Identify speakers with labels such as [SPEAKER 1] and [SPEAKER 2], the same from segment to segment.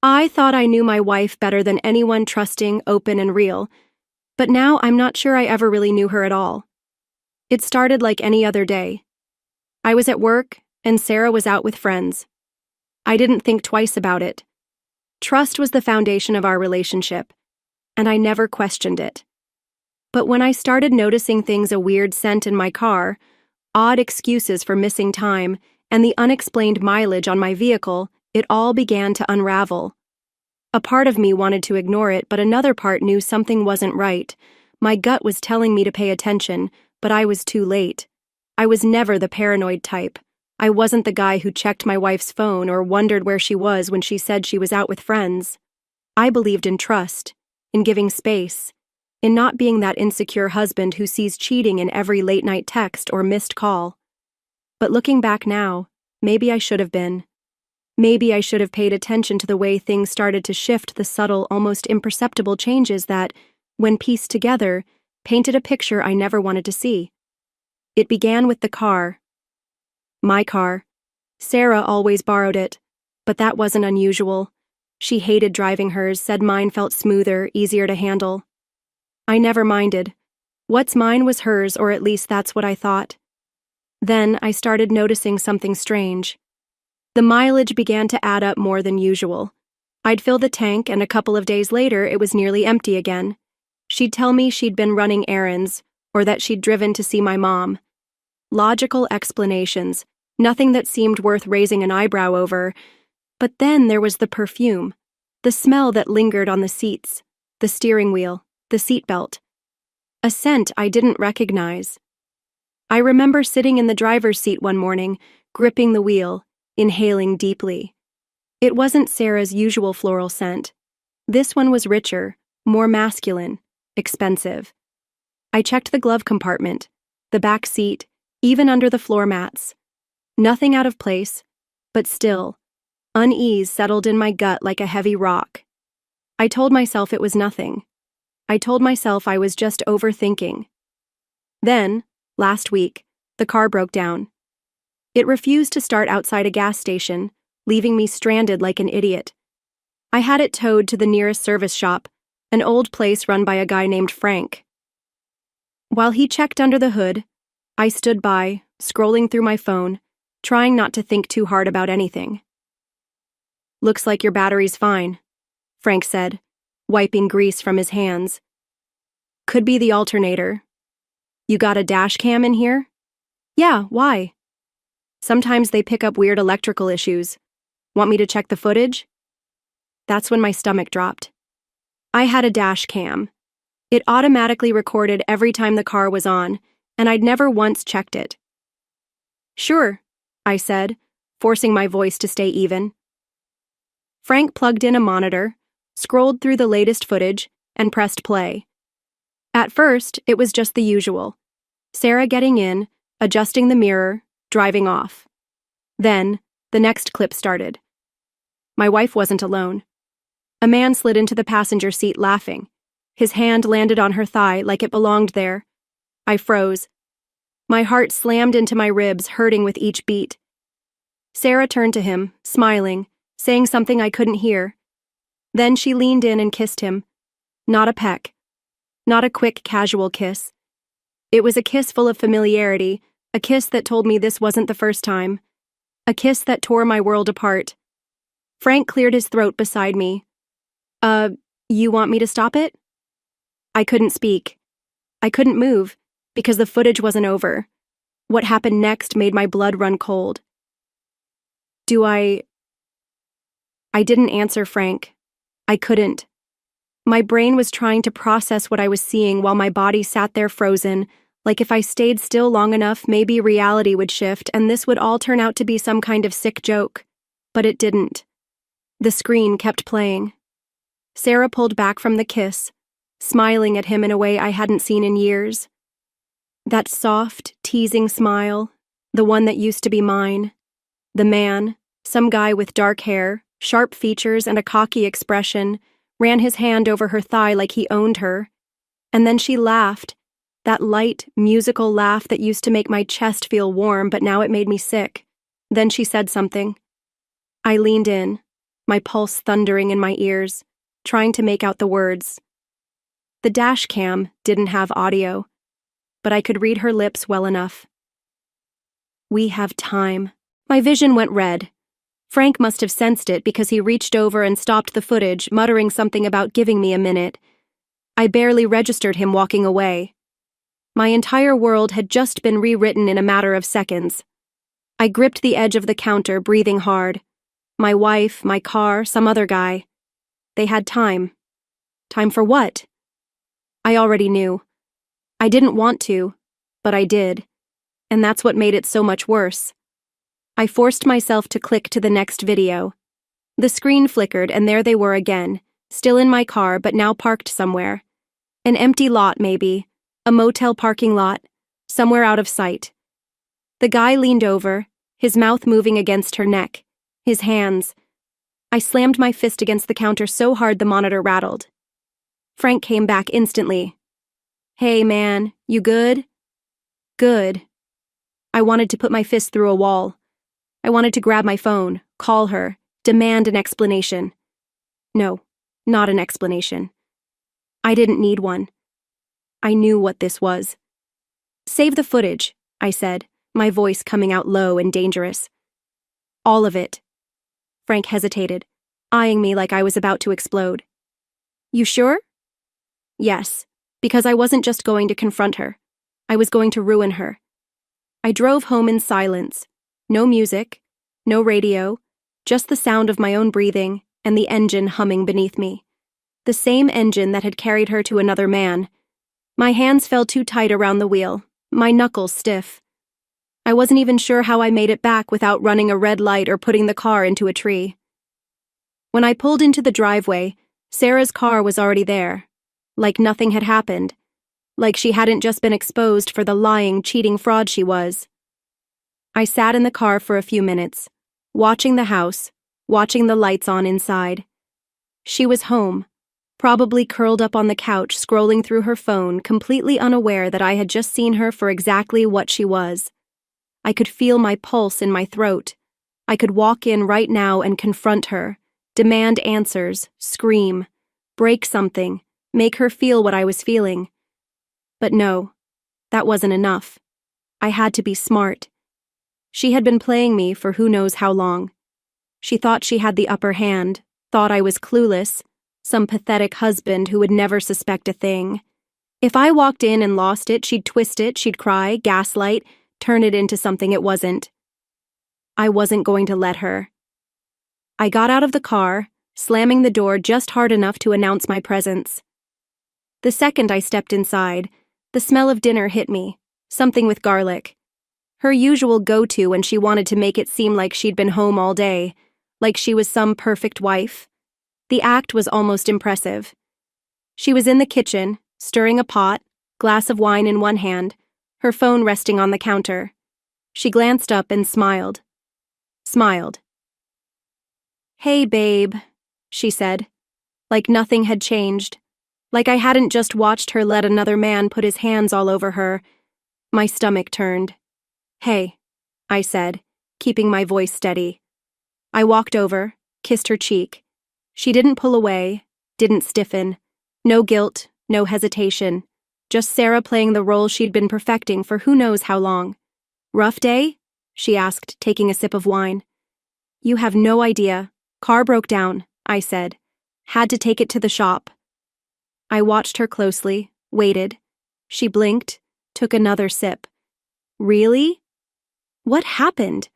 [SPEAKER 1] I thought I knew my wife better than anyone, trusting, open, and real, but now I'm not sure I ever really knew her at all. It started like any other day. I was at work, and Sarah was out with friends. I didn't think twice about it. Trust was the foundation of our relationship, and I never questioned it. But when I started noticing things, a weird scent in my car, odd excuses for missing time, and the unexplained mileage on my vehicle, it all began to unravel. A part of me wanted to ignore it, but another part knew something wasn't right. My gut was telling me to pay attention, but I was too late. I was never the paranoid type. I wasn't the guy who checked my wife's phone or wondered where she was when she said she was out with friends. I believed in trust, in giving space, in not being that insecure husband who sees cheating in every late-night text or missed call. But looking back now, maybe I should have been. Maybe I should have paid attention to the way things started to shift, the subtle, almost imperceptible changes that, when pieced together, painted a picture I never wanted to see. It began with the car. My car. Sarah always borrowed it, but that wasn't unusual. She hated driving hers, said mine felt smoother, easier to handle. I never minded. What's mine was hers, or at least that's what I thought. Then I started noticing something strange. The mileage began to add up more than usual. I'd fill the tank, and a couple of days later it was nearly empty again. She'd tell me she'd been running errands, or that she'd driven to see my mom. Logical explanations, nothing that seemed worth raising an eyebrow over. But then there was the perfume, the smell that lingered on the seats, the steering wheel, the seatbelt. A scent I didn't recognize. I remember sitting in the driver's seat one morning, gripping the wheel, inhaling deeply. It wasn't Sarah's usual floral scent. This one was richer, more masculine, expensive. I checked the glove compartment, the back seat, even under the floor mats. Nothing out of place, but still, unease settled in my gut like a heavy rock. I told myself it was nothing. I told myself I was just overthinking. Then, last week, the car broke down. It refused to start outside a gas station, leaving me stranded like an idiot. I had it towed to the nearest service shop, an old place run by a guy named Frank. While he checked under the hood, I stood by, scrolling through my phone, trying not to think too hard about anything. "Looks like your battery's fine," Frank said, wiping grease from his hands. "Could be the alternator. You got a dash cam in here?" "Yeah, why?" "Sometimes they pick up weird electrical issues. Want me to check the footage?" That's when my stomach dropped. I had a dash cam. It automatically recorded every time the car was on, and I'd never once checked it. "Sure," I said, forcing my voice to stay even. Frank plugged in a monitor, scrolled through the latest footage, and pressed play. At first, it was just the usual. Sarah getting in, adjusting the mirror, driving off. Then, the next clip started. My wife wasn't alone. A man slid into the passenger seat laughing. His hand landed on her thigh like it belonged there. I froze. My heart slammed into my ribs, hurting with each beat. Sarah turned to him, smiling, saying something I couldn't hear. Then she leaned in and kissed him. Not a peck. Not a quick, casual kiss. It was a kiss full of familiarity, a kiss that told me this wasn't the first time. A kiss that tore my world apart. Frank cleared his throat beside me. You want me to stop it?" I couldn't speak. I couldn't move, because the footage wasn't over. What happened next made my blood run cold. I didn't answer Frank. I couldn't. My brain was trying to process what I was seeing while my body sat there frozen, like if I stayed still long enough, maybe reality would shift and this would all turn out to be some kind of sick joke. But it didn't. The screen kept playing. Sarah pulled back from the kiss, smiling at him in a way I hadn't seen in years. That soft, teasing smile, the one that used to be mine. The man, some guy with dark hair, sharp features, and a cocky expression, ran his hand over her thigh like he owned her. And then she laughed, that light, musical laugh that used to make my chest feel warm, but now it made me sick. Then she said something. I leaned in. my pulse thundering in my ears, trying to make out the words. The dash cam didn't have audio, but I could read her lips well enough. We have time. My vision went red. Frank must have sensed it because he reached over and stopped the footage, muttering something about giving me a minute. I barely registered him walking away. My entire world had just been rewritten in a matter of seconds. I gripped the edge of the counter, breathing hard. My wife, my car, some other guy. They had time. Time for what? I already knew. I didn't want to, but I did. And that's what made it so much worse. I forced myself to click to the next video. The screen flickered and there they were again, still in my car but now parked somewhere. An empty lot maybe, a motel parking lot, somewhere out of sight. The guy leaned over, his mouth moving against her neck, his hands. I slammed my fist against the counter so hard the monitor rattled. Frank came back instantly. Hey man, you good? Good. I wanted to put my fist through a wall. I wanted to grab my phone, call her, demand an explanation. No, not an explanation. I didn't need one. I knew what this was. Save the footage, I said, my voice coming out low and dangerous. All of it. Frank hesitated, eyeing me like I was about to explode. You sure? Yes, because I wasn't just going to confront her. I was going to ruin her. I drove home in silence. No music, no radio, just the sound of my own breathing and the engine humming beneath me. The same engine that had carried her to another man. My hands fell too tight around the wheel, my knuckles stiff. I wasn't even sure how I made it back without running a red light or putting the car into a tree. When I pulled into the driveway, Sarah's car was already there, like nothing had happened, like she hadn't just been exposed for the lying, cheating fraud she was. I sat in the car for a few minutes, watching the house, watching the lights on inside. She was home, probably curled up on the couch scrolling through her phone, completely unaware that I had just seen her for exactly what she was. I could feel my pulse in my throat. I could walk in right now and confront her, demand answers, scream, break something, make her feel what I was feeling. But no, that wasn't enough. I had to be smart. She had been playing me for who knows how long. She thought she had the upper hand, thought I was clueless, some pathetic husband who would never suspect a thing. If I walked in and lost it, she'd twist it, she'd cry, gaslight, turn it into something it wasn't. I wasn't going to let her. I got out of the car, slamming the door just hard enough to announce my presence. The second I stepped inside, the smell of dinner hit me, something with garlic. Her usual go-to when she wanted to make it seem like she'd been home all day, like she was some perfect wife. The act was almost impressive. She was in the kitchen, stirring a pot, glass of wine in one hand, her phone resting on the counter. She glanced up and smiled. Smiled. Hey, babe, she said, like nothing had changed, like I hadn't just watched her let another man put his hands all over her. My stomach turned. Hey, I said, keeping my voice steady. I walked over, kissed her cheek. She didn't pull away, didn't stiffen. No guilt, no hesitation. Just Sarah playing the role she'd been perfecting for who knows how long. Rough day? She asked, taking a sip of wine. You have no idea. Car broke down, I said. Had to take it to the shop. I watched her closely, waited. She blinked, took another sip. Really? What happened?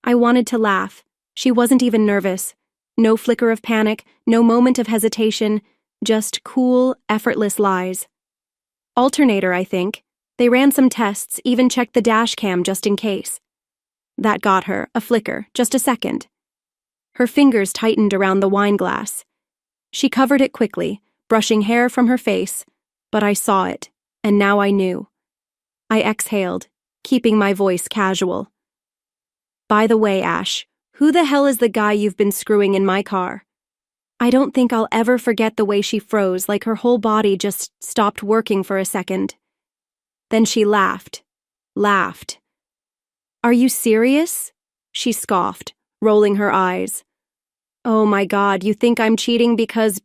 [SPEAKER 1] I wanted to laugh. She wasn't even nervous. No flicker of panic, no moment of hesitation, just cool, effortless lies. Alternator, I think. They ran some tests, even checked the dash cam just in case. That got her, a flicker, just a second. Her fingers tightened around the wine glass. She covered it quickly, brushing hair from her face, but I saw it, and now I knew. I exhaled, keeping my voice casual. By the way, Ash, who the hell is the guy you've been screwing in my car? I don't think I'll ever forget the way she froze, like her whole body just stopped working for a second. Then she laughed. Laughed. Are you serious? She scoffed, rolling her eyes. Oh my God, you think I'm cheating because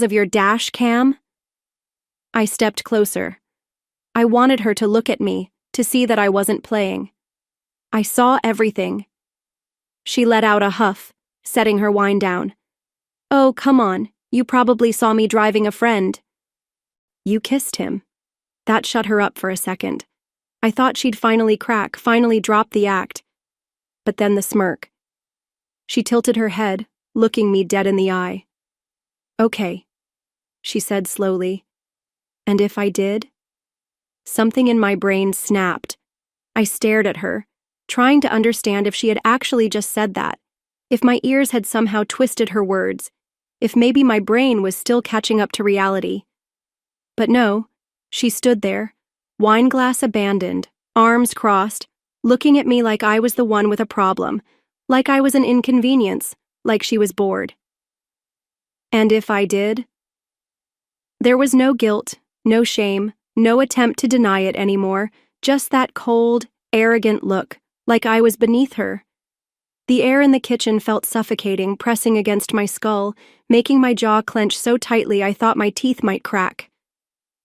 [SPEAKER 1] of your dash cam? I stepped closer. I wanted her to look at me, to see that I wasn't playing. I saw everything. She let out a huff, setting her wine down. Oh, come on, you probably saw me driving a friend. You kissed him. That shut her up for a second. I thought she'd finally crack, finally drop the act. But then the smirk. She tilted her head, looking me dead in the eye. Okay, she said slowly. And if I did? Something in my brain snapped. I stared at her, trying to understand if she had actually just said that, if my ears had somehow twisted her words, if maybe my brain was still catching up to reality. But no, she stood there, wine glass abandoned, arms crossed, looking at me like I was the one with a problem, like I was an inconvenience, like she was bored. And if I did? There was no guilt, no shame, no attempt to deny it anymore, just that cold, arrogant look, like I was beneath her. The air in the kitchen felt suffocating, pressing against my skull, making my jaw clench so tightly I thought my teeth might crack.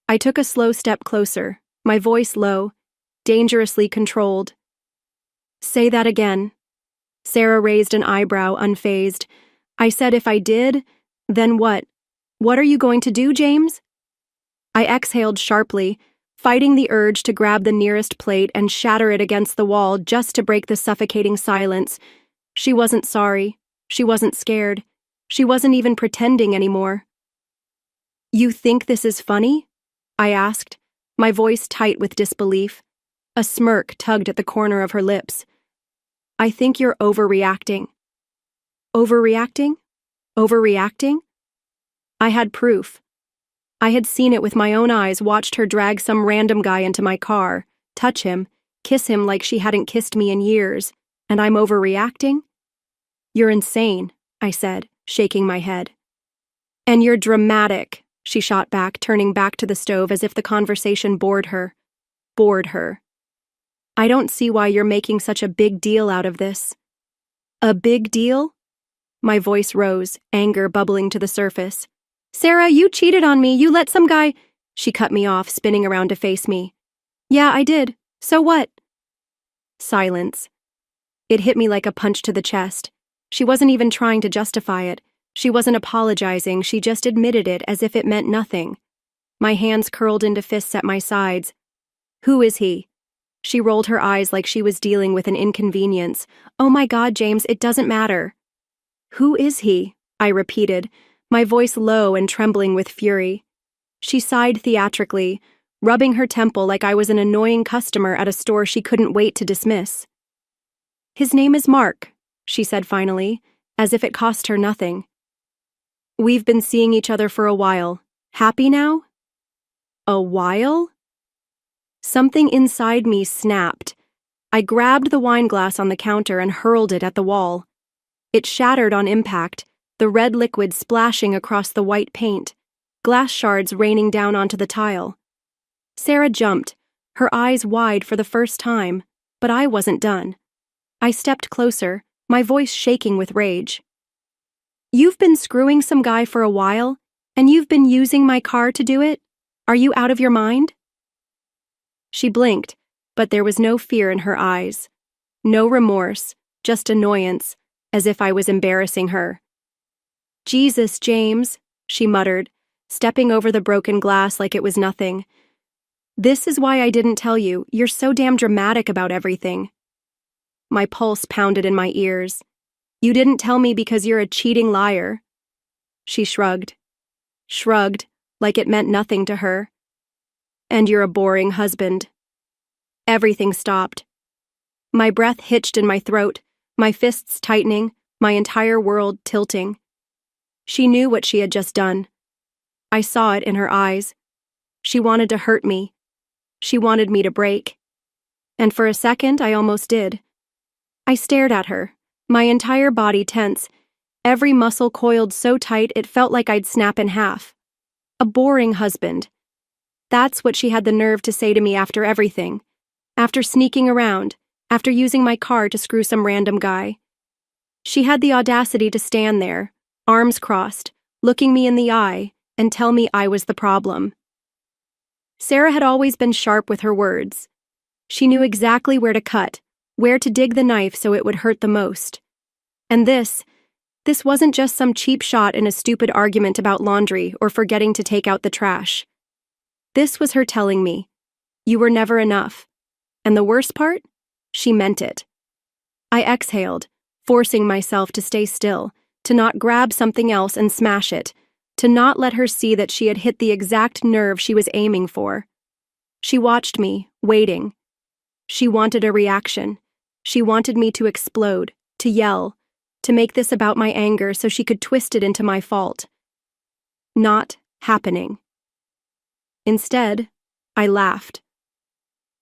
[SPEAKER 1] I took a slow step closer, my voice low, dangerously controlled. Say that again. Sarah raised an eyebrow, unfazed. I said if I did, then what? What are you going to do, James? I exhaled sharply, fighting the urge to grab the nearest plate and shatter it against the wall just to break the suffocating silence. She wasn't sorry. She wasn't scared. She wasn't even pretending anymore. You think this is funny? I asked, my voice tight with disbelief. A smirk tugged at the corner of her lips. I think you're overreacting. Overreacting? Overreacting? I had proof. I had seen it with my own eyes, watched her drag some random guy into my car, touch him, kiss him like she hadn't kissed me in years, and I'm overreacting? You're insane, I said, shaking my head. And you're dramatic, she shot back, turning back to the stove as if the conversation bored her. Bored her. I don't see why you're making such a big deal out of this. A big deal? My voice rose, anger bubbling to the surface. Sarah, you cheated on me. You let some guy... She cut me off, spinning around to face me. Yeah, I did. So what? Silence. It hit me like a punch to the chest. She wasn't even trying to justify it. She wasn't apologizing. She just admitted it as if it meant nothing. My hands curled into fists at my sides. Who is he? She rolled her eyes like she was dealing with an inconvenience. Oh my God, James, it doesn't matter. Who is he? I repeated, my voice low and trembling with fury. She sighed theatrically, rubbing her temple like I was an annoying customer at a store she couldn't wait to dismiss. His name is Mark, she said finally, as if it cost her nothing. We've been seeing each other for a while. Happy now? A while? Something inside me snapped. I grabbed the wine glass on the counter and hurled it at the wall. It shattered on impact, the red liquid splashing across the white paint, glass shards raining down onto the tile. Sarah jumped, her eyes wide for the first time, but I wasn't done. I stepped closer, my voice shaking with rage. You've been screwing some guy for a while, and you've been using my car to do it? Are you out of your mind? She blinked, but there was no fear in her eyes. No remorse, just annoyance, as if I was embarrassing her. Jesus, James, she muttered, stepping over the broken glass like it was nothing. This is why I didn't tell you. You're so damn dramatic about everything. My pulse pounded in my ears. You didn't tell me because you're a cheating liar. She shrugged, like it meant nothing to her. And you're a boring husband. Everything stopped. My breath hitched in my throat, my fists tightening, my entire world tilting. She knew what she had just done. I saw it in her eyes. She wanted to hurt me. She wanted me to break. And for a second, I almost did. I stared at her, my entire body tense, every muscle coiled so tight it felt like I'd snap in half. A boring husband. That's what she had the nerve to say to me after everything. After sneaking around, after using my car to screw some random guy. She had the audacity to stand there, arms crossed, looking me in the eye, and tell me I was the problem. Sarah had always been sharp with her words. She knew exactly where to cut, where to dig the knife so it would hurt the most. And this wasn't just some cheap shot in a stupid argument about laundry or forgetting to take out the trash. This was her telling me, "You were never enough." And the worst part? She meant it. I exhaled, forcing myself to stay still, to not grab something else and smash it, to not let her see that she had hit the exact nerve she was aiming for. She watched me, waiting. She wanted a reaction. She wanted me to explode, to yell, to make this about my anger so she could twist it into my fault. Not happening. Instead, I laughed.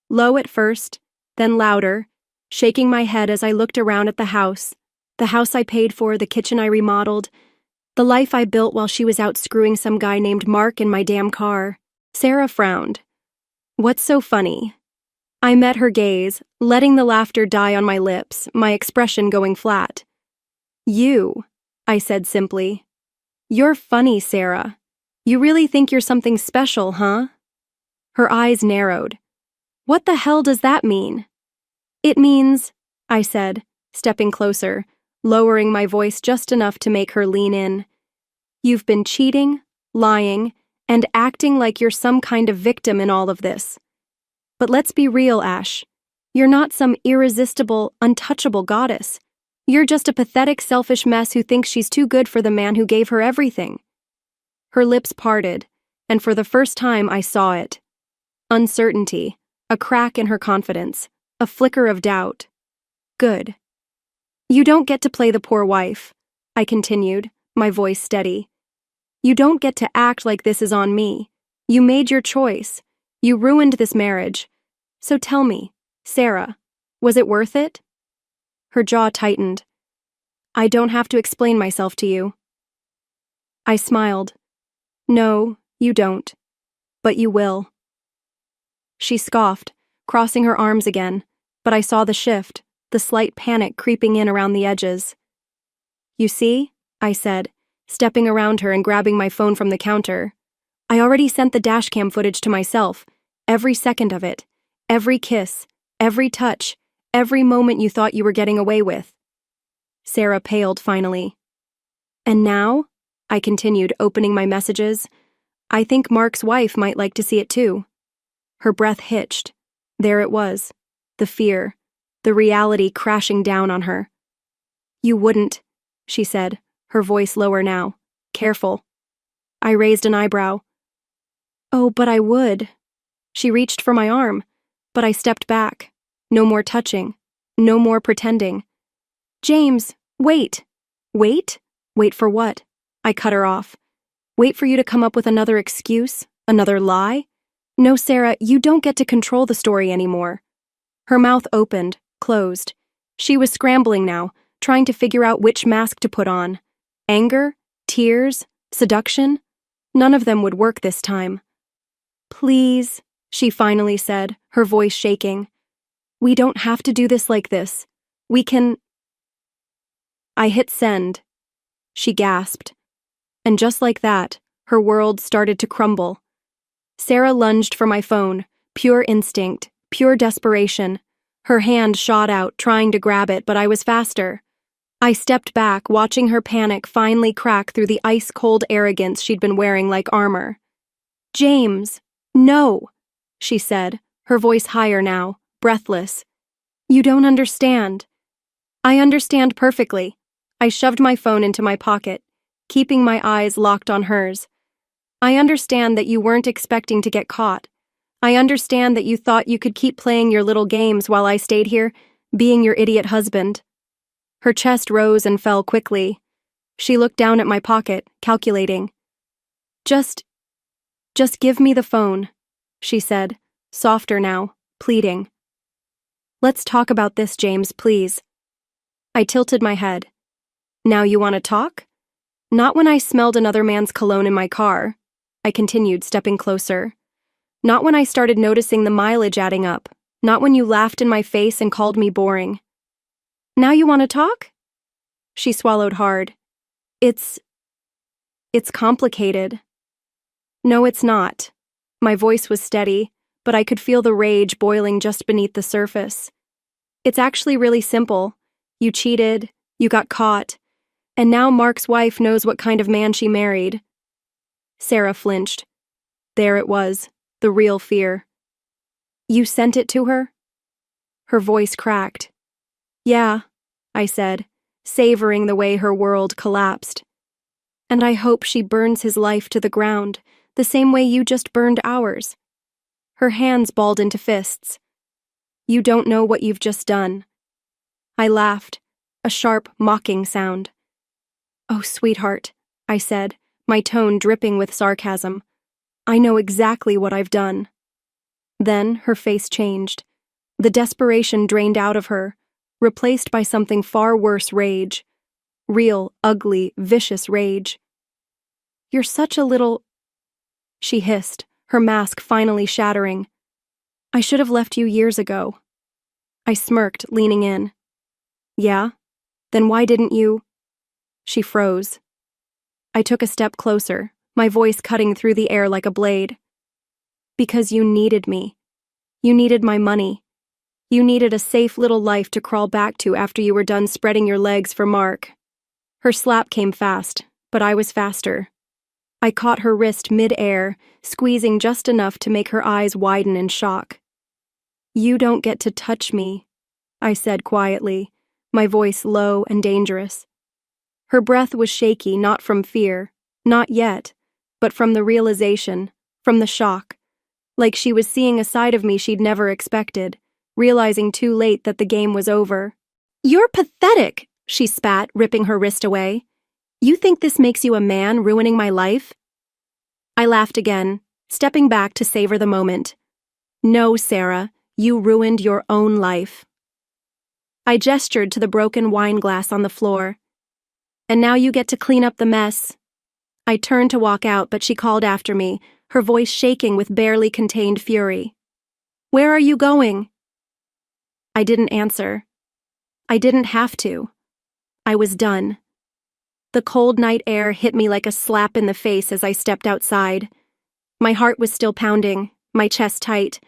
[SPEAKER 1] Low at first, then louder, shaking my head as I looked around at the house I paid for, the kitchen I remodeled, the life I built while she was out screwing some guy named Mark in my damn car. Sarah frowned. "What's so funny?" I met her gaze, letting the laughter die on my lips, my expression going flat. "You," I said simply. "You're funny, Sarah. You really think you're something special, huh?" Her eyes narrowed. "What the hell does that mean?" "It means," I said, stepping closer, lowering my voice just enough to make her lean in. "You've been cheating, lying, and acting like you're some kind of victim in all of this. But let's be real, Ash. You're not some irresistible, untouchable goddess. You're just a pathetic, selfish mess who thinks she's too good for the man who gave her everything." Her lips parted, and for the first time I saw it. Uncertainty, a crack in her confidence, a flicker of doubt. Good. "You don't get to play the poor wife," I continued, my voice steady. "You don't get to act like this is on me. You made your choice. You ruined this marriage. So tell me, Sarah, was it worth it?" Her jaw tightened. "I don't have to explain myself to you." I smiled. "No, you don't. But you will." She scoffed, crossing her arms again, but I saw the shift, the slight panic creeping in around the edges. "You see?" I said, stepping around her and grabbing my phone from the counter. "I already sent the dashcam footage to myself, every second of it, every kiss, every touch, every moment you thought you were getting away with." Sarah paled finally. "And now," I continued, opening my messages, "I think Mark's wife might like to see it too." Her breath hitched. There it was, the fear, the reality crashing down on her. "You wouldn't," she said, her voice lower now. "Careful." I raised an eyebrow. "Oh, but I would." She reached for my arm, but I stepped back. No more touching. No more pretending. "James, wait." "Wait? Wait for what?" I cut her off. "Wait for you to come up with another excuse? Another lie? No, Sarah, you don't get to control the story anymore." Her mouth opened, closed. She was scrambling now, trying to figure out which mask to put on. Anger? Tears? Seduction? None of them would work this time. "Please," she finally said, her voice shaking. "We don't have to do this like this. We can—" I hit send. She gasped. And just like that, her world started to crumble. Sarah lunged for my phone, pure instinct, pure desperation. Her hand shot out, trying to grab it, but I was faster. I stepped back, watching her panic finally crack through the ice-cold arrogance she'd been wearing like armor. "James, no," she said, her voice higher now, breathless. "You don't understand." "I understand perfectly." I shoved my phone into my pocket, keeping my eyes locked on hers. "I understand that you weren't expecting to get caught. I understand that you thought you could keep playing your little games while I stayed here, being your idiot husband." Her chest rose and fell quickly. She looked down at my pocket, calculating. Just give me the phone," she said, softer now, pleading. "Let's talk about this, James, please." I tilted my head. "Now you want to talk?" "Not when I smelled another man's cologne in my car," I continued, stepping closer. "Not when I started noticing the mileage adding up. Not when you laughed in my face and called me boring." "Now you want to talk?" She swallowed hard. It's complicated. No, it's not. My voice was steady, but I could feel the rage boiling just beneath the surface. It's actually really simple. You cheated, you got caught, and now Mark's wife knows what kind of man she married. Sarah flinched. There it was, the real fear. You sent it to her? Her voice cracked. Yeah, I said, savoring the way her world collapsed. And I hope she burns his life to the ground, the same way you just burned ours. Her hands balled into fists. You don't know what you've just done. I laughed, a sharp, mocking sound. Oh, sweetheart, I said, my tone dripping with sarcasm. I know exactly what I've done. Then her face changed. The desperation drained out of her, replaced by something far worse: rage. Real, ugly, vicious rage. You're such a little... She hissed, her mask finally shattering. I should have left you years ago. I smirked, leaning in. Yeah? Then why didn't you... She froze. I took a step closer, my voice cutting through the air like a blade. Because you needed me. You needed my money. You needed a safe little life to crawl back to after you were done spreading your legs for Mark. Her slap came fast, but I was faster. I caught her wrist mid-air, squeezing just enough to make her eyes widen in shock. You don't get to touch me, I said quietly, my voice low and dangerous. Her breath was shaky, not from fear, not yet, but from the realization, from the shock, like she was seeing a side of me she'd never expected, realizing too late that the game was over. You're pathetic, she spat, ripping her wrist away. You think this makes you a man, ruining my life? I laughed again, stepping back to savor the moment. No, Sarah, you ruined your own life. I gestured to the broken wine glass on the floor. And now you get to clean up the mess. I turned to walk out, but she called after me, her voice shaking with barely contained fury. Where are you going? I didn't answer. I didn't have to. I was done. The cold night air hit me like a slap in the face as I stepped outside. My heart was still pounding, my chest tight.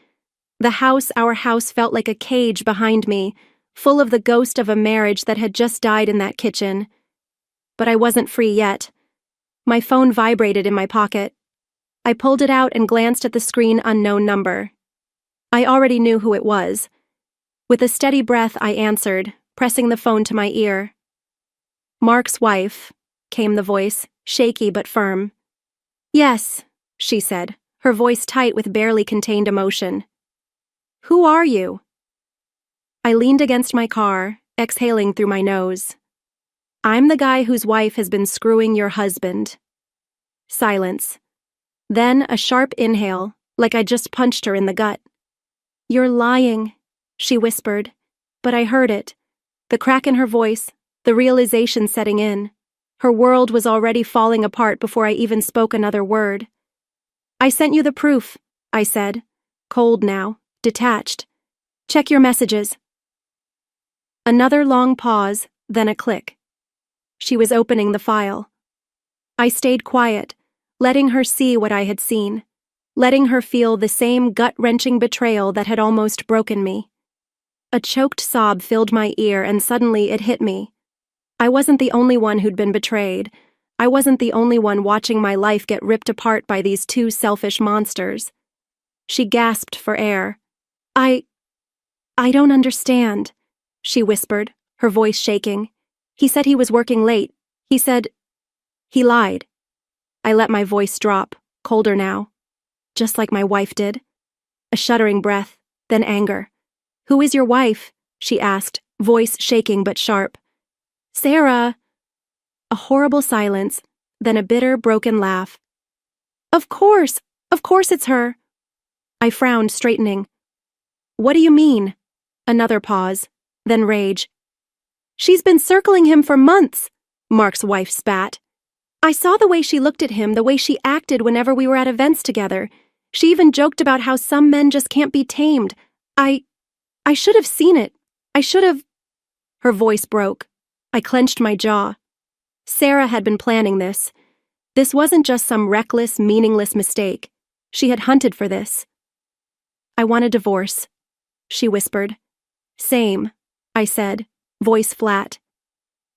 [SPEAKER 1] Our house felt like a cage behind me, full of the ghost of a marriage that had just died in that kitchen. But I wasn't free yet. My phone vibrated in my pocket. I pulled it out and glanced at the screen unknown number. I already knew who it was. With a steady breath, I answered, pressing the phone to my ear. Mark's wife, came the voice, shaky but firm. Yes, she said, her voice tight with barely contained emotion. Who are you? I leaned against my car, exhaling through my nose. I'm the guy whose wife has been screwing your husband. Silence. Then a sharp inhale, like I just punched her in the gut. You're lying, she whispered, but I heard it. The crack in her voice, the realization setting in. Her world was already falling apart before I even spoke another word. I sent you the proof, I said, cold now, detached. Check your messages. Another long pause, then a click. She was opening the file. I stayed quiet, letting her see what I had seen, letting her feel the same gut-wrenching betrayal that had almost broken me. A choked sob filled my ear, and suddenly it hit me. I wasn't the only one who'd been betrayed. I wasn't the only one watching my life get ripped apart by these two selfish monsters. She gasped for air. I don't understand, she whispered, her voice shaking. He said he was working late. He said... He lied. I let my voice drop, colder now. Just like my wife did. A shuddering breath, then anger. Who is your wife? She asked, voice shaking but sharp. Sarah. A horrible silence, then a bitter, broken laugh. Of course it's her. I frowned, straightening. What do you mean? Another pause, then rage. She's been circling him for months, Mark's wife spat. I saw the way she looked at him, the way she acted whenever we were at events together. She even joked about how some men just can't be tamed. I should have seen it. I should have... Her voice broke. I clenched my jaw. Sarah had been planning this. This wasn't just some reckless, meaningless mistake. She had hunted for this. "I want a divorce," she whispered. "Same," I said, voice flat.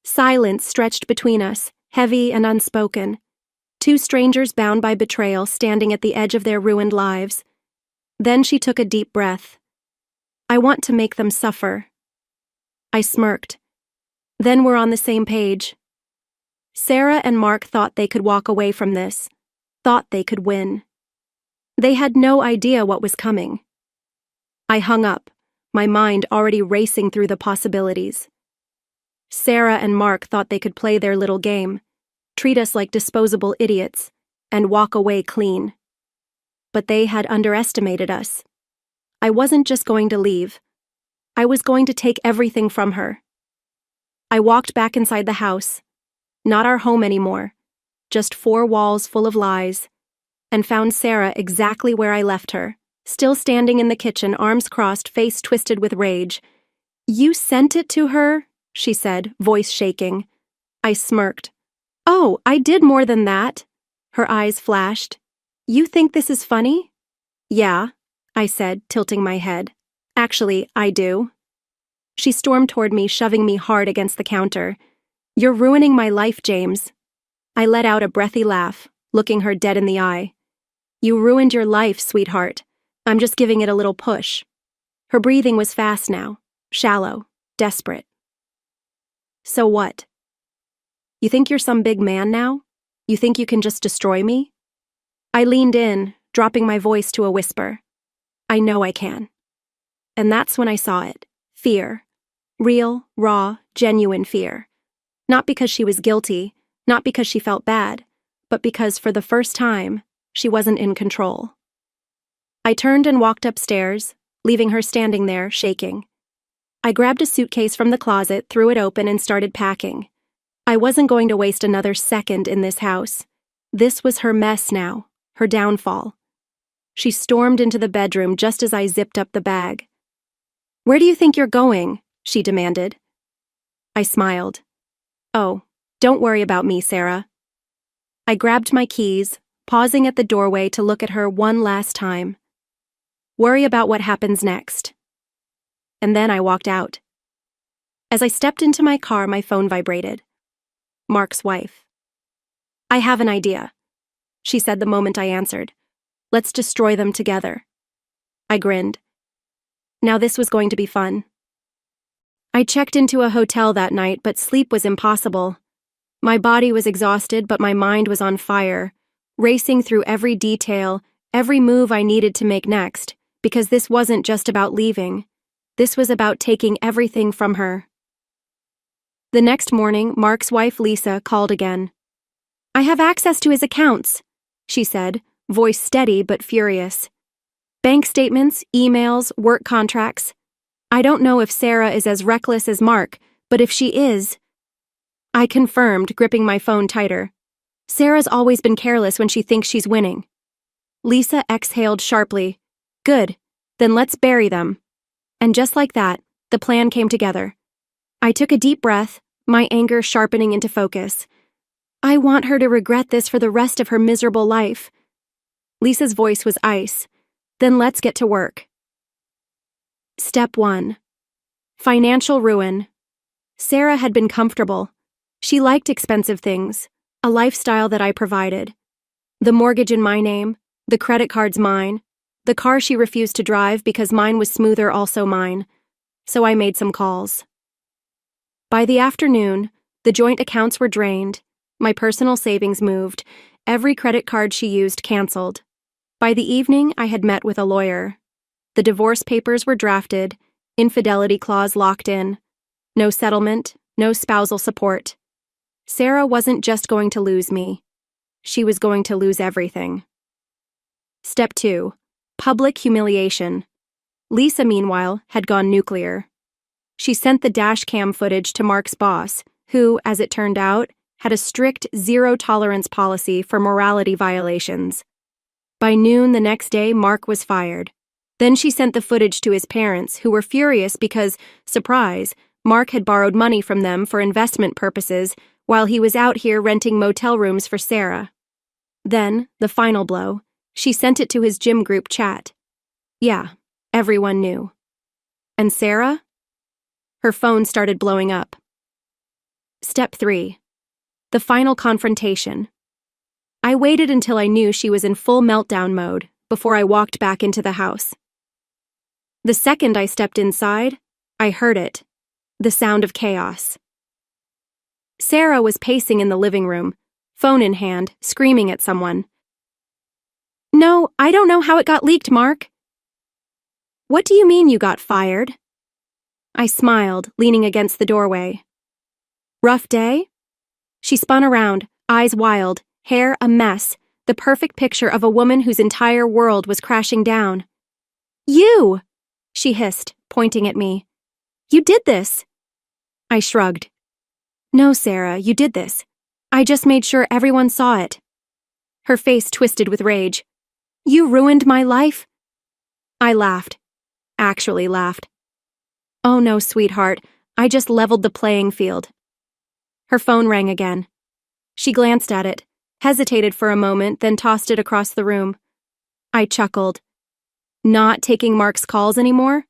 [SPEAKER 1] Silence stretched between us, heavy and unspoken. Two strangers bound by betrayal standing at the edge of their ruined lives. Then she took a deep breath. "I want to make them suffer." I smirked. "Then we're on the same page." Sarah and Mark thought they could walk away from this, thought they could win. They had no idea what was coming. I hung up, my mind already racing through the possibilities. Sarah and Mark thought they could play their little game, treat us like disposable idiots, and walk away clean. But they had underestimated us. I wasn't just going to leave. I was going to take everything from her. I walked back inside the house, not our home anymore, just four walls full of lies, and found Sarah exactly where I left her, still standing in the kitchen, arms crossed, face twisted with rage. "You sent it to her?" she said, voice shaking. I smirked. "Oh, I did more than that." Her eyes flashed. "You think this is funny?" "Yeah," I said, tilting my head. "Actually, I do." She stormed toward me, shoving me hard against the counter. "You're ruining my life, James." I let out a breathy laugh, looking her dead in the eye. "You ruined your life, sweetheart. I'm just giving it a little push." Her breathing was fast now, shallow, desperate. "So what? You think you're some big man now? You think you can just destroy me?" I leaned in, dropping my voice to a whisper. "I know I can." And that's when I saw it. Fear. Real, raw, genuine fear. Not because she was guilty, not because she felt bad, but because for the first time, she wasn't in control. I turned and walked upstairs, leaving her standing there, shaking. I grabbed a suitcase from the closet, threw it open, and started packing. I wasn't going to waste another second in this house. This was her mess now, her downfall. She stormed into the bedroom just as I zipped up the bag. "Where do you think you're going?" she demanded. I smiled. "Oh, don't worry about me, Sarah." I grabbed my keys, pausing at the doorway to look at her one last time. "Worry about what happens next." And then I walked out. As I stepped into my car, my phone vibrated. Mark's wife. "I have an idea," she said the moment I answered. "Let's destroy them together." I grinned. Now this was going to be fun. I checked into a hotel that night, but sleep was impossible. My body was exhausted, but my mind was on fire, racing through every detail, every move I needed to make next, because this wasn't just about leaving. This was about taking everything from her. The next morning, Mark's wife Lisa called again. "I have access to his accounts," she said, voice steady but furious. "Bank statements, emails, work contracts. I don't know if Sarah is as reckless as Mark, but if she is..." I confirmed, gripping my phone tighter. "Sarah's always been careless when she thinks she's winning." Lisa exhaled sharply. "Good, then let's bury them." And just like that, the plan came together. I took a deep breath, my anger sharpening into focus. "I want her to regret this for the rest of her miserable life." Lisa's voice was ice. "Then let's get to work." Step 1. Financial ruin. Sarah had been comfortable. She liked expensive things, a lifestyle that I provided. The mortgage in my name, the credit cards mine, the car she refused to drive because mine was smoother, also mine. So I made some calls. By the afternoon, the joint accounts were drained, my personal savings moved, every credit card she used canceled. By the evening, I had met with a lawyer. The divorce papers were drafted, infidelity clause locked in. No settlement, no spousal support. Sarah wasn't just going to lose me. She was going to lose everything. Step 2. Public humiliation. Lisa, meanwhile, had gone nuclear. She sent the dash cam footage to Mark's boss, who, as it turned out, had a strict zero-tolerance policy for morality violations. By noon the next day, Mark was fired. Then she sent the footage to his parents, who were furious because, surprise, Mark had borrowed money from them for investment purposes while he was out here renting motel rooms for Sarah. Then, the final blow, she sent it to his gym group chat. Yeah, everyone knew. And Sarah? Her phone started blowing up. Step 3. The final confrontation. I waited until I knew she was in full meltdown mode before I walked back into the house. The second I stepped inside, I heard it, the sound of chaos. Sarah was pacing in the living room, phone in hand, screaming at someone. No, I don't know how it got leaked, Mark. What do you mean you got fired? I smiled, leaning against the doorway. Rough day? She spun around, eyes wild, hair a mess, the perfect picture of a woman whose entire world was crashing down. You! She hissed, pointing at me. You did this! I shrugged. No, Sarah, you did this. I just made sure everyone saw it. Her face twisted with rage. You ruined my life? I laughed. Actually laughed. Oh no, sweetheart, I just leveled the playing field. Her phone rang again. She glanced at it, hesitated for a moment, then tossed it across the room. I chuckled. Not taking Mark's calls anymore?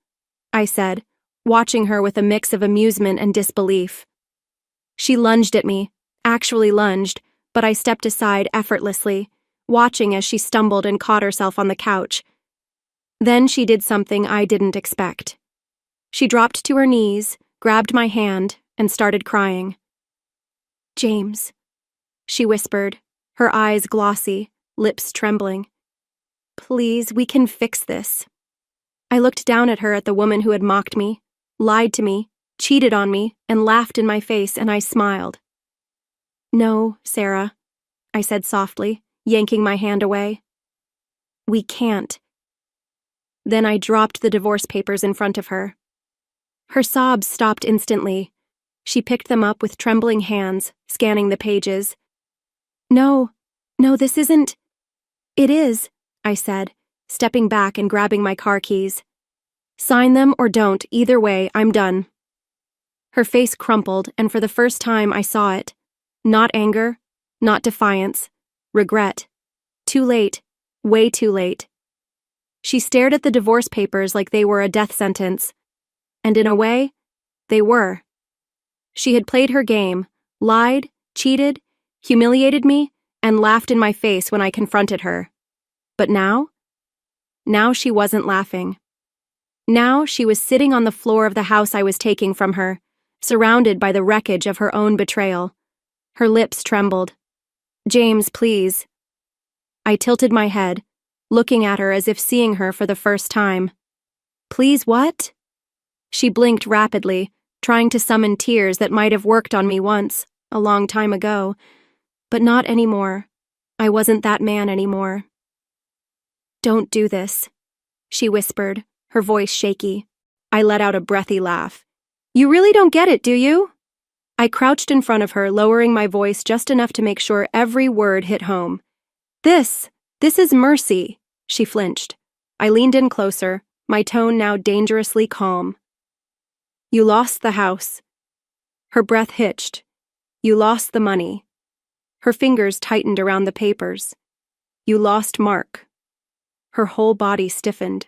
[SPEAKER 1] I said, watching her with a mix of amusement and disbelief. She lunged at me, actually lunged, but I stepped aside effortlessly, watching as she stumbled and caught herself on the couch. Then she did something I didn't expect. She dropped to her knees, grabbed my hand, and started crying. James, she whispered, her eyes glossy, lips trembling. Please, we can fix this. I looked down at her, at the woman who had mocked me, lied to me, cheated on me, and laughed in my face, and I smiled. No, Sarah, I said softly, yanking my hand away. We can't. Then I dropped the divorce papers in front of her. Her sobs stopped instantly. She picked them up with trembling hands, scanning the pages. No, this isn't. It is, I said, stepping back and grabbing my car keys. Sign them or don't, either way, I'm done. Her face crumpled, and for the first time I saw it. Not anger, not defiance, regret. Too late, way too late. She stared at the divorce papers like they were a death sentence. And in a way, they were. She had played her game, lied, cheated, humiliated me, and laughed in my face when I confronted her. But now? Now she wasn't laughing. Now she was sitting on the floor of the house I was taking from her, surrounded by the wreckage of her own betrayal. Her lips trembled. James, please. I tilted my head, looking at her as if seeing her for the first time. Please what? She blinked rapidly, trying to summon tears that might have worked on me once, a long time ago. But not anymore. I wasn't that man anymore. Don't do this, she whispered, her voice shaky. I let out a breathy laugh. You really don't get it, do you? I crouched in front of her, lowering my voice just enough to make sure every word hit home. This is mercy, she flinched. I leaned in closer, my tone now dangerously calm. You lost the house. Her breath hitched. You lost the money. Her fingers tightened around the papers. You lost Mark. Her whole body stiffened.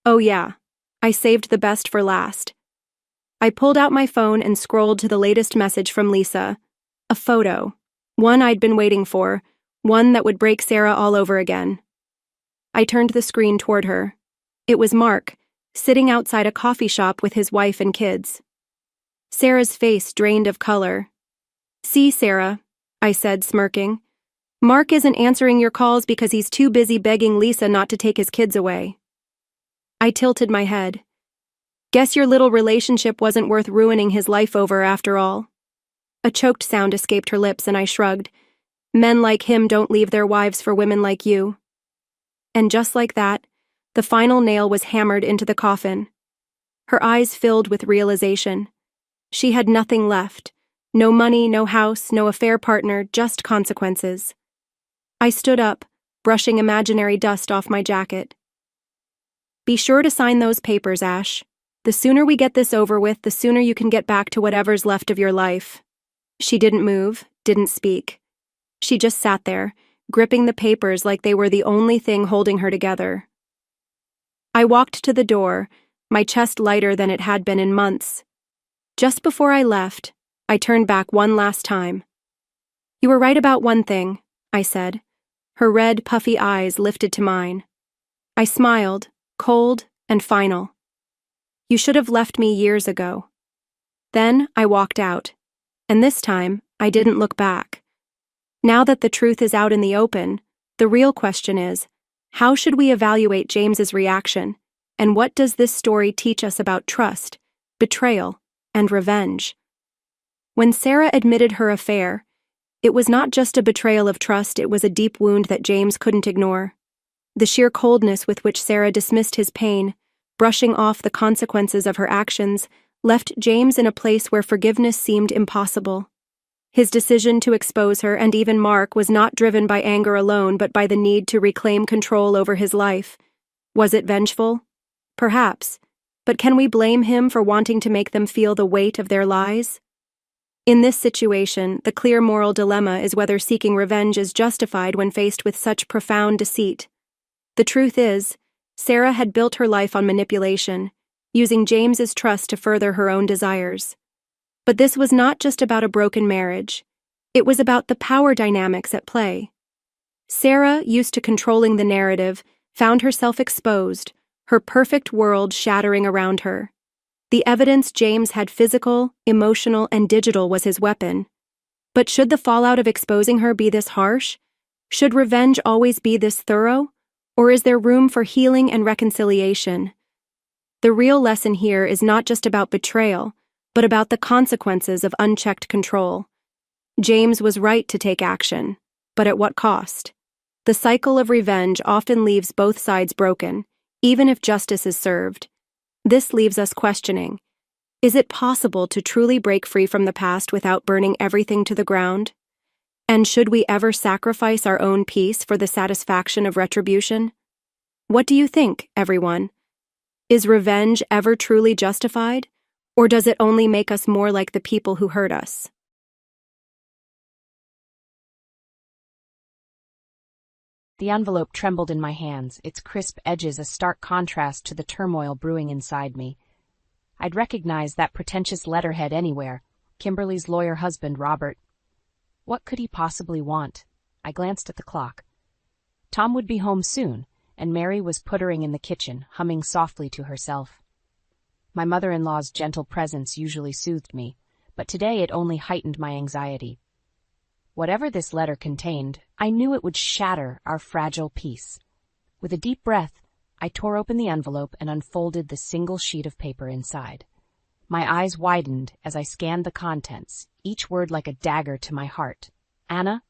[SPEAKER 1] Oh yeah, I saved the best for last. I pulled out my phone and scrolled to the latest message from Lisa. A photo. One I'd been waiting for. One that would break Sarah all over again. I turned the screen toward her. It was Mark, sitting outside a coffee shop with his wife and kids. Sarah's face drained of color. See, Sarah, I said, smirking. Mark isn't answering your calls because he's too busy begging Lisa not to take his kids away. I tilted my head. Guess your little relationship wasn't worth ruining his life over after all. A choked sound escaped her lips and I shrugged. Men like him don't leave their wives for women like you. And just like that, the final nail was hammered into the coffin. Her eyes filled with realization. She had nothing left. No money, no house, no affair partner, just consequences. I stood up, brushing imaginary dust off my jacket. Be sure to sign those papers, Ash. The sooner we get this over with, the sooner you can get back to whatever's left of your life." She didn't move, didn't speak. She just sat there, gripping the papers like they were the only thing holding her together. I walked to the door, my chest lighter than it had been in months. Just before I left, I turned back one last time. "You were right about one thing," I said. Her red, puffy eyes lifted to mine. I smiled, cold and final. "You should have left me years ago." Then I walked out, and this time I didn't look back. Now that the truth is out in the open, the real question is, how should we evaluate James's reaction, and what does this story teach us about trust, betrayal, and revenge? When Sarah admitted her affair, it was not just a betrayal of trust, it was a deep wound that James couldn't ignore. The sheer coldness with which Sarah dismissed his pain, brushing off the consequences of her actions, left James in a place where forgiveness seemed impossible. His decision to expose her and even Mark was not driven by anger alone but by the need to reclaim control over his life. Was it vengeful? Perhaps. But can we blame him for wanting to make them feel the weight of their lies? In this situation, the clear moral dilemma is whether seeking revenge is justified when faced with such profound deceit. The truth is, Sarah had built her life on manipulation, using James's trust to further her own desires. But this was not just about a broken marriage. It was about the power dynamics at play. Sarah, used to controlling the narrative, found herself exposed, her perfect world shattering around her. The evidence James had, physical, emotional, and digital, was his weapon. But should the fallout of exposing her be this harsh? Should revenge always be this thorough? Or is there room for healing and reconciliation? The real lesson here is not just about betrayal, but about the consequences of unchecked control. James was right to take action, but at what cost? The cycle of revenge often leaves both sides broken, even if justice is served. This leaves us questioning, is it possible to truly break free from the past without burning everything to the ground? And should we ever sacrifice our own peace for the satisfaction of retribution? What do you think, everyone? Is revenge ever truly justified? Or does it only make us more like the people who hurt us?
[SPEAKER 2] The envelope trembled in my hands, its crisp edges a stark contrast to the turmoil brewing inside me. I'd recognize that pretentious letterhead anywhere, Kimberly's lawyer husband, Robert. What could he possibly want? I glanced at the clock. Tom would be home soon, and Mary was puttering in the kitchen, humming softly to herself. My mother-in-law's gentle presence usually soothed me, but today it only heightened my anxiety. Whatever this letter contained, I knew it would shatter our fragile peace. With a deep breath, I tore open the envelope and unfolded the single sheet of paper inside. My eyes widened as I scanned the contents, each word like a dagger to my heart. "Anna?"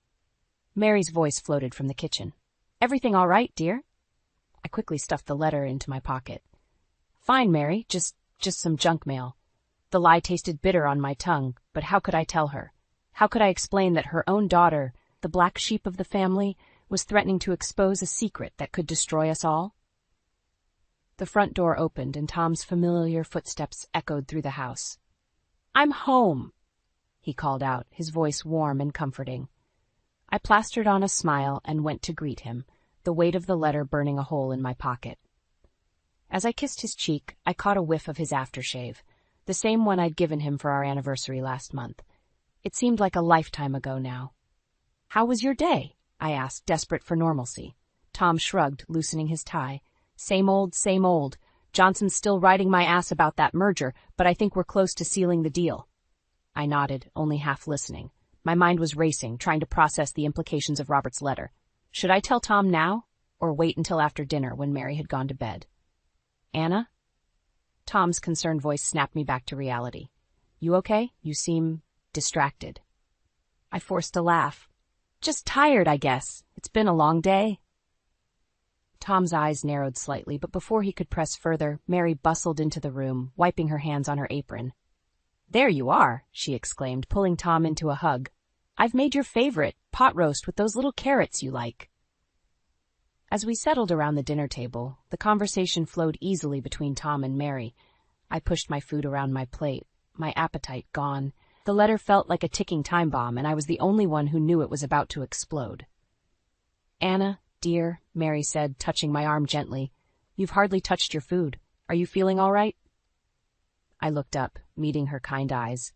[SPEAKER 2] Mary's voice floated from the kitchen. "Everything all right, dear?" I quickly stuffed the letter into my pocket. "Fine, Mary, just some junk mail." The lie tasted bitter on my tongue, but how could I tell her? How could I explain that her own daughter, the black sheep of the family, was threatening to expose a secret that could destroy us all? The front door opened and Tom's familiar footsteps echoed through the house. "I'm home," he called out, his voice warm and comforting. I plastered on a smile and went to greet him, the weight of the letter burning a hole in my pocket. As I kissed his cheek, I caught a whiff of his aftershave, the same one I'd given him for our anniversary last month. It seemed like a lifetime ago now. "How was your day?" I asked, desperate for normalcy. Tom shrugged, loosening his tie. Same old, same old. Johnson's still riding my ass about that merger, but I think we're close to sealing the deal." I nodded, only half listening. My mind was racing, trying to process the implications of Robert's letter. Should I tell Tom now, or wait until after dinner when Mary had gone to bed? "Anna?" Tom's concerned voice snapped me back to reality. "You okay? You seem distracted." I forced a laugh. "Just tired, I guess. It's been a long day." Tom's eyes narrowed slightly, but before he could press further, Mary bustled into the room, wiping her hands on her apron. "There you are," she exclaimed, pulling Tom into a hug. "I've made your favorite, pot roast with those little carrots you like." As we settled around the dinner table, the conversation flowed easily between Tom and Mary. I pushed my food around my plate, my appetite gone. The letter felt like a ticking time bomb, and I was the only one who knew it was about to explode. "Anna, dear," Mary said, touching my arm gently, "you've hardly touched your food. Are you feeling all right?" I looked up, meeting her kind eyes.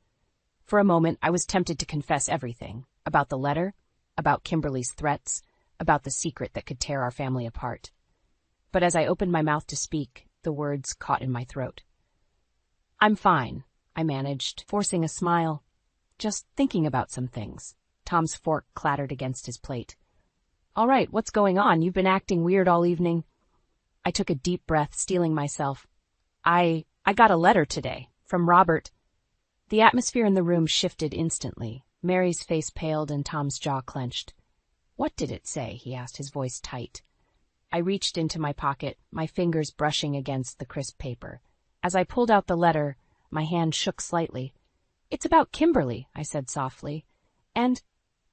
[SPEAKER 2] For a moment, I was tempted to confess everything, about the letter, about Kimberly's threats, about the secret that could tear our family apart. But as I opened my mouth to speak, the words caught in my throat. "I'm fine," I managed, forcing a smile. "Just thinking about some things." Tom's fork clattered against his plate. "All right, what's going on? You've been acting weird all evening." I took a deep breath, steeling myself. I got a letter today, from Robert." The atmosphere in the room shifted instantly. Mary's face paled and Tom's jaw clenched. "What did it say?" he asked, his voice tight. I reached into my pocket, my fingers brushing against the crisp paper. As I pulled out the letter, my hand shook slightly. "It's about Kimberly," I said softly. And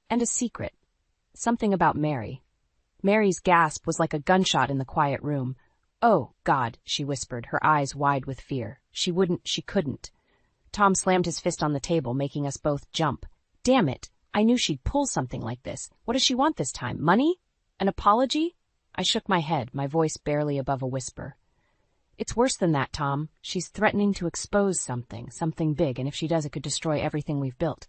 [SPEAKER 2] a secret. Something about Mary." Mary's gasp was like a gunshot in the quiet room. "Oh, God," she whispered, her eyes wide with fear. She couldn't. Tom slammed his fist on the table, making us both jump. "Damn it! I knew she'd pull something like this. What does she want this time? Money? An apology?" I shook my head, my voice barely above a whisper. "It's worse than that, Tom. She's threatening to expose something big, and if she does, it could destroy everything we've built."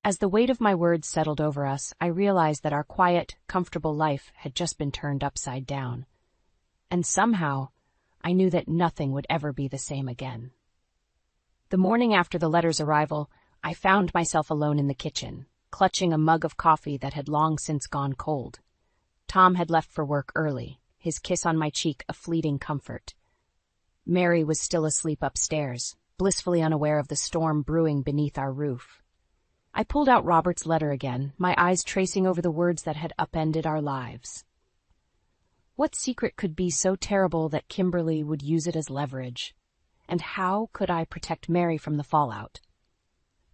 [SPEAKER 2] As the weight of my words settled over us, I realized that our quiet, comfortable life had just been turned upside down. And somehow, I knew that nothing would ever be the same again. The morning after the letter's arrival, I found myself alone in the kitchen, clutching a mug of coffee that had long since gone cold. Tom had left for work early, his kiss on my cheek a fleeting comfort. Mary was still asleep upstairs, blissfully unaware of the storm brewing beneath our roof. I pulled out Robert's letter again, my eyes tracing over the words that had upended our lives. What secret could be so terrible that Kimberly would use it as leverage? And how could I protect Mary from the fallout?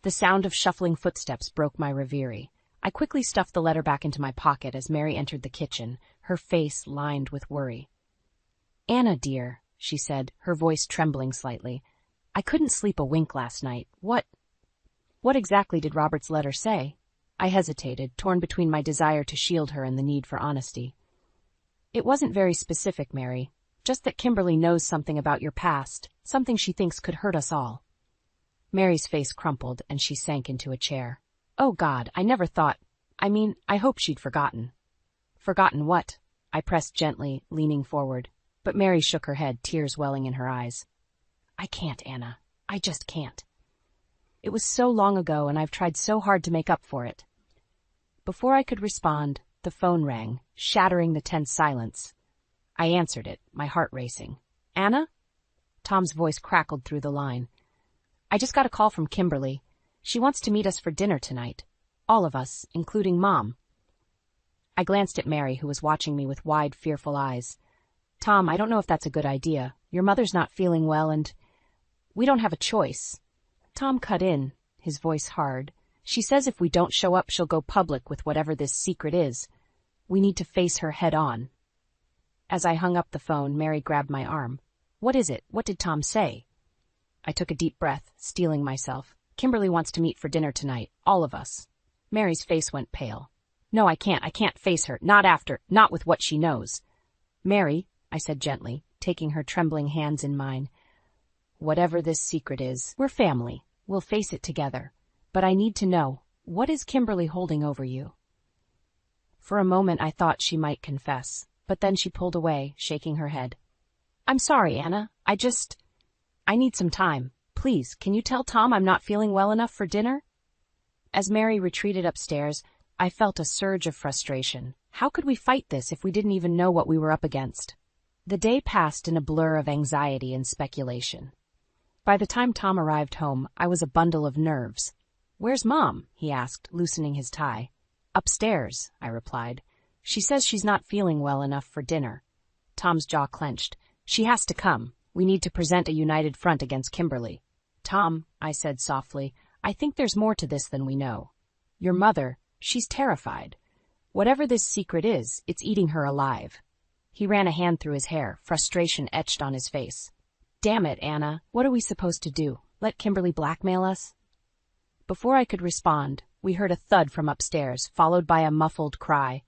[SPEAKER 2] The sound of shuffling footsteps broke my reverie. I quickly stuffed the letter back into my pocket as Mary entered the kitchen, her face lined with worry. "Anna, dear," she said, her voice trembling slightly, "I couldn't sleep a wink last night. What exactly did Robert's letter say?" I hesitated, torn between my desire to shield her and the need for honesty. "It wasn't very specific, Mary. Just that Kimberly knows something about your past, something she thinks could hurt us all." Mary's face crumpled, and she sank into a chair. "Oh, God, I never thought. I hope she'd forgotten." "Forgotten what?" I pressed gently, leaning forward. But Mary shook her head, tears welling in her eyes. "I can't, Anna. I just can't. It was so long ago, and I've tried so hard to make up for it." Before I could respond, the phone rang, shattering the tense silence. I answered it, my heart racing. "Anna?" Tom's voice crackled through the line. "I just got a call from Kimberly. She wants to meet us for dinner tonight. All of us, including Mom." I glanced at Mary, who was watching me with wide, fearful eyes. "Tom, I don't know if that's a good idea. Your mother's not feeling well, and we don't have a choice." Tom cut in, his voice hard. "She says if we don't show up, she'll go public with whatever this secret is. We need to face her head on." As I hung up the phone, Mary grabbed my arm. "What is it? What did Tom say?" I took a deep breath, steeling myself. "Kimberly wants to meet for dinner tonight, all of us." Mary's face went pale. "No, I can't face her, not with what she knows." "Mary," I said gently, taking her trembling hands in mine, "whatever this secret is, we're family. We'll face it together. But I need to know, what is Kimberly holding over you?" For a moment I thought she might confess, but then she pulled away, shaking her head. "I'm sorry, Anna. I need some time. Please, can you tell Tom I'm not feeling well enough for dinner?" As Mary retreated upstairs, I felt a surge of frustration. How could we fight this if we didn't even know what we were up against? The day passed in a blur of anxiety and speculation. By the time Tom arrived home, I was a bundle of nerves. "Where's Mom?" he asked, loosening his tie. "Upstairs," I replied. "She says she's not feeling well enough for dinner." Tom's jaw clenched. "She has to come. We need to present a united front against Kimberly." "Tom," I said softly, "I think there's more to this than we know. Your mother, she's terrified. Whatever this secret is, it's eating her alive." He ran a hand through his hair, frustration etched on his face. "Damn it, Anna. What are we supposed to do? Let Kimberly blackmail us?" Before I could respond, we heard a thud from upstairs, followed by a muffled cry.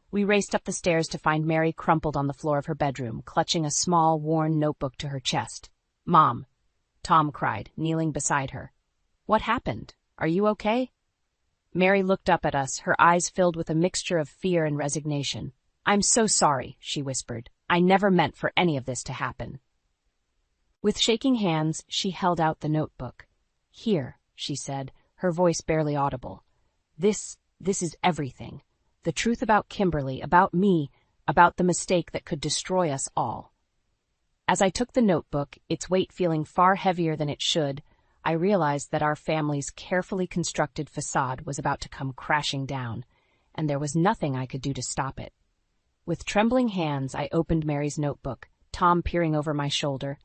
[SPEAKER 2] We raced up the stairs to find Mary crumpled on the floor of her bedroom, clutching a small, worn notebook to her chest. "Mom," Tom cried, kneeling beside her. "What happened? Are you okay?" Mary looked up at us, her eyes filled with a mixture of fear and resignation. "I'm so sorry," she whispered. "I never meant for any of this to happen." With shaking hands, she held out the notebook. "Here," she said, her voice barely audible. This is everything. The truth about Kimberly, about me, about the mistake that could destroy us all." As I took the notebook, its weight feeling far heavier than it should, I realized that our family's carefully constructed facade was about to come crashing down, and there was nothing I could do to stop it. With trembling hands, I opened Mary's notebook, Tom peering over my shoulder.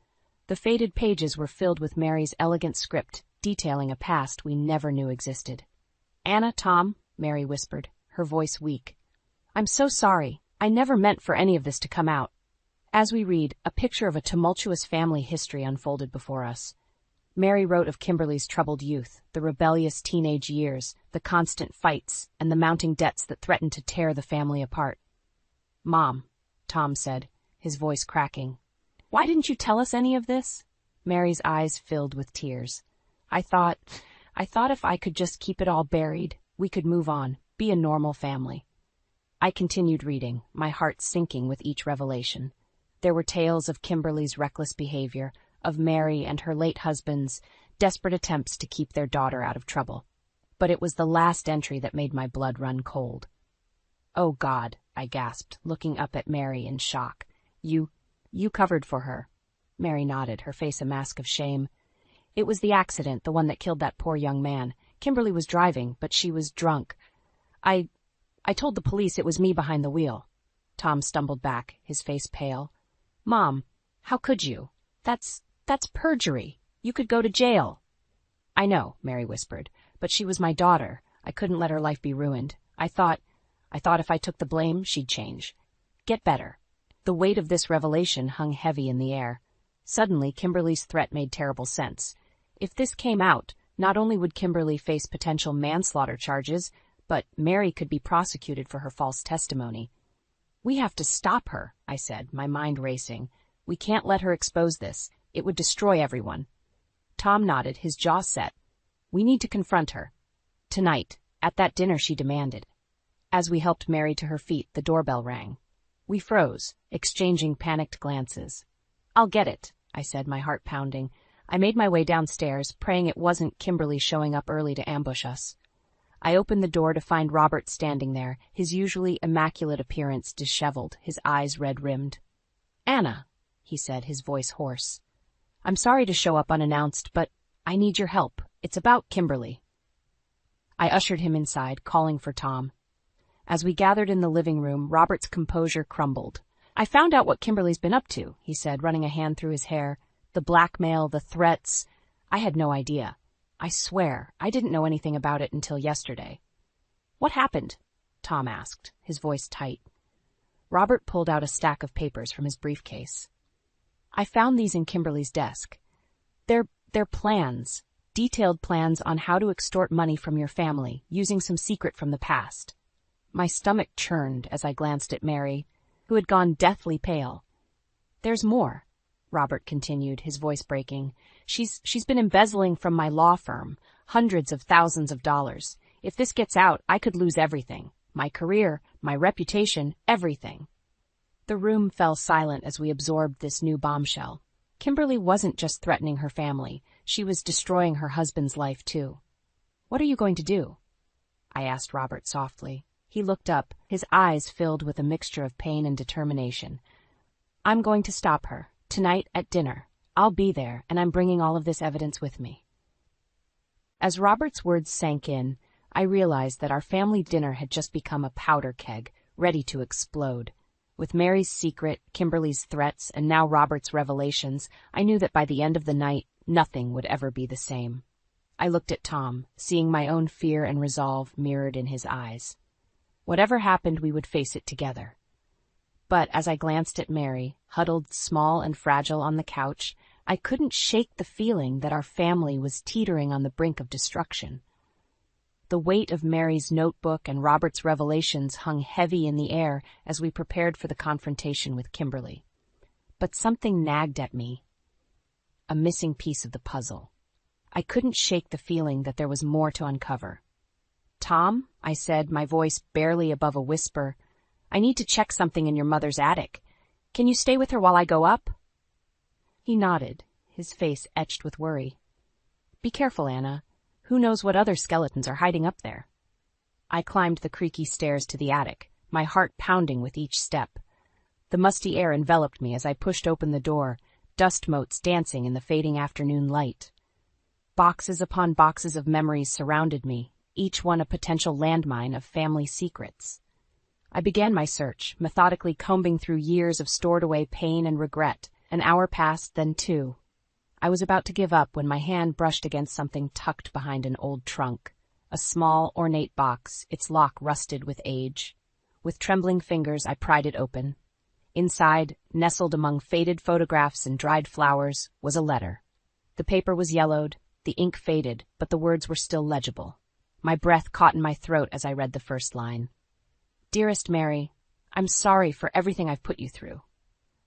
[SPEAKER 2] The faded pages were filled with Mary's elegant script, detailing a past we never knew existed. "Anna, Tom," Mary whispered, her voice weak. "I'm so sorry. I never meant for any of this to come out." As we read, a picture of a tumultuous family history unfolded before us. Mary wrote of Kimberly's troubled youth, the rebellious teenage years, the constant fights, and the mounting debts that threatened to tear the family apart. "Mom," Tom said, his voice cracking. "Why didn't you tell us any of this?" Mary's eyes filled with tears. I thought if I could just keep it all buried, we could move on, be a normal family." I continued reading, my heart sinking with each revelation. There were tales of Kimberly's reckless behavior, of Mary and her late husband's desperate attempts to keep their daughter out of trouble. But it was the last entry that made my blood run cold. "Oh, God," I gasped, looking up at Mary in shock. You covered for her." Mary nodded, her face a mask of shame. "It was the accident, the one that killed that poor young man. Kimberly was driving, but she was drunk. I told the police it was me behind the wheel." Tom stumbled back, his face pale. "Mom, how could you? That's perjury. You could go to jail." "I know," Mary whispered, "but she was my daughter. I couldn't let her life be ruined. I thought if I took the blame, she'd change. Get better." The weight of this revelation hung heavy in the air. Suddenly, Kimberly's threat made terrible sense. If this came out, not only would Kimberly face potential manslaughter charges, but Mary could be prosecuted for her false testimony. "We have to stop her," I said, my mind racing. "We can't let her expose this. It would destroy everyone." Tom nodded, his jaw set. "We need to confront her. Tonight, at that dinner she demanded." As we helped Mary to her feet, the doorbell rang. We froze, exchanging panicked glances. "I'll get it," I said, my heart pounding. I made my way downstairs, praying it wasn't Kimberly showing up early to ambush us. I opened the door to find Robert standing there, his usually immaculate appearance disheveled, his eyes red-rimmed. "Anna," he said, his voice hoarse. "I'm sorry to show up unannounced, but I need your help. It's about Kimberly." I ushered him inside, calling for Tom. As we gathered in the living room, Robert's composure crumbled. "I found out what Kimberly's been up to," he said, running a hand through his hair. "The blackmail, the threats. I had no idea. I swear, I didn't know anything about it until yesterday." "What happened?" Tom asked, his voice tight. Robert pulled out a stack of papers from his briefcase. "I found these in Kimberly's desk. They're plans, detailed plans on how to extort money from your family, using some secret from the past." My stomach churned as I glanced at Mary, who had gone deathly pale. "There's more," Robert continued, his voice breaking. She's been embezzling from my law firm, hundreds of thousands of dollars. If this gets out, I could lose everything. My career, my reputation, everything." The room fell silent as we absorbed this new bombshell. Kimberly wasn't just threatening her family. She was destroying her husband's life, too. "What are you going to do?" I asked Robert softly. He looked up, his eyes filled with a mixture of pain and determination. "I'm going to stop her. Tonight at dinner. I'll be there, and I'm bringing all of this evidence with me." As Robert's words sank in, I realized that our family dinner had just become a powder keg, ready to explode. With Mary's secret, Kimberly's threats, and now Robert's revelations, I knew that by the end of the night, nothing would ever be the same. I looked at Tom, seeing my own fear and resolve mirrored in his eyes. Whatever happened, we would face it together. But as I glanced at Mary, huddled small and fragile on the couch, I couldn't shake the feeling that our family was teetering on the brink of destruction. The weight of Mary's notebook and Robert's revelations hung heavy in the air as we prepared for the confrontation with Kimberly. But something nagged at me, a missing piece of the puzzle. I couldn't shake the feeling that there was more to uncover. "Tom," I said, my voice barely above a whisper, "I need to check something in your mother's attic. Can you stay with her while I go up?" He nodded, his face etched with worry. "Be careful, Anna. Who knows what other skeletons are hiding up there?" I climbed the creaky stairs to the attic, my heart pounding with each step. The musty air enveloped me as I pushed open the door, dust motes dancing in the fading afternoon light. Boxes upon boxes of memories surrounded me, each one a potential landmine of family secrets. I began my search, methodically combing through years of stored-away pain and regret. An hour passed, then 2. I was about to give up when my hand brushed against something tucked behind an old trunk. A small, ornate box, its lock rusted with age. With trembling fingers, I pried it open. Inside, nestled among faded photographs and dried flowers, was a letter. The paper was yellowed, the ink faded, but the words were still legible. My breath caught in my throat as I read the first line. "Dearest Mary, I'm sorry for everything I've put you through."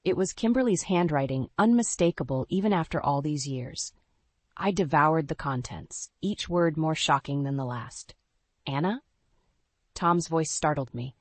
[SPEAKER 2] It was Kimberly's handwriting, unmistakable even after all these years. I devoured the contents, each word more shocking than the last. "Anna?" Tom's voice startled me.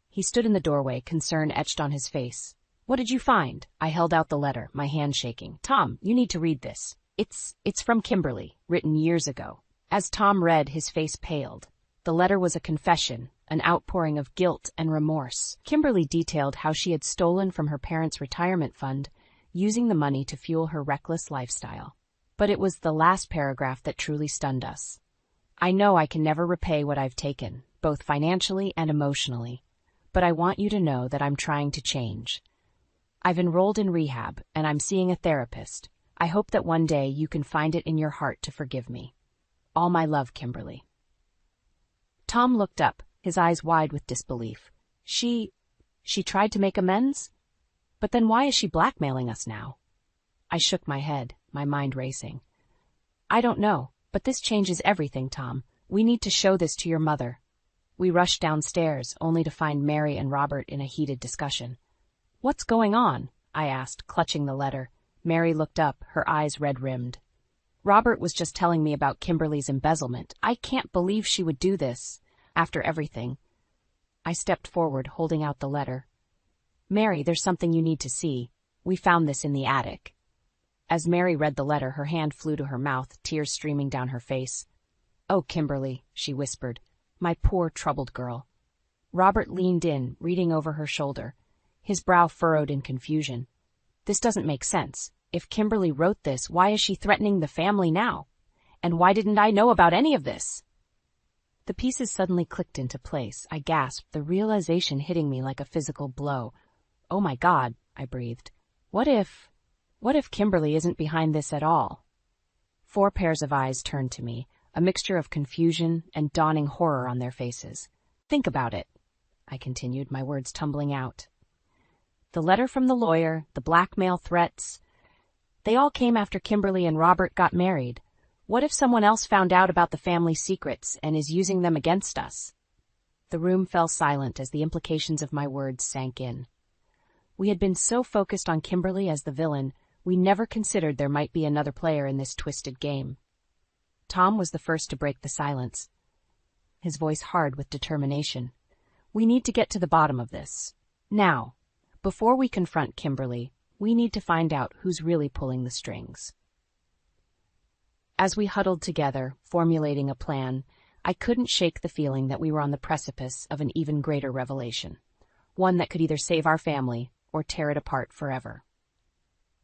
[SPEAKER 2] He stood in the doorway, concern etched on his face. "What did you find?" I held out the letter, my hand shaking. "Tom, you need to read this. It's from Kimberly, written years ago." As Tom read, his face paled. The letter was a confession, an outpouring of guilt and remorse. Kimberly detailed how she had stolen from her parents' retirement fund, using the money to fuel her reckless lifestyle. But it was the last paragraph that truly stunned us. "I know I can never repay what I've taken, both financially and emotionally, but I want you to know that I'm trying to change. I've enrolled in rehab, and I'm seeing a therapist. I hope that one day you can find it in your heart to forgive me. All my love, Kimberly." Tom looked up, his eyes wide with disbelief. She tried to make amends? But then why is she blackmailing us now?" I shook my head, my mind racing. "I don't know, but this changes everything, Tom. We need to show this to your mother." We rushed downstairs, only to find Mary and Robert in a heated discussion. "What's going on?" I asked, clutching the letter. Mary looked up, her eyes red-rimmed. "Robert was just telling me about Kimberly's embezzlement. I can't believe she would do this. After everything." I stepped forward, holding out the letter. "Mary, there's something you need to see. We found this in the attic." As Mary read the letter, her hand flew to her mouth, tears streaming down her face. "Oh, Kimberly," she whispered. "My poor, troubled girl." Robert leaned in, reading over her shoulder, his brow furrowed in confusion. "This doesn't make sense. If Kimberly wrote this, why is she threatening the family now? And why didn't I know about any of this?" The pieces suddenly clicked into place. I gasped, the realization hitting me like a physical blow. "Oh my God," I breathed. What if Kimberly isn't behind this at all?" 4 pairs of eyes turned to me, a mixture of confusion and dawning horror on their faces. "Think about it," I continued, my words tumbling out. "The letter from the lawyer, the blackmail threats, they all came after Kimberly and Robert got married. What if someone else found out about the family secrets and is using them against us?" The room fell silent as the implications of my words sank in. We had been so focused on Kimberly as the villain, we never considered there might be another player in this twisted game. Tom was the first to break the silence, his voice hard with determination. "We need to get to the bottom of this. Now, before we confront Kimberly, we need to find out who's really pulling the strings." As we huddled together, formulating a plan, I couldn't shake the feeling that we were on the precipice of an even greater revelation, one that could either save our family or tear it apart forever.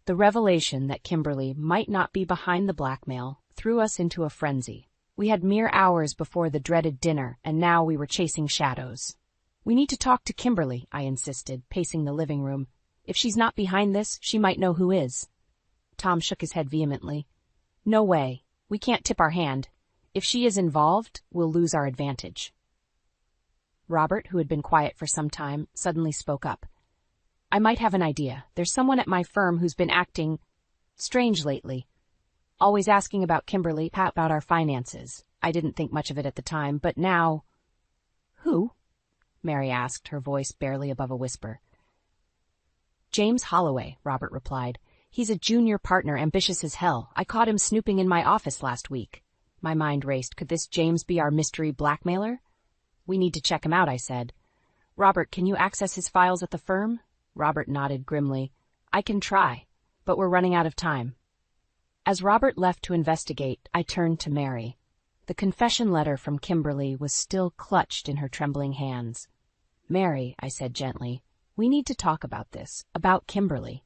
[SPEAKER 2] The revelation that Kimberly might not be behind the blackmail threw us into a frenzy. We had mere hours before the dreaded dinner, and now we were chasing shadows. "We need to talk to Kimberly," I insisted, pacing the living room. "If she's not behind this, she might know who is." Tom shook his head vehemently. "No way. We can't tip our hand. If she is involved, we'll lose our advantage." Robert, who had been quiet for some time, suddenly spoke up. I might have an idea. There's someone at my firm who's been acting strange lately. Always asking about Kimberly, about our finances. I didn't think much of it at the time, but now... Who? Mary asked, her voice barely above a whisper. James Holloway, Robert replied. He's a junior partner, ambitious as hell. I caught him snooping in my office last week. My mind raced. Could this James be our mystery blackmailer? We need to check him out, I said. Robert, can you access his files at the firm? Robert nodded grimly. I can try, but we're running out of time. As Robert left to investigate, I turned to Mary. The confession letter from Kimberly was still clutched in her trembling hands. Mary, I said gently, we need to talk about this, about Kimberly.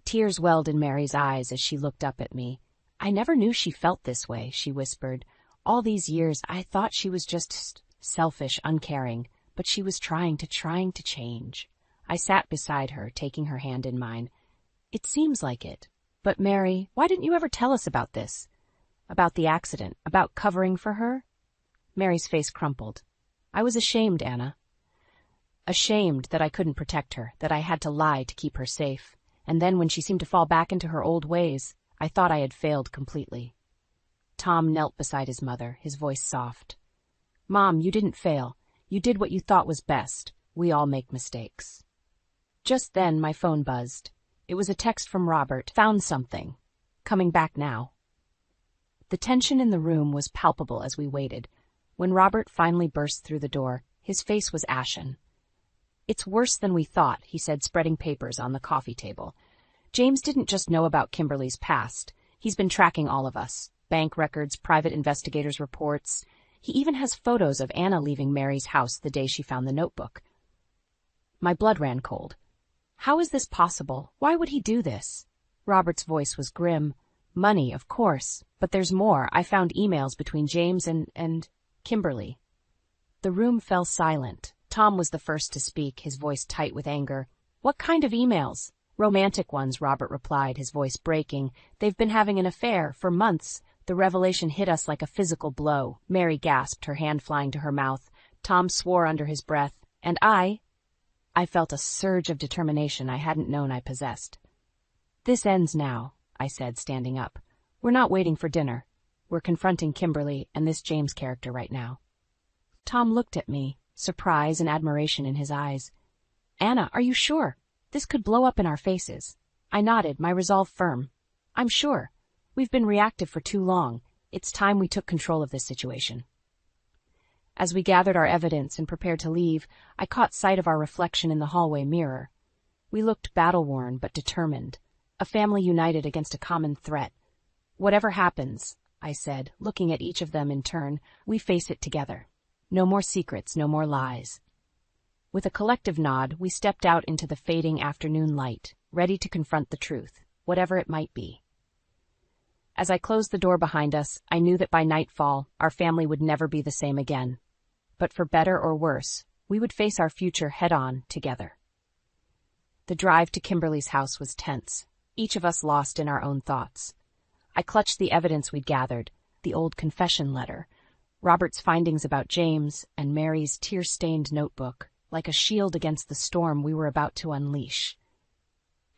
[SPEAKER 2] Tears welled in Mary's eyes as she looked up at me. I never knew she felt this way, she whispered. All these years I thought she was just selfish, uncaring, but she was trying to change. I sat beside her, taking her hand in mine. It seems like it. But Mary, why didn't you ever tell us about this? About the accident, about covering for her? Mary's face crumpled. I was ashamed, Anna. Ashamed that I couldn't protect her, that I had to lie to keep her safe. And then when she seemed to fall back into her old ways, I thought I had failed completely. Tom knelt beside his mother, his voice soft. Mom, you didn't fail. You did what you thought was best. We all make mistakes. Just then my phone buzzed. It was a text from Robert. Found something. Coming back now. The tension in the room was palpable as we waited. When Robert finally burst through the door, his face was ashen. It's worse than we thought, he said, spreading papers on the coffee table. James didn't just know about Kimberly's past. He's been tracking all of us. Bank records, private investigators' reports. He even has photos of Anna leaving Mary's house the day she found the notebook. My blood ran cold. How is this possible? Why would he do this? Robert's voice was grim. Money, of course, but there's more. I found emails between James and Kimberly. The room fell silent. Tom was the first to speak, his voice tight with anger. What kind of emails? Romantic ones, Robert replied, his voice breaking. They've been having an affair for months. The revelation hit us like a physical blow. Mary gasped, her hand flying to her mouth. Tom swore under his breath, and I felt a surge of determination I hadn't known I possessed. This ends now, I said, standing up. We're not waiting for dinner. We're confronting Kimberly and this James character right now. Tom looked at me, surprise and admiration in his eyes. Anna, are you sure? This could blow up in our faces. I nodded, my resolve firm. I'm sure. We've been reactive for too long. It's time we took control of this situation. As we gathered our evidence and prepared to leave, I caught sight of our reflection in the hallway mirror. We looked battle-worn but determined, a family united against a common threat. Whatever happens, I said, looking at each of them in turn, we face it together. No more secrets, no more lies. With a collective nod, we stepped out into the fading afternoon light, ready to confront the truth, whatever it might be. As I closed the door behind us, I knew that by nightfall, our family would never be the same again. But for better or worse, we would face our future head-on together. The drive to Kimberly's house was tense, each of us lost in our own thoughts. I clutched the evidence we'd gathered, the old confession letter, Robert's findings about James, and Mary's tear-stained notebook, like a shield against the storm we were about to unleash.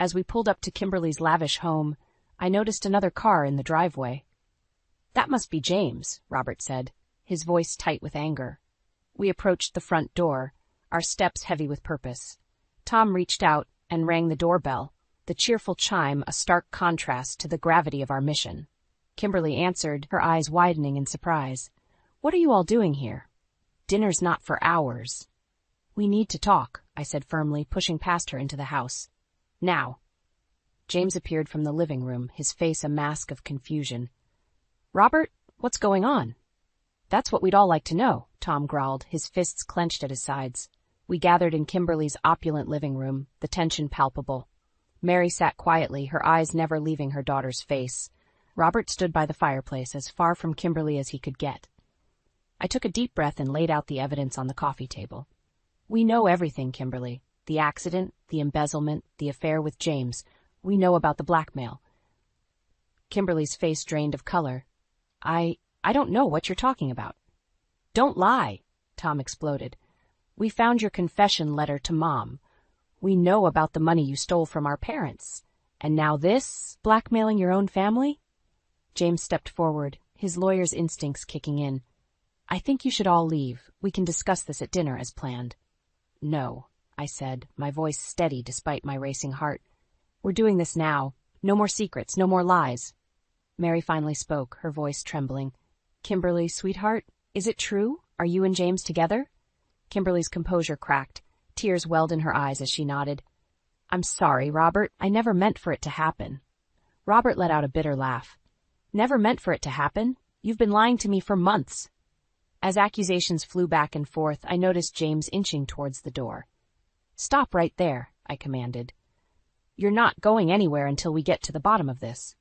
[SPEAKER 2] As we pulled up to Kimberly's lavish home, I noticed another car in the driveway. That must be James, Robert said, his voice tight with anger. We approached the front door, our steps heavy with purpose. Tom reached out and rang the doorbell, the cheerful chime a stark contrast to the gravity of our mission. Kimberly answered, her eyes widening in surprise. What are you all doing here? Dinner's not for hours. We need to talk, I said firmly, pushing past her into the house. Now. James appeared from the living room, his face a mask of confusion. Robert, what's going on? That's what we'd all like to know, Tom growled, his fists clenched at his sides. We gathered in Kimberly's opulent living room, the tension palpable. Mary sat quietly, her eyes never leaving her daughter's face. Robert stood by the fireplace, as far from Kimberly as he could get. I took a deep breath and laid out the evidence on the coffee table. We know everything, Kimberly. The accident, the embezzlement, the affair with James. We know about the blackmail. Kimberly's face drained of color. I don't know what you're talking about. Don't lie, Tom exploded. We found your confession letter to Mom. We know about the money you stole from our parents. And now this, blackmailing your own family? James stepped forward, his lawyer's instincts kicking in. I think you should all leave. We can discuss this at dinner as planned. No, I said, my voice steady despite my racing heart. We're doing this now. No more secrets, no more lies. Mary finally spoke, her voice trembling. Kimberly, sweetheart, is it true? Are you and James together? Kimberly's composure cracked. Tears welled in her eyes as she nodded. I'm sorry, Robert. I never meant for it to happen. Robert let out a bitter laugh. Never meant for it to happen? You've been lying to me for months. As accusations flew back and forth, I noticed James inching towards the door. Stop right there, I commanded. You're not going anywhere until we get to the bottom of this.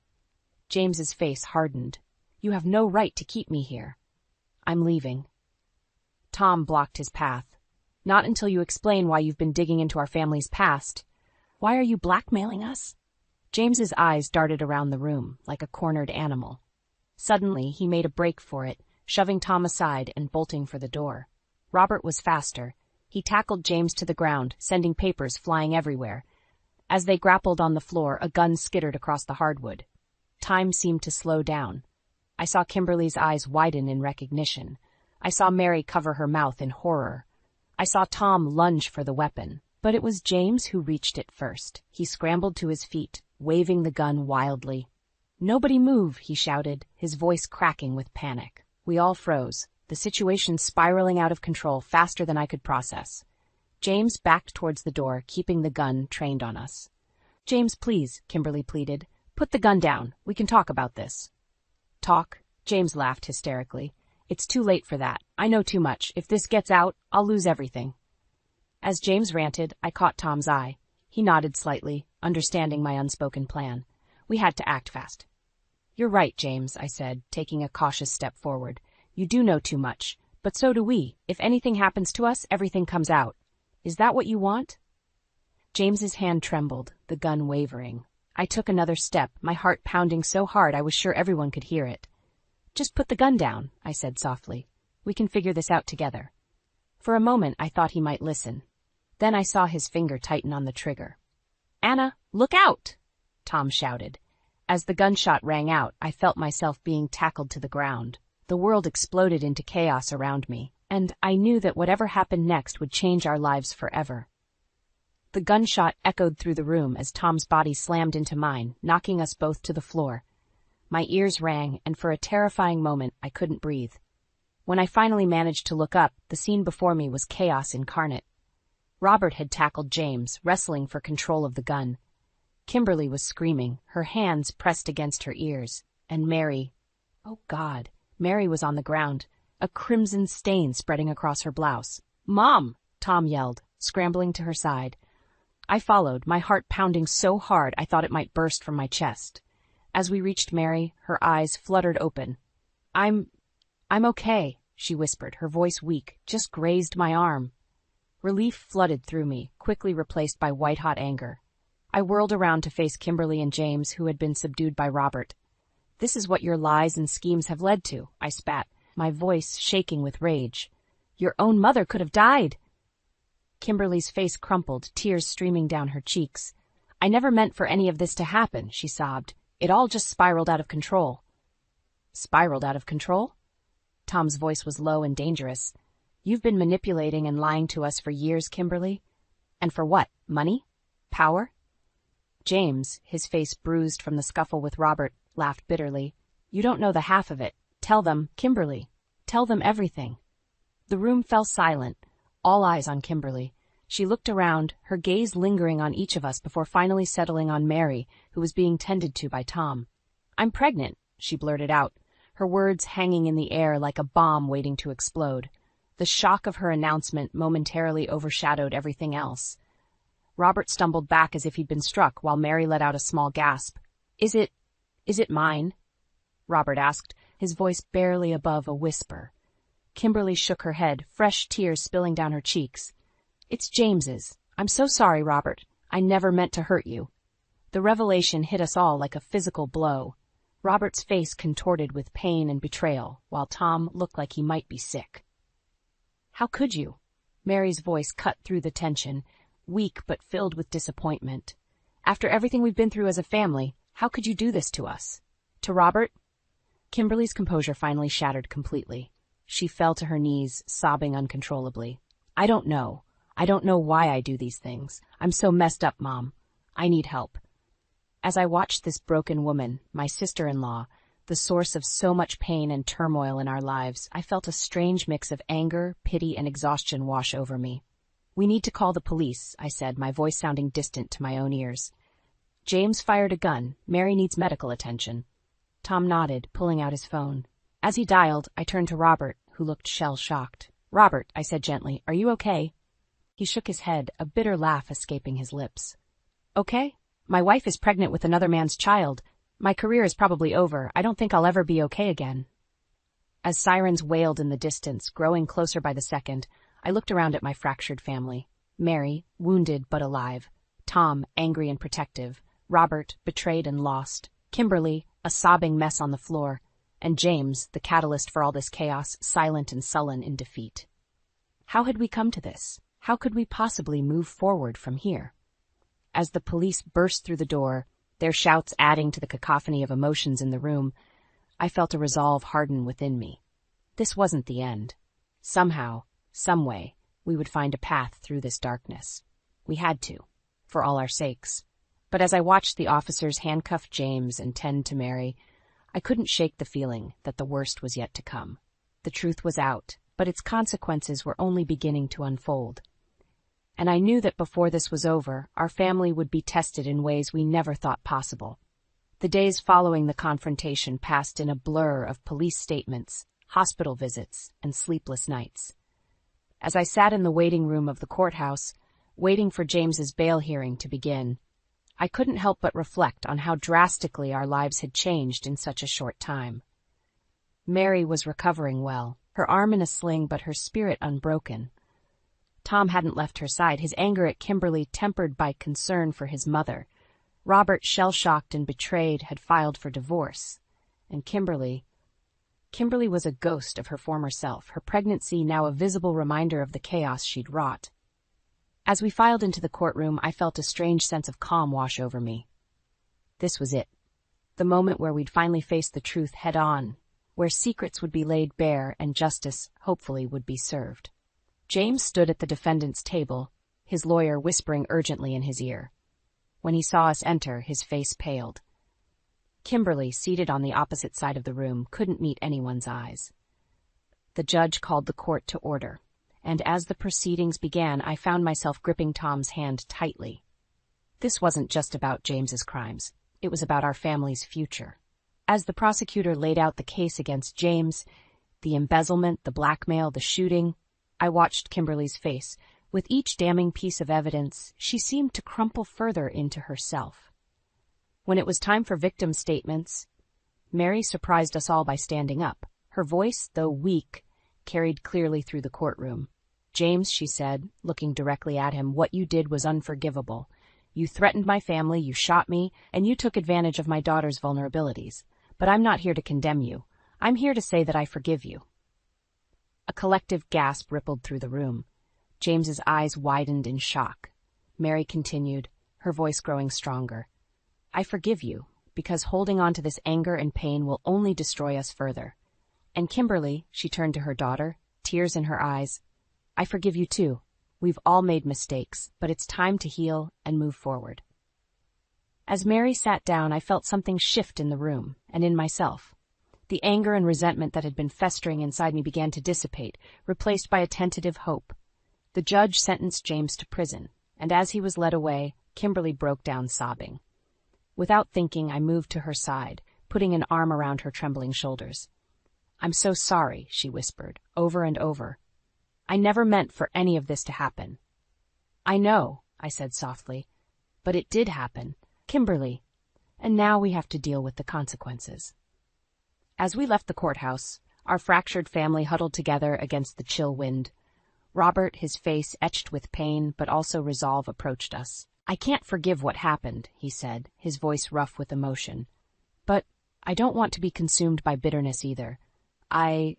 [SPEAKER 2] James's face hardened. You have no right to keep me here. I'm leaving. Tom blocked his path. Not until you explain why you've been digging into our family's past. Why are you blackmailing us? James's eyes darted around the room, like a cornered animal. Suddenly, he made a break for it, shoving Tom aside and bolting for the door. Robert was faster. He tackled James to the ground, sending papers flying everywhere. As they grappled on the floor, a gun skittered across the hardwood. Time seemed to slow down. I saw Kimberly's eyes widen in recognition. I saw Mary cover her mouth in horror. I saw Tom lunge for the weapon, but it was James who reached it first. He scrambled to his feet, waving the gun wildly. Nobody move, he shouted, his voice cracking with panic. We all froze, the situation spiraling out of control faster than I could process. James backed towards the door, keeping the gun trained on us. James, please, Kimberly pleaded. Put the gun down. We can talk about this. Talk? James laughed hysterically. It's too late for that. I know too much. If this gets out, I'll lose everything. As James ranted, I caught Tom's eye. He nodded slightly, understanding my unspoken plan. We had to act fast. You're right, James, I said, taking a cautious step forward. You do know too much, but so do we. If anything happens to us, everything comes out. Is that what you want? James's hand trembled, the gun wavering. I took another step, my heart pounding so hard I was sure everyone could hear it. Just put the gun down, I said softly. We can figure this out together. For a moment, I thought he might listen. Then I saw his finger tighten on the trigger. Anna, look out! Tom shouted. As the gunshot rang out, I felt myself being tackled to the ground. The world exploded into chaos around me, and I knew that whatever happened next would change our lives forever. The gunshot echoed through the room as Tom's body slammed into mine, knocking us both to the floor. My ears rang, and for a terrifying moment, I couldn't breathe. When I finally managed to look up, the scene before me was chaos incarnate. Robert had tackled James, wrestling for control of the gun. Kimberly was screaming, her hands pressed against her ears, and Mary, oh God, Mary was on the ground, a crimson stain spreading across her blouse. Mom! Tom yelled, scrambling to her side. I followed, my heart pounding so hard I thought it might burst from my chest. As we reached Mary, her eyes fluttered open. I'm okay, she whispered, her voice weak, just grazed my arm. Relief flooded through me, quickly replaced by white-hot anger. I whirled around to face Kimberly and James, who had been subdued by Robert. This is what your lies and schemes have led to, I spat, my voice shaking with rage. Your own mother could have died. Kimberly's face crumpled, tears streaming down her cheeks. I never meant for any of this to happen, she sobbed. It all just spiraled out of control. Spiraled out of control? Tom's voice was low and dangerous. You've been manipulating and lying to us for years, Kimberly. And for what? Money? Power? James, his face bruised from the scuffle with Robert, laughed bitterly. You don't know the half of it. Tell them, Kimberly. Tell them everything. The room fell silent, all eyes on Kimberly. She looked around, her gaze lingering on each of us before finally settling on Mary, who was being tended to by Tom. I'm pregnant, she blurted out, her words hanging in the air like a bomb waiting to explode. The shock of her announcement momentarily overshadowed everything else. Robert stumbled back as if he'd been struck, while Mary let out a small gasp. Is it mine? Robert asked, his voice barely above a whisper. Kimberly shook her head, fresh tears spilling down her cheeks. It's James's. I'm so sorry, Robert. I never meant to hurt you. The revelation hit us all like a physical blow. Robert's face contorted with pain and betrayal, while Tom looked like he might be sick. How could you? Mary's voice cut through the tension. weak but filled with disappointment. After everything we've been through as a family, how could you do this to us? To Robert? Kimberly's composure finally shattered completely. She fell to her knees, sobbing uncontrollably. I don't know. I don't know why I do these things. I'm so messed up, Mom. I need help. As I watched this broken woman, my sister-in-law, the source of so much pain and turmoil in our lives, I felt a strange mix of anger, pity, and exhaustion wash over me. We need to call the police, I said, my voice sounding distant to my own ears. James fired a gun. Mary needs medical attention. Tom nodded, pulling out his phone. As he dialed, I turned to Robert, who looked shell-shocked. Robert, I said gently, are you okay? He shook his head, a bitter laugh escaping his lips. Okay? My wife is pregnant with another man's child. My career is probably over. I don't think I'll ever be okay again. As sirens wailed in the distance, growing closer by the second, I looked around at my fractured family. Mary, wounded but alive. Tom, angry and protective. Robert, betrayed and lost. Kimberly, a sobbing mess on the floor. And James, the catalyst for all this chaos, silent and sullen in defeat. How had we come to this? How could we possibly move forward from here? As the police burst through the door, their shouts adding to the cacophony of emotions in the room, I felt a resolve harden within me. This wasn't the end. Somehow, someway, we would find a path through this darkness. We had to, for all our sakes. But as I watched the officers handcuff James and tend to Mary, I couldn't shake the feeling that the worst was yet to come. The truth was out, but its consequences were only beginning to unfold. And I knew that before this was over, our family would be tested in ways we never thought possible. The days following the confrontation passed in a blur of police statements, hospital visits, and sleepless nights. As I sat in the waiting room of the courthouse, waiting for James's bail hearing to begin, I couldn't help but reflect on how drastically our lives had changed in such a short time. Mary was recovering well, her arm in a sling but her spirit unbroken. Tom hadn't left her side, his anger at Kimberly tempered by concern for his mother. Robert, shell-shocked and betrayed, had filed for divorce. And Kimberly was a ghost of her former self, her pregnancy now a visible reminder of the chaos she'd wrought. As we filed into the courtroom, I felt a strange sense of calm wash over me. This was it. The moment where we'd finally face the truth head-on, where secrets would be laid bare and justice, hopefully, would be served. James stood at the defendant's table, his lawyer whispering urgently in his ear. When he saw us enter, his face paled. Kimberly, seated on the opposite side of the room, couldn't meet anyone's eyes. The judge called the court to order, and as the proceedings began, I found myself gripping Tom's hand tightly. This wasn't just about James's crimes. It was about our family's future. As the prosecutor laid out the case against James, the embezzlement, the blackmail, the shooting, I watched Kimberly's face. With each damning piece of evidence, she seemed to crumple further into herself. When it was time for victim statements, Mary surprised us all by standing up. Her voice, though weak, carried clearly through the courtroom. James, she said, looking directly at him, what you did was unforgivable. You threatened my family, you shot me, and you took advantage of my daughter's vulnerabilities. But I'm not here to condemn you. I'm here to say that I forgive you. A collective gasp rippled through the room. James's eyes widened in shock. Mary continued, her voice growing stronger. I forgive you, because holding on to this anger and pain will only destroy us further. And Kimberly, she turned to her daughter, tears in her eyes, I forgive you too. We've all made mistakes, but it's time to heal and move forward. As Mary sat down, I felt something shift in the room and in myself. The anger and resentment that had been festering inside me began to dissipate, replaced by a tentative hope. The judge sentenced James to prison, and as he was led away, Kimberly broke down sobbing. Without thinking, I moved to her side, putting an arm around her trembling shoulders. I'm so sorry, she whispered, over and over. I never meant for any of this to happen. I know, I said softly, but it did happen, Kimberly, and now we have to deal with the consequences. As we left the courthouse, our fractured family huddled together against the chill wind. Robert, his face etched with pain but also resolve, approached us. I can't forgive what happened, he said, his voice rough with emotion. But I don't want to be consumed by bitterness either. I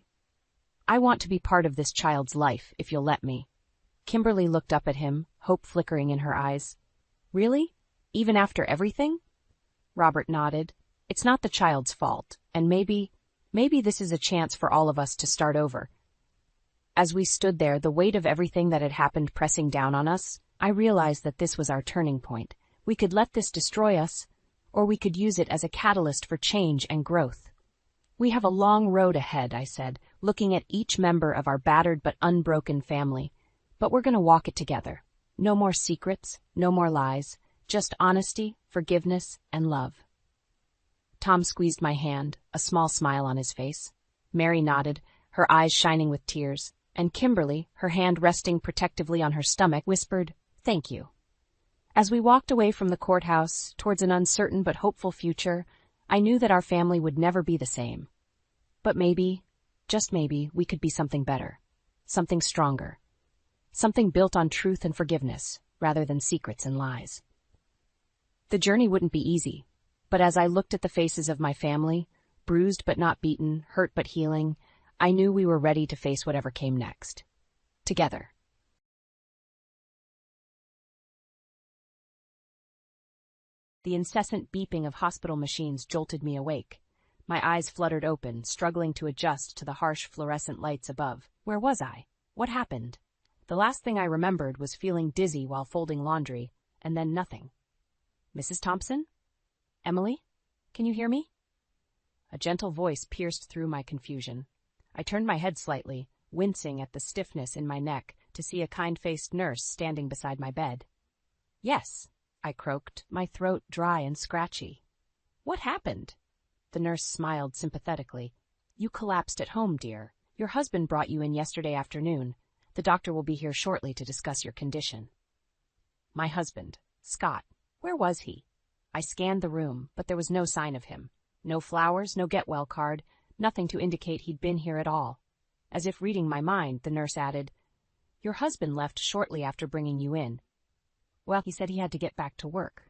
[SPEAKER 2] want to be part of this child's life, if you'll let me. Kimberly looked up at him, hope flickering in her eyes. Really? Even after everything? Robert nodded. It's not the child's fault, and maybe this is a chance for all of us to start over. As we stood there, the weight of everything that had happened pressing down on us, I realized that this was our turning point. We could let this destroy us, or we could use it as a catalyst for change and growth. We have a long road ahead, I said, looking at each member of our battered but unbroken family. But we're going to walk it together. No more secrets, no more lies, just honesty, forgiveness, and love. Tom squeezed my hand, a small smile on his face. Mary nodded, her eyes shining with tears, and Kimberly, her hand resting protectively on her stomach, whispered, "Thank you." As we walked away from the courthouse towards an uncertain but hopeful future, I knew that our family would never be the same. But maybe, just maybe, we could be something better, something stronger, something built on truth and forgiveness, rather than secrets and lies. The journey wouldn't be easy, but as I looked at the faces of my family, bruised but not beaten, hurt but healing, I knew we were ready to face whatever came next. Together. The incessant beeping of hospital machines jolted me awake. My eyes fluttered open, struggling to adjust to the harsh fluorescent lights above. Where was I? What happened? The last thing I remembered was feeling dizzy while folding laundry, and then nothing. Mrs. Thompson? Emily? Can you hear me? A gentle voice pierced through my confusion. I turned my head slightly, wincing at the stiffness in my neck, to see a kind-faced nurse standing beside my bed. Yes, I croaked, my throat dry and scratchy. What happened? The nurse smiled sympathetically. You collapsed at home, dear. Your husband brought you in yesterday afternoon. The doctor will be here shortly to discuss your condition. My husband, Scott. Where was he? I scanned the room, but there was no sign of him. No flowers, no get-well card, nothing to indicate he'd been here at all. As if reading my mind, the nurse added, Your husband left shortly after bringing you in. Well, he said he had to get back to work.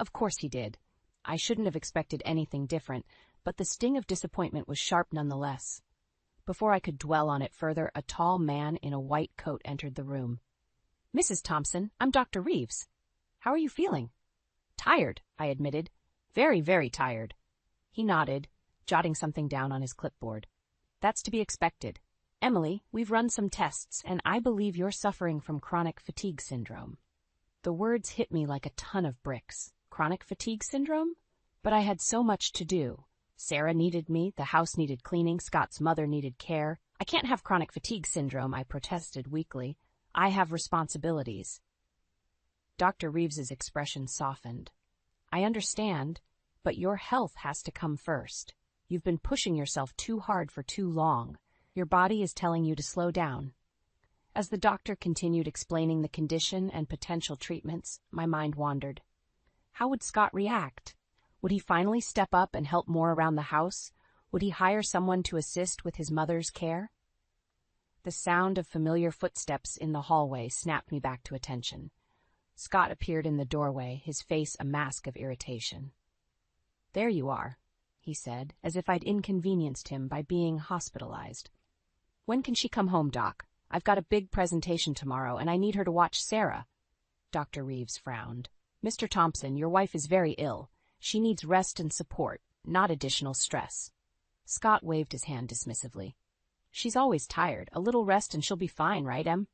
[SPEAKER 2] Of course he did. I shouldn't have expected anything different, but the sting of disappointment was sharp nonetheless. Before I could dwell on it further, a tall man in a white coat entered the room. Mrs. Thompson, I'm Dr. Reeves. How are you feeling? Tired, I admitted. Very, very tired. He nodded, jotting something down on his clipboard. That's to be expected. Emily, we've run some tests, and I believe you're suffering from chronic fatigue syndrome. The words hit me like a ton of bricks. Chronic fatigue syndrome? But I had so much to do. Sarah needed me, the house needed cleaning, Scott's mother needed care. I can't have chronic fatigue syndrome, I protested weakly. I have responsibilities. Dr. Reeves's expression softened. I understand, but your health has to come first. You've been pushing yourself too hard for too long. Your body is telling you to slow down. As the doctor continued explaining the condition and potential treatments, my mind wandered. How would Scott react? Would he finally step up and help more around the house? Would he hire someone to assist with his mother's care? The sound of familiar footsteps in the hallway snapped me back to attention. Scott appeared in the doorway, his face a mask of irritation. There you are, he said, as if I'd inconvenienced him by being hospitalized. When can she come home, Doc? I've got a big presentation tomorrow, and I need her to watch Sarah. Dr. Reeves frowned. Mr. Thompson, your wife is very ill. She needs rest and support, not additional stress. Scott waved his hand dismissively. She's always tired. A little rest and she'll be fine, right, Em?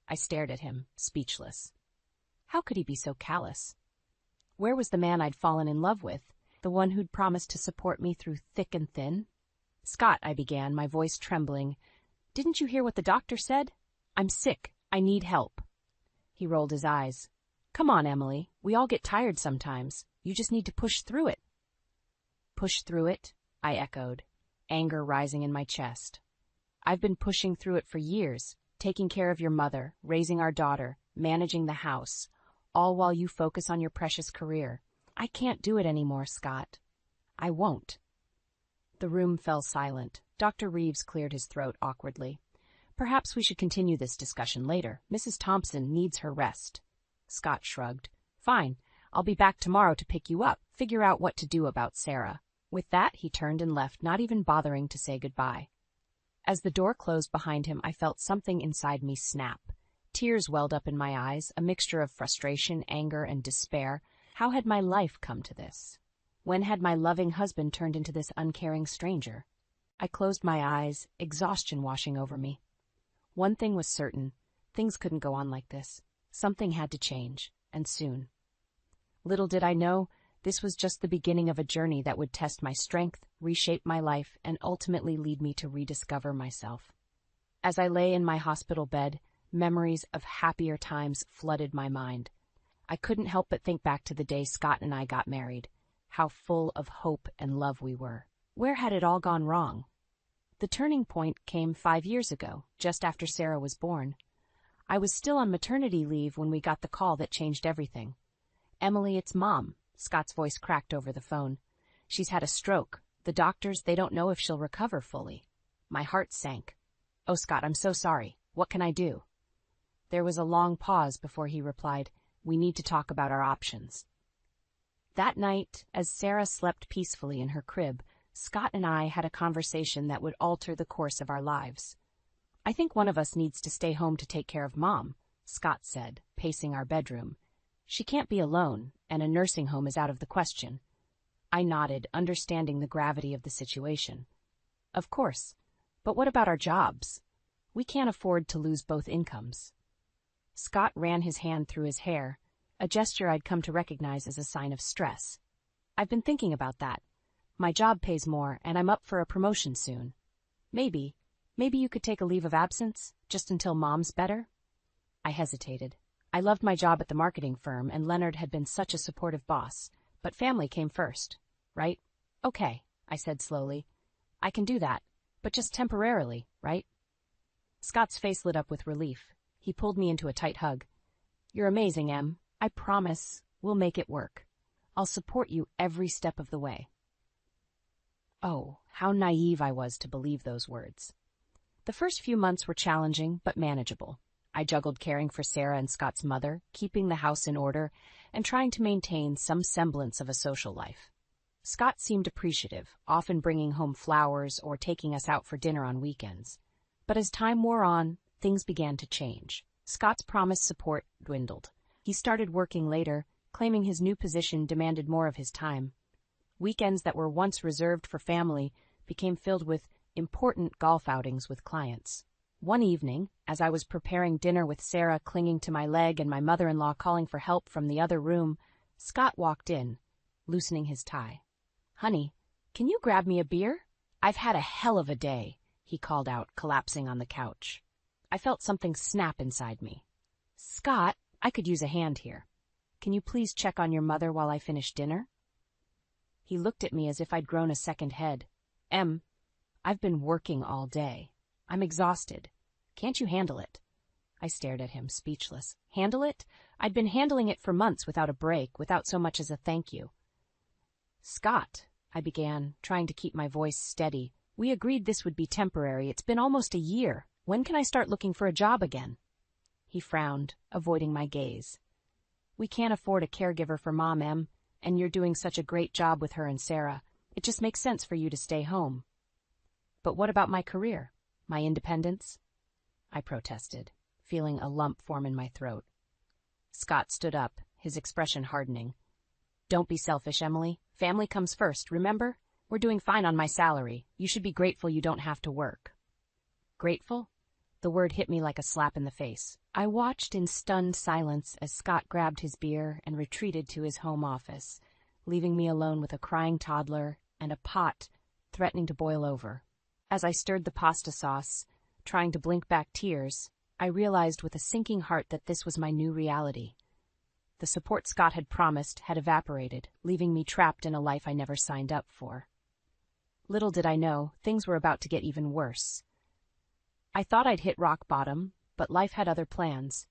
[SPEAKER 2] I stared at him, speechless. How could he be so callous? Where was the man I'd fallen in love with, the one who'd promised to support me through thick and thin? Scott, I began, my voice trembling. Didn't you hear what the doctor said? I'm sick. I need help. He rolled his eyes. Come on, Emily. We all get tired sometimes. You just need to push through it. Push through it? I echoed, anger rising in my chest. I've been pushing through it for years, taking care of your mother, raising our daughter, managing the house, all while you focus on your precious career. I can't do it anymore, Scott. I won't. The room fell silent. Dr. Reeves cleared his throat awkwardly. Perhaps we should continue this discussion later. Mrs. Thompson needs her rest. Scott shrugged. Fine. I'll be back tomorrow to pick you up, figure out what to do about Sarah. With that, he turned and left, not even bothering to say goodbye. As the door closed behind him, I felt something inside me snap. Tears welled up in my eyes, a mixture of frustration, anger, and despair. How had my life come to this? When had my loving husband turned into this uncaring stranger? I closed my eyes, exhaustion washing over me. One thing was certain, things couldn't go on like this. Something had to change, and soon. Little did I know, this was just the beginning of a journey that would test my strength, reshape my life, and ultimately lead me to rediscover myself. As I lay in my hospital bed, memories of happier times flooded my mind. I couldn't help but think back to the day Scott and I got married. How full of hope and love we were. Where had it all gone wrong? The turning point came 5 years ago, just after Sarah was born. I was still on maternity leave when we got the call that changed everything. "Emily, it's Mom," Scott's voice cracked over the phone. "She's had a stroke. The doctors, they don't know if she'll recover fully." My heart sank. "Oh, Scott, I'm so sorry. What can I do?" There was a long pause before he replied, "We need to talk about our options." That night, as Sarah slept peacefully in her crib, Scott and I had a conversation that would alter the course of our lives. "I think one of us needs to stay home to take care of Mom," Scott said, pacing our bedroom. "She can't be alone, and a nursing home is out of the question." I nodded, understanding the gravity of the situation. "Of course. But what about our jobs? We can't afford to lose both incomes." Scott ran his hand through his hair, a gesture I'd come to recognize as a sign of stress. "I've been thinking about that. My job pays more, and I'm up for a promotion soon. Maybe you could take a leave of absence, just until Mom's better?" I hesitated. I loved my job at the marketing firm, and Leonard had been such a supportive boss, but family came first, right? "Okay," I said slowly. "I can do that, but just temporarily, right?" Scott's face lit up with relief. He pulled me into a tight hug. "You're amazing, Em. I promise we'll make it work. I'll support you every step of the way." Oh, how naive I was to believe those words. The first few months were challenging, but manageable. I juggled caring for Sarah and Scott's mother, keeping the house in order, and trying to maintain some semblance of a social life. Scott seemed appreciative, often bringing home flowers or taking us out for dinner on weekends. But as time wore on, things began to change. Scott's promised support dwindled. He started working later, claiming his new position demanded more of his time. Weekends that were once reserved for family became filled with important golf outings with clients. One evening, as I was preparing dinner with Sarah clinging to my leg and my mother-in-law calling for help from the other room, Scott walked in, loosening his tie. "Honey, can you grab me a beer? I've had a hell of a day," he called out, collapsing on the couch. I felt something snap inside me. "Scott, I could use a hand here. Can you please check on your mother while I finish dinner?" He looked at me as if I'd grown a second head. "Em, I've been working all day. I'm exhausted. Can't you handle it?" I stared at him, speechless. Handle it? I'd been handling it for months without a break, without so much as a thank you. "Scott," I began, trying to keep my voice steady. "We agreed this would be temporary. It's been almost a year. When can I start looking for a job again?" He frowned, avoiding my gaze. "We can't afford a caregiver for Mom, Em, and you're doing such a great job with her and Sarah. It just makes sense for you to stay home." "But what about my career? My independence?" I protested, feeling a lump form in my throat. Scott stood up, his expression hardening. "Don't be selfish, Emily. Family comes first, remember? We're doing fine on my salary. You should be grateful you don't have to work." Grateful? The word hit me like a slap in the face. I watched in stunned silence as Scott grabbed his beer and retreated to his home office, leaving me alone with a crying toddler and a pot threatening to boil over. As I stirred the pasta sauce, trying to blink back tears, I realized with a sinking heart that this was my new reality. The support Scott had promised had evaporated, leaving me trapped in a life I never signed up for. Little did I know, things were about to get even worse. I thought I'd hit rock bottom, but life had other plans.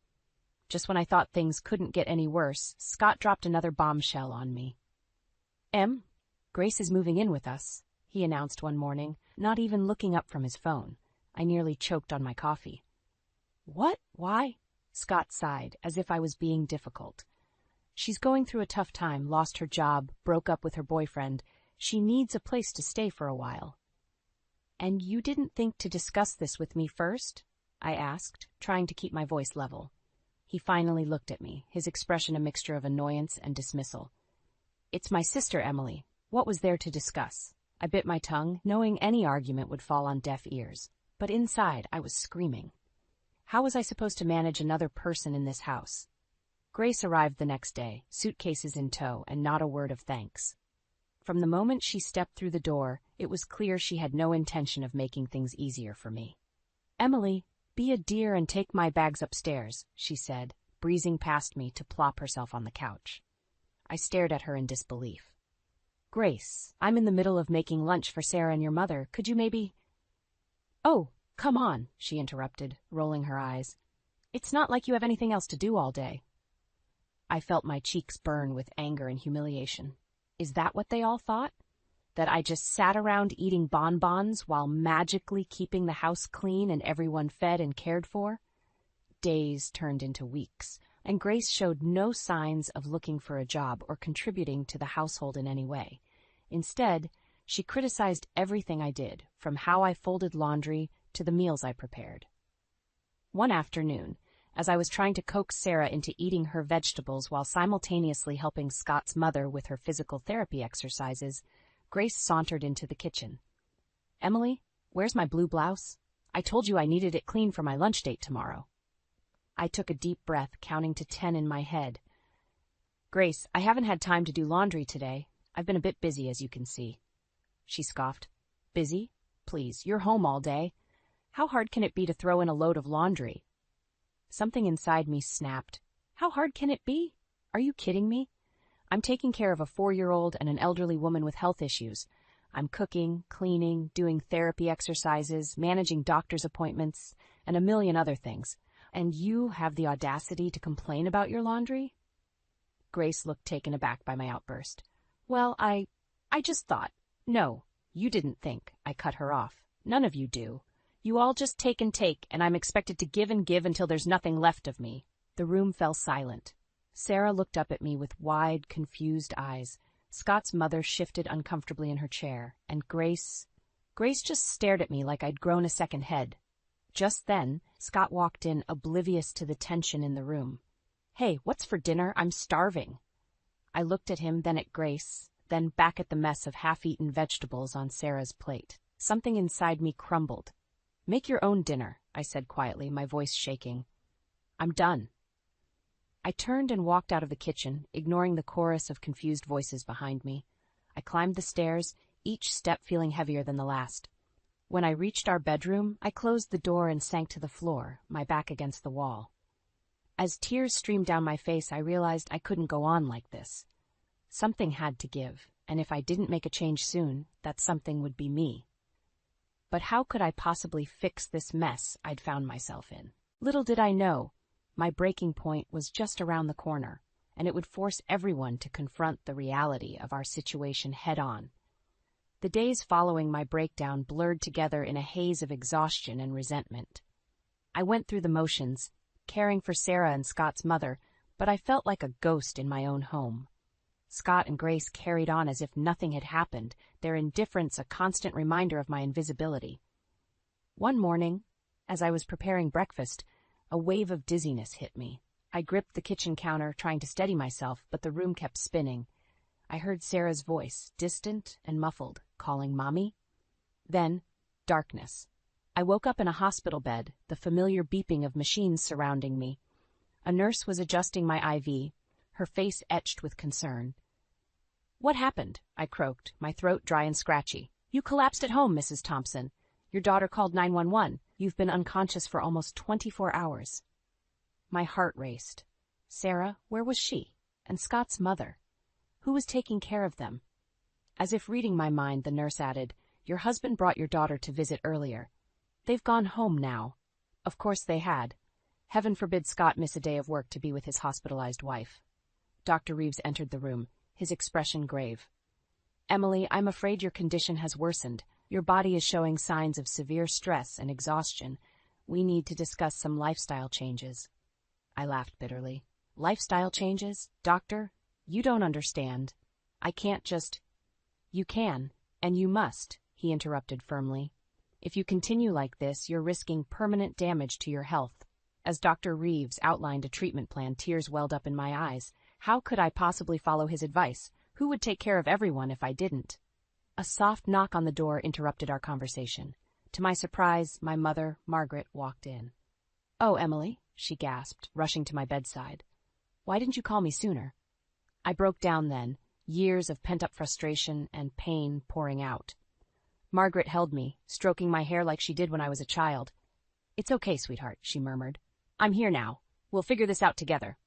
[SPEAKER 2] Just when I thought things couldn't get any worse, Scott dropped another bombshell on me. "Em, Grace is moving in with us," he announced one morning, not even looking up from his phone. I nearly choked on my coffee. "What? Why?" Scott sighed, as if I was being difficult. "She's going through a tough time, lost her job, broke up with her boyfriend. She needs a place to stay for a while." "And you didn't think to discuss this with me first?" I asked, trying to keep my voice level. He finally looked at me, his expression a mixture of annoyance and dismissal. "It's my sister, Emily. What was there to discuss?" I bit my tongue, knowing any argument would fall on deaf ears. But inside, I was screaming. How was I supposed to manage another person in this house? Grace arrived the next day, suitcases in tow, and not a word of thanks. From the moment she stepped through the door, it was clear she had no intention of making things easier for me. "Emily, be a dear and take my bags upstairs," she said, breezing past me to plop herself on the couch. I stared at her in disbelief. "Grace, I'm in the middle of making lunch for Sarah and your mother. Could you maybe—" "Oh, come on," she interrupted, rolling her eyes. "It's not like you have anything else to do all day." I felt my cheeks burn with anger and humiliation. Is that what they all thought? That I just sat around eating bonbons while magically keeping the house clean and everyone fed and cared for? Days turned into weeks, and Grace showed no signs of looking for a job or contributing to the household in any way. Instead, she criticized everything I did, from how I folded laundry to the meals I prepared. One afternoon, as I was trying to coax Sarah into eating her vegetables while simultaneously helping Scott's mother with her physical therapy exercises, Grace sauntered into the kitchen. "Emily, where's my blue blouse? I told you I needed it clean for my lunch date tomorrow." I took a deep breath, counting to 10 in my head. "Grace, I haven't had time to do laundry today. I've been a bit busy, as you can see." She scoffed. "Busy? Please, you're home all day. How hard can it be to throw in a load of laundry?" Something inside me snapped. How hard can it be? Are you kidding me? I'm taking care of a 4-year-old and an elderly woman with health issues. I'm cooking, cleaning, doing therapy exercises, managing doctor's appointments, and a million other things. And you have the audacity to complain about your laundry? Grace looked taken aback by my outburst. "Well, I just thought." "No, you didn't think," I cut her off. "None of you do. You all just take, and I'm expected to give and give until there's nothing left of me." The room fell silent. Sarah looked up at me with wide, confused eyes. Scott's mother shifted uncomfortably in her chair, and Grace just stared at me like I'd grown a second head. Just then, Scott walked in, oblivious to the tension in the room. "Hey, what's for dinner? I'm starving." I looked at him, then at Grace, then back at the mess of half-eaten vegetables on Sarah's plate. Something inside me crumbled. "Make your own dinner," I said quietly, my voice shaking. "I'm done." I turned and walked out of the kitchen, ignoring the chorus of confused voices behind me. I climbed the stairs, each step feeling heavier than the last. When I reached our bedroom, I closed the door and sank to the floor, my back against the wall. As tears streamed down my face, I realized I couldn't go on like this. Something had to give, and if I didn't make a change soon, that something would be me. But how could I possibly fix this mess I'd found myself in? Little did I know, my breaking point was just around the corner, and it would force everyone to confront the reality of our situation head-on. The days following my breakdown blurred together in a haze of exhaustion and resentment. I went through the motions, caring for Sarah and Scott's mother, but I felt like a ghost in my own home. Scott and Grace carried on as if nothing had happened, their indifference a constant reminder of my invisibility. One morning, as I was preparing breakfast, a wave of dizziness hit me. I gripped the kitchen counter, trying to steady myself, but the room kept spinning. I heard Sarah's voice, distant and muffled, calling Mommy. Then, darkness. I woke up in a hospital bed, the familiar beeping of machines surrounding me. A nurse was adjusting my IV, her face etched with concern. "What happened?" I croaked, my throat dry and scratchy. "You collapsed at home, Mrs. Thompson. Your daughter called 911. You've been unconscious for almost 24 hours. My heart raced. Sarah, where was she? And Scott's mother? Who was taking care of them? As if reading my mind, the nurse added, "Your husband brought your daughter to visit earlier. They've gone home now." Of course they had. Heaven forbid Scott miss a day of work to be with his hospitalized wife. Dr. Reeves entered the room, his expression grave. "Emily, I'm afraid your condition has worsened. Your body is showing signs of severe stress and exhaustion. We need to discuss some lifestyle changes." I laughed bitterly. "Lifestyle changes? Doctor? You don't understand. I can't just—" "You can, and you must," he interrupted firmly. "If you continue like this, you're risking permanent damage to your health." As Dr. Reeves outlined a treatment plan, tears welled up in my eyes. How could I possibly follow his advice? Who would take care of everyone if I didn't? A soft knock on the door interrupted our conversation. To my surprise, my mother, Margaret, walked in. "Oh, Emily," she gasped, rushing to my bedside. "Why didn't you call me sooner?" I broke down then, years of pent-up frustration and pain pouring out. Margaret held me, stroking my hair like she did when I was a child. "It's okay, sweetheart," she murmured. "I'm here now. We'll figure this out together."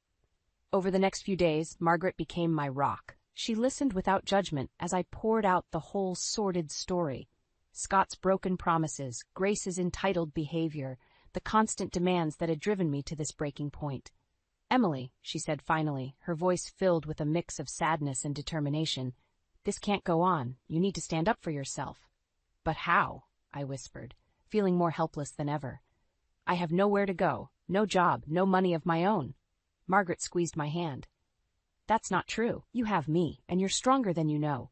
[SPEAKER 2] Over the next few days, Margaret became my rock. She listened without judgment as I poured out the whole sordid story. Scott's broken promises, Grace's entitled behavior, the constant demands that had driven me to this breaking point. "Emily," she said finally, her voice filled with a mix of sadness and determination, "this can't go on. You need to stand up for yourself." "But how?" I whispered, feeling more helpless than ever. "I have nowhere to go, no job, no money of my own." Margaret squeezed my hand. "That's not true. You have me, and you're stronger than you know."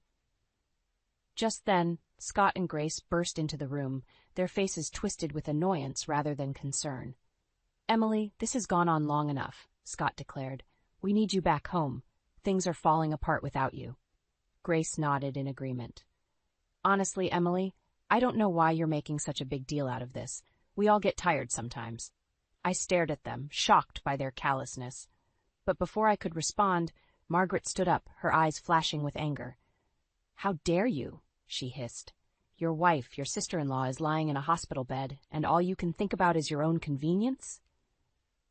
[SPEAKER 2] Just then, Scott and Grace burst into the room, their faces twisted with annoyance rather than concern. "Emily, this has gone on long enough," Scott declared. "We need you back home. Things are falling apart without you." Grace nodded in agreement. "Honestly, Emily, I don't know why you're making such a big deal out of this. We all get tired sometimes." I stared at them, shocked by their callousness. But before I could respond, Margaret stood up, her eyes flashing with anger. "How dare you?" she hissed. "Your wife, your sister-in-law, is lying in a hospital bed, and all you can think about is your own convenience?"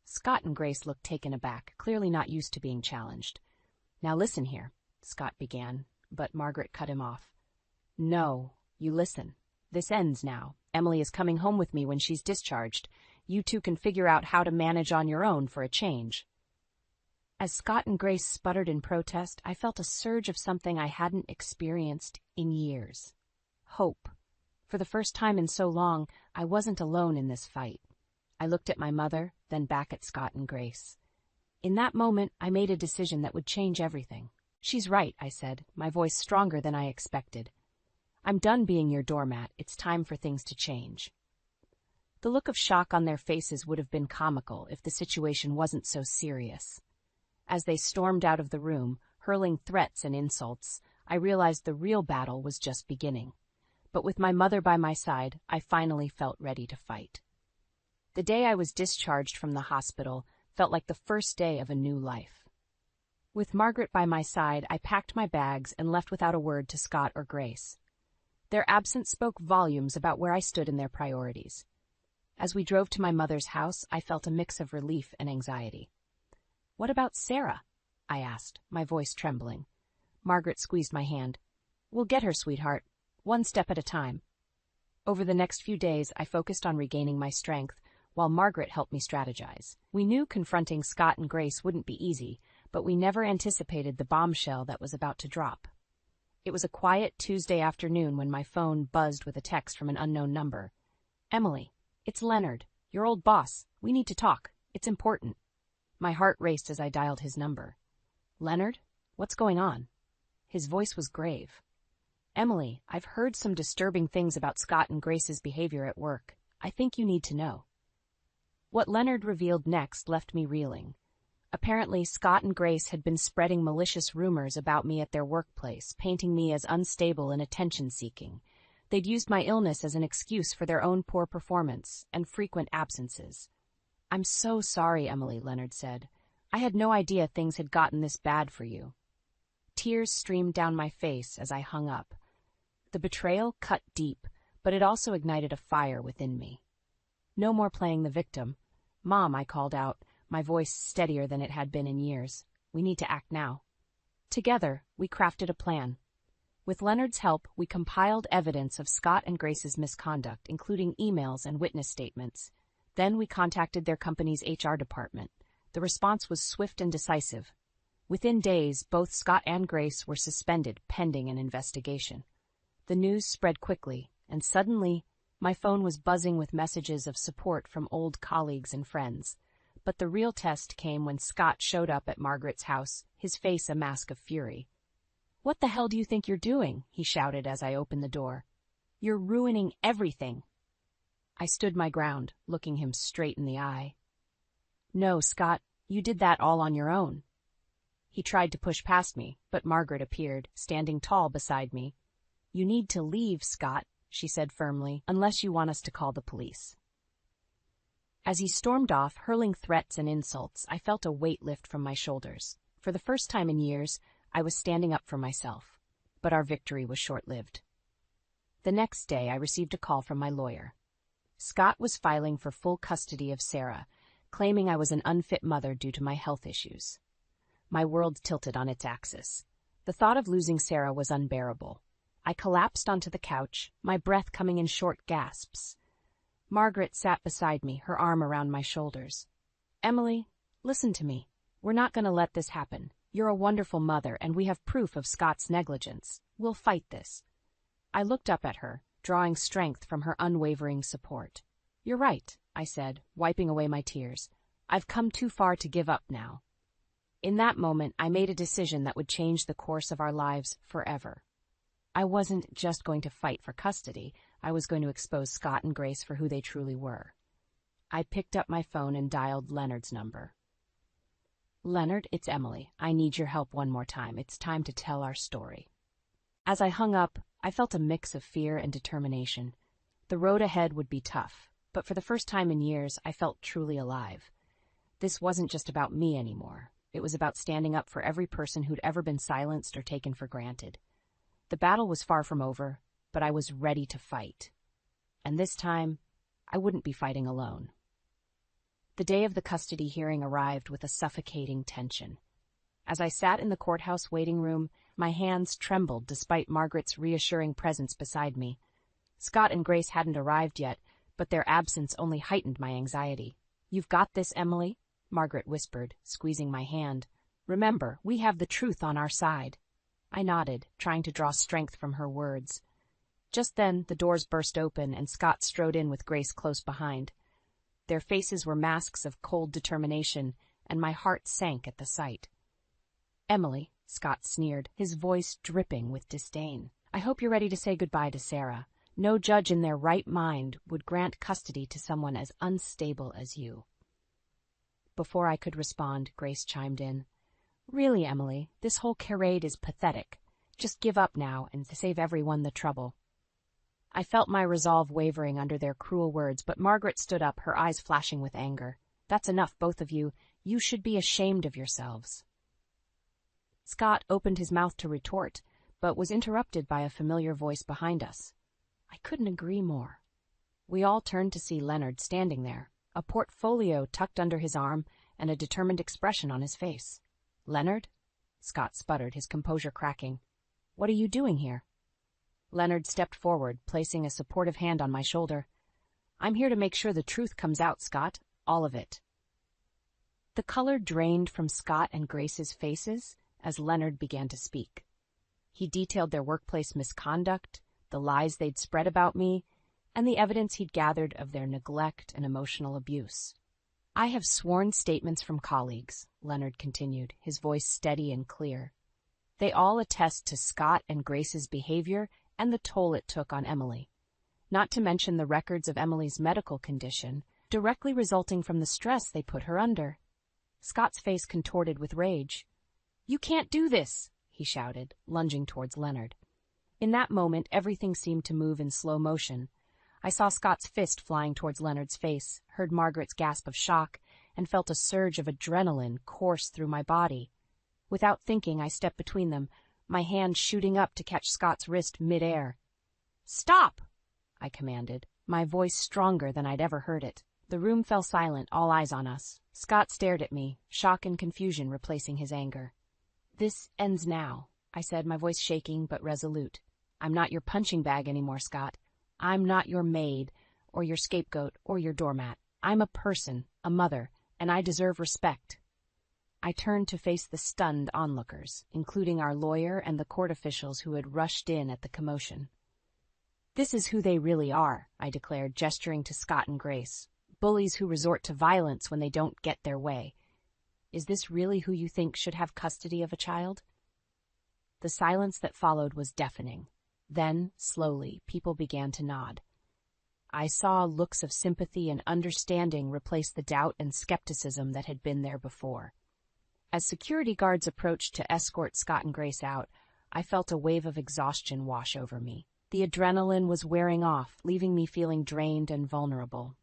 [SPEAKER 2] Scott and Grace looked taken aback, clearly not used to being challenged. "Now listen here," Scott began, but Margaret cut him off. "No, you listen. This ends now. Emily is coming home with me when she's discharged. You two can figure out how to manage on your own for a change." As Scott and Grace sputtered in protest, I felt a surge of something I hadn't experienced in years. Hope. For the first time in so long, I wasn't alone in this fight. I looked at my mother, then back at Scott and Grace. In that moment, I made a decision that would change everything. "She's right," I said, my voice stronger than I expected. "I'm done being your doormat. It's time for things to change." The look of shock on their faces would have been comical if the situation wasn't so serious. As they stormed out of the room, hurling threats and insults, I realized the real battle was just beginning. But with my mother by my side, I finally felt ready to fight. The day I was discharged from the hospital felt like the first day of a new life. With Margaret by my side, I packed my bags and left without a word to Scott or Grace. Their absence spoke volumes about where I stood in their priorities. As we drove to my mother's house, I felt a mix of relief and anxiety. "What about Sarah?" I asked, my voice trembling. Margaret squeezed my hand. "We'll get her, sweetheart. One step at a time." Over the next few days, I focused on regaining my strength, while Margaret helped me strategize. We knew confronting Scott and Grace wouldn't be easy, but we never anticipated the bombshell that was about to drop. It was a quiet Tuesday afternoon when my phone buzzed with a text from an unknown number. "Emily, it's Leonard, your old boss. We need to talk. It's important." My heart raced as I dialed his number. "Leonard? What's going on?" His voice was grave. "Emily, I've heard some disturbing things about Scott and Grace's behavior at work. I think you need to know." What Leonard revealed next left me reeling. Apparently, Scott and Grace had been spreading malicious rumors about me at their workplace, painting me as unstable and attention-seeking. They'd used my illness as an excuse for their own poor performance and frequent absences. "I'm so sorry, Emily," Leonard said. "I had no idea things had gotten this bad for you." Tears streamed down my face as I hung up. The betrayal cut deep, but it also ignited a fire within me. No more playing the victim. "Mom," I called out, my voice steadier than it had been in years. "We need to act now." Together, we crafted a plan. With Leonard's help, we compiled evidence of Scott and Grace's misconduct, including emails and witness statements. Then we contacted their company's HR department. The response was swift and decisive. Within days, both Scott and Grace were suspended pending an investigation. The news spread quickly, and suddenly, my phone was buzzing with messages of support from old colleagues and friends. But the real test came when Scott showed up at Margaret's house, his face a mask of fury. "What the hell do you think you're doing?" he shouted as I opened the door. "You're ruining everything." I stood my ground, looking him straight in the eye. No, Scott, you did that all on your own. He tried to push past me, but Margaret appeared, standing tall beside me. You need to leave, Scott, she said firmly, unless you want us to call the police. As he stormed off, hurling threats and insults, I felt a weight lift from my shoulders. For the first time in years, I was standing up for myself. But our victory was short-lived. The next day, I received a call from my lawyer. Scott was filing for full custody of Sarah, claiming I was an unfit mother due to my health issues. My world tilted on its axis. The thought of losing Sarah was unbearable. I collapsed onto the couch, my breath coming in short gasps. Margaret sat beside me, her arm around my shoulders. Emily, listen to me. We're not going to let this happen. You're a wonderful mother, and we have proof of Scott's negligence. We'll fight this. I looked up at her, drawing strength from her unwavering support. You're right, I said, wiping away my tears. I've come too far to give up now. In that moment, I made a decision that would change the course of our lives forever. I wasn't just going to fight for custody. I was going to expose Scott and Grace for who they truly were. I picked up my phone and dialed Leonard's number. Leonard, it's Emily. I need your help one more time. It's time to tell our story. As I hung up, I felt a mix of fear and determination. The road ahead would be tough, but for the first time in years, I felt truly alive. This wasn't just about me anymore. It was about standing up for every person who'd ever been silenced or taken for granted. The battle was far from over, but I was ready to fight. And this time, I wouldn't be fighting alone. The day of the custody hearing arrived with a suffocating tension. As I sat in the courthouse waiting room, my hands trembled despite Margaret's reassuring presence beside me. Scott and Grace hadn't arrived yet, but their absence only heightened my anxiety. You've got this, Emily, Margaret whispered, squeezing my hand. Remember, we have the truth on our side. I nodded, trying to draw strength from her words. Just then, the doors burst open and Scott strode in with Grace close behind. Their faces were masks of cold determination, and my heart sank at the sight. Emily, Scott sneered, his voice dripping with disdain. I hope you're ready to say goodbye to Sarah. No judge in their right mind would grant custody to someone as unstable as you. Before I could respond, Grace chimed in. Really, Emily, this whole charade is pathetic. Just give up now and save everyone the trouble. I felt my resolve wavering under their cruel words, but Margaret stood up, her eyes flashing with anger. That's enough, both of you. You should be ashamed of yourselves. Scott opened his mouth to retort, but was interrupted by a familiar voice behind us. I couldn't agree more. We all turned to see Leonard standing there, a portfolio tucked under his arm and a determined expression on his face. Leonard? Scott sputtered, his composure cracking. What are you doing here? Leonard stepped forward, placing a supportive hand on my shoulder. I'm here to make sure the truth comes out, Scott. All of it. The color drained from Scott and Grace's faces as Leonard began to speak. He detailed their workplace misconduct, the lies they'd spread about me, and the evidence he'd gathered of their neglect and emotional abuse. I have sworn statements from colleagues, Leonard continued, his voice steady and clear. They all attest to Scott and Grace's behavior and the toll it took on Emily. Not to mention the records of Emily's medical condition, directly resulting from the stress they put her under. Scott's face contorted with rage. You can't do this, he shouted, lunging towards Leonard. In that moment, everything seemed to move in slow motion. I saw Scott's fist flying towards Leonard's face, heard Margaret's gasp of shock, and felt a surge of adrenaline course through my body. Without thinking, I stepped between them, my hand shooting up to catch Scott's wrist mid-air. Stop! I commanded, my voice stronger than I'd ever heard it. The room fell silent, all eyes on us. Scott stared at me, shock and confusion replacing his anger. This ends now, I said, my voice shaking but resolute. I'm not your punching bag anymore, Scott. I'm not your maid, or your scapegoat, or your doormat. I'm a person, a mother, and I deserve respect. I turned to face the stunned onlookers, including our lawyer and the court officials who had rushed in at the commotion. This is who they really are, I declared, gesturing to Scott and Grace. Bullies who resort to violence when they don't get their way. Is this really who you think should have custody of a child? The silence that followed was deafening. Then, slowly, people began to nod. I saw looks of sympathy and understanding replace the doubt and skepticism that had been there before. As security guards approached to escort Scott and Grace out, I felt a wave of exhaustion wash over me. The adrenaline was wearing off, leaving me feeling drained and vulnerable.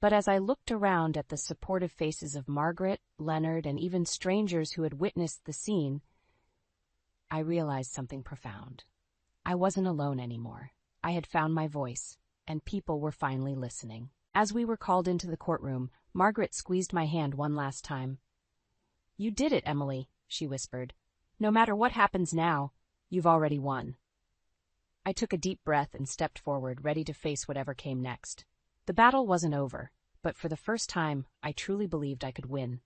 [SPEAKER 2] But as I looked around at the supportive faces of Margaret, Leonard, and even strangers who had witnessed the scene, I realized something profound. I wasn't alone anymore. I had found my voice, and people were finally listening. As we were called into the courtroom, Margaret squeezed my hand one last time. "You did it, Emily," she whispered. "No matter what happens now, you've already won." I took a deep breath and stepped forward, ready to face whatever came next. The battle wasn't over, but for the first time, I truly believed I could win.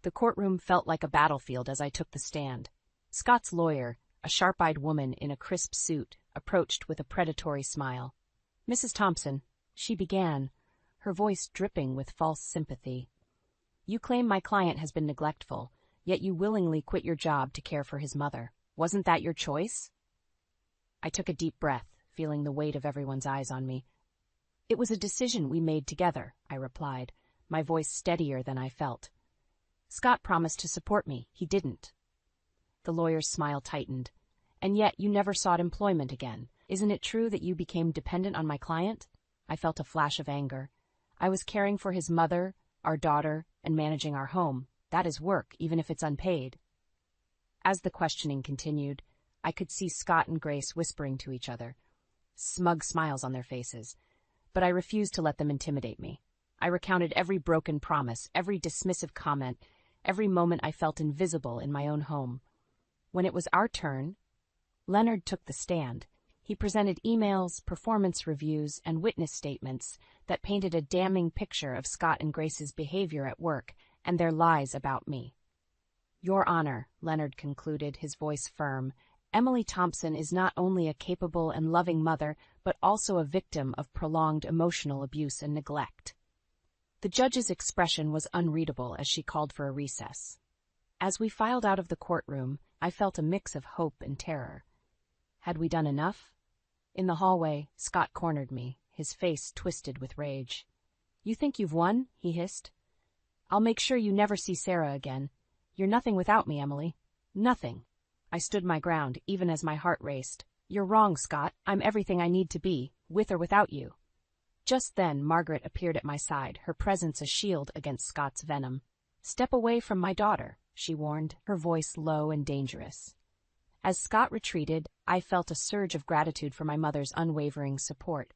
[SPEAKER 2] The courtroom felt like a battlefield as I took the stand. Scott's lawyer, a sharp-eyed woman in a crisp suit, approached with a predatory smile. "Mrs. Thompson," she began, her voice dripping with false sympathy. "You claim my client has been neglectful, yet you willingly quit your job to care for his mother. Wasn't that your choice?" I took a deep breath, feeling the weight of everyone's eyes on me. "It was a decision we made together," I replied, my voice steadier than I felt. "Scott promised to support me. He didn't." The lawyer's smile tightened. "And yet you never sought employment again. Isn't it true that you became dependent on my client?" I felt a flash of anger. "I was caring for his mother, our daughter, and managing our home. That is work, even if it's unpaid." As the questioning continued, I could see Scott and Grace whispering to each other, smug smiles on their faces. But I refused to let them intimidate me. I recounted every broken promise, every dismissive comment, every moment I felt invisible in my own home. When it was our turn, Leonard took the stand. He presented emails, performance reviews, and witness statements that painted a damning picture of Scott and Grace's behavior at work and their lies about me. "Your Honor," Leonard concluded, his voice firm, "Emily Thompson is not only a capable and loving mother, but also a victim of prolonged emotional abuse and neglect." The judge's expression was unreadable as she called for a recess. As we filed out of the courtroom, I felt a mix of hope and terror. Had we done enough? In the hallway, Scott cornered me, his face twisted with rage. "You think you've won?" he hissed. "I'll make sure you never see Sarah again. You're nothing without me, Emily. Nothing." I stood my ground, even as my heart raced. "You're wrong, Scott. I'm everything I need to be, with or without you." Just then, Margaret appeared at my side, her presence a shield against Scott's venom. "Step away from my daughter," she warned, her voice low and dangerous. As Scott retreated, I felt a surge of gratitude for my mother's unwavering support.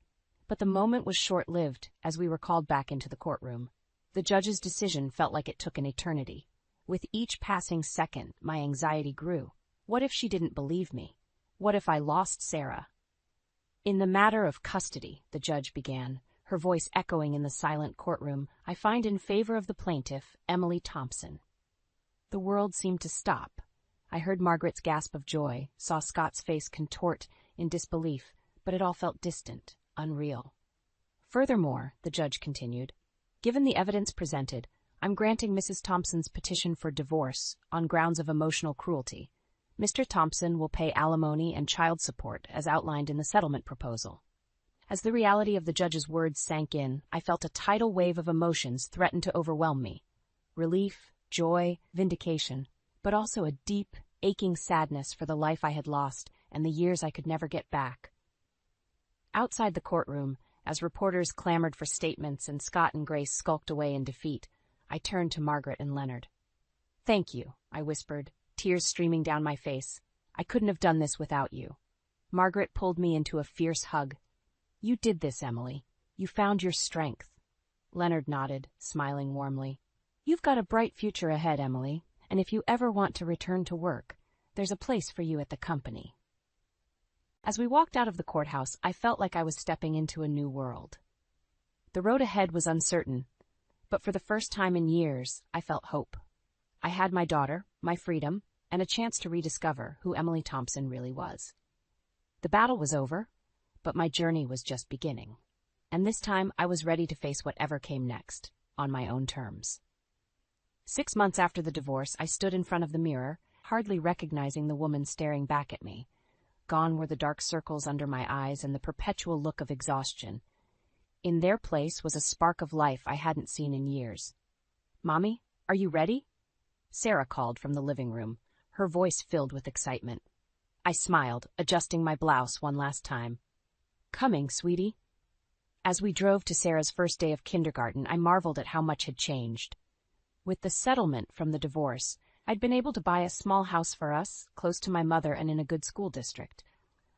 [SPEAKER 2] But the moment was short-lived as we were called back into the courtroom. The judge's decision felt like it took an eternity. With each passing second, my anxiety grew. What if she didn't believe me? What if I lost Sarah? "In the matter of custody," the judge began, her voice echoing in the silent courtroom, "I find in favor of the plaintiff, Emily Thompson." The world seemed to stop. I heard Margaret's gasp of joy, saw Scott's face contort in disbelief, but it all felt distant, unreal. "Furthermore," the judge continued, "given the evidence presented, I'm granting Mrs. Thompson's petition for divorce on grounds of emotional cruelty. Mr. Thompson will pay alimony and child support as outlined in the settlement proposal." As the reality of the judge's words sank in, I felt a tidal wave of emotions threaten to overwhelm me. Relief, joy, vindication, but also a deep, aching sadness for the life I had lost and the years I could never get back. Outside the courtroom, as reporters clamored for statements and Scott and Grace skulked away in defeat, I turned to Margaret and Leonard. "Thank you," I whispered, tears streaming down my face. "I couldn't have done this without you." Margaret pulled me into a fierce hug. "You did this, Emily. You found your strength." Leonard nodded, smiling warmly. "You've got a bright future ahead, Emily, and if you ever want to return to work, there's a place for you at the company." As we walked out of the courthouse, I felt like I was stepping into a new world. The road ahead was uncertain, but for the first time in years, I felt hope. I had my daughter, my freedom, and a chance to rediscover who Emily Thompson really was. The battle was over, but my journey was just beginning. And this time I was ready to face whatever came next, on my own terms. 6 months after the divorce, I stood in front of the mirror, hardly recognizing the woman staring back at me. Gone were the dark circles under my eyes and the perpetual look of exhaustion. In their place was a spark of life I hadn't seen in years. "Mommy, are you ready?" Sarah called from the living room, her voice filled with excitement. I smiled, adjusting my blouse one last time. "Coming, sweetie." As we drove to Sarah's first day of kindergarten, I marveled at how much had changed. With the settlement from the divorce, I'd been able to buy a small house for us, close to my mother and in a good school district.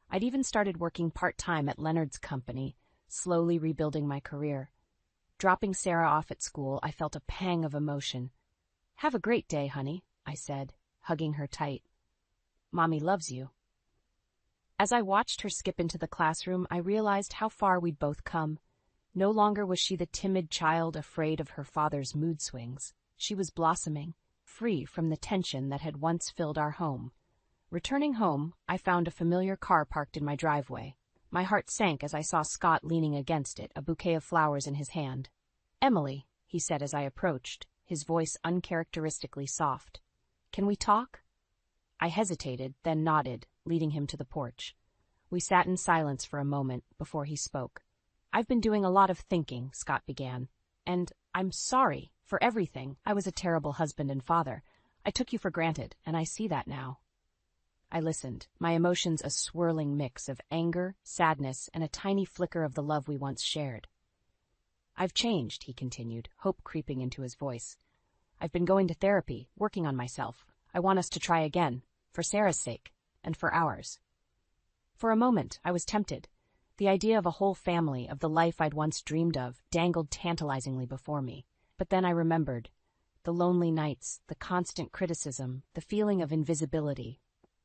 [SPEAKER 2] I'd even started working part-time at Leonard's company, slowly rebuilding my career. Dropping Sarah off at school, I felt a pang of emotion. "Have a great day, honey," I said, hugging her tight. "Mommy loves you." As I watched her skip into the classroom, I realized how far we'd both come. No longer was she the timid child afraid of her father's mood swings. She was blossoming, free from the tension that had once filled our home. Returning home, I found a familiar car parked in my driveway. My heart sank as I saw Scott leaning against it, a bouquet of flowers in his hand. "Emily," he said as I approached, his voice uncharacteristically soft. "Can we talk?" I hesitated, then nodded, leading him to the porch. We sat in silence for a moment before he spoke. "I've been doing a lot of thinking," Scott began. "And I'm sorry for everything. I was a terrible husband and father. I took you for granted, and I see that now." I listened, my emotions a swirling mix of anger, sadness, and a tiny flicker of the love we once shared. "I've changed," he continued, hope creeping into his voice. "I've been going to therapy, working on myself. I want us to try again, for Sarah's sake, and for ours." For a moment, I was tempted. The idea of a whole family, of the life I'd once dreamed of, dangled tantalizingly before me. But then I remembered. The lonely nights, the constant criticism, the feeling of invisibility.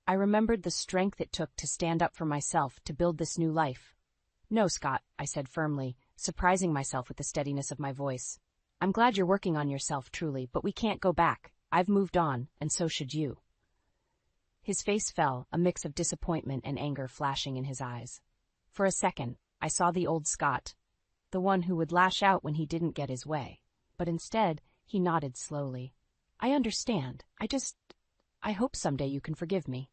[SPEAKER 2] I remembered the strength it took to stand up for myself, to build this new life. "No, Scott," I said firmly, surprising myself with the steadiness of my voice. "I'm glad you're working on yourself, truly, but we can't go back. I've moved on, and so should you." His face fell, a mix of disappointment and anger flashing in his eyes. For a second, I saw the old Scott, the one who would lash out when he didn't get his way. But instead, he nodded slowly. "I understand. I hope someday you can forgive me."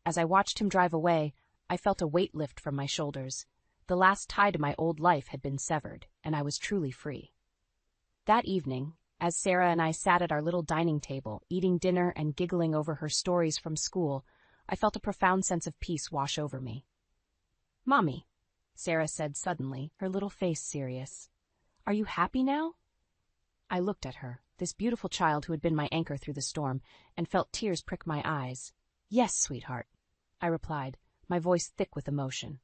[SPEAKER 2] As I watched him drive away, I felt a weight lift from my shoulders. The last tie to my old life had been severed, and I was truly free. That evening, as Sarah and I sat at our little dining table, eating dinner and giggling over her stories from school, I felt a profound sense of peace wash over me. "Mommy," Sarah said suddenly, her little face serious, "are you happy now?" I looked at her, this beautiful child who had been my anchor through the storm, and felt tears prick my eyes. "Yes, sweetheart," I replied, my voice thick with emotion.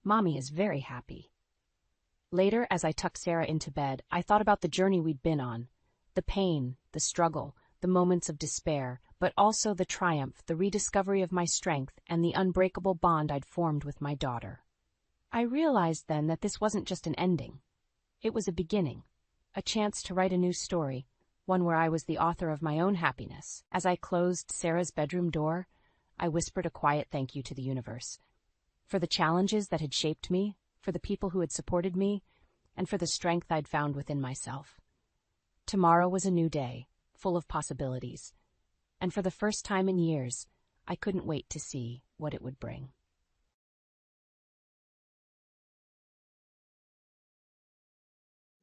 [SPEAKER 2] "Mommy is very happy." Later, as I tucked Sarah into bed, I thought about the journey we'd been on. The pain, the struggle, the moments of despair, but also the triumph, the rediscovery of my strength, and the unbreakable bond I'd formed with my daughter. I realized then that this wasn't just an ending. It was a beginning, a chance to write a new story, one where I was the author of my own happiness. As I closed Sarah's bedroom door, I whispered a quiet thank you to the universe. For the challenges that had shaped me, for the people who had supported me, and for the strength I'd found within myself. Tomorrow was a new day, full of possibilities, and for the first time in years, I couldn't wait to see what it would bring.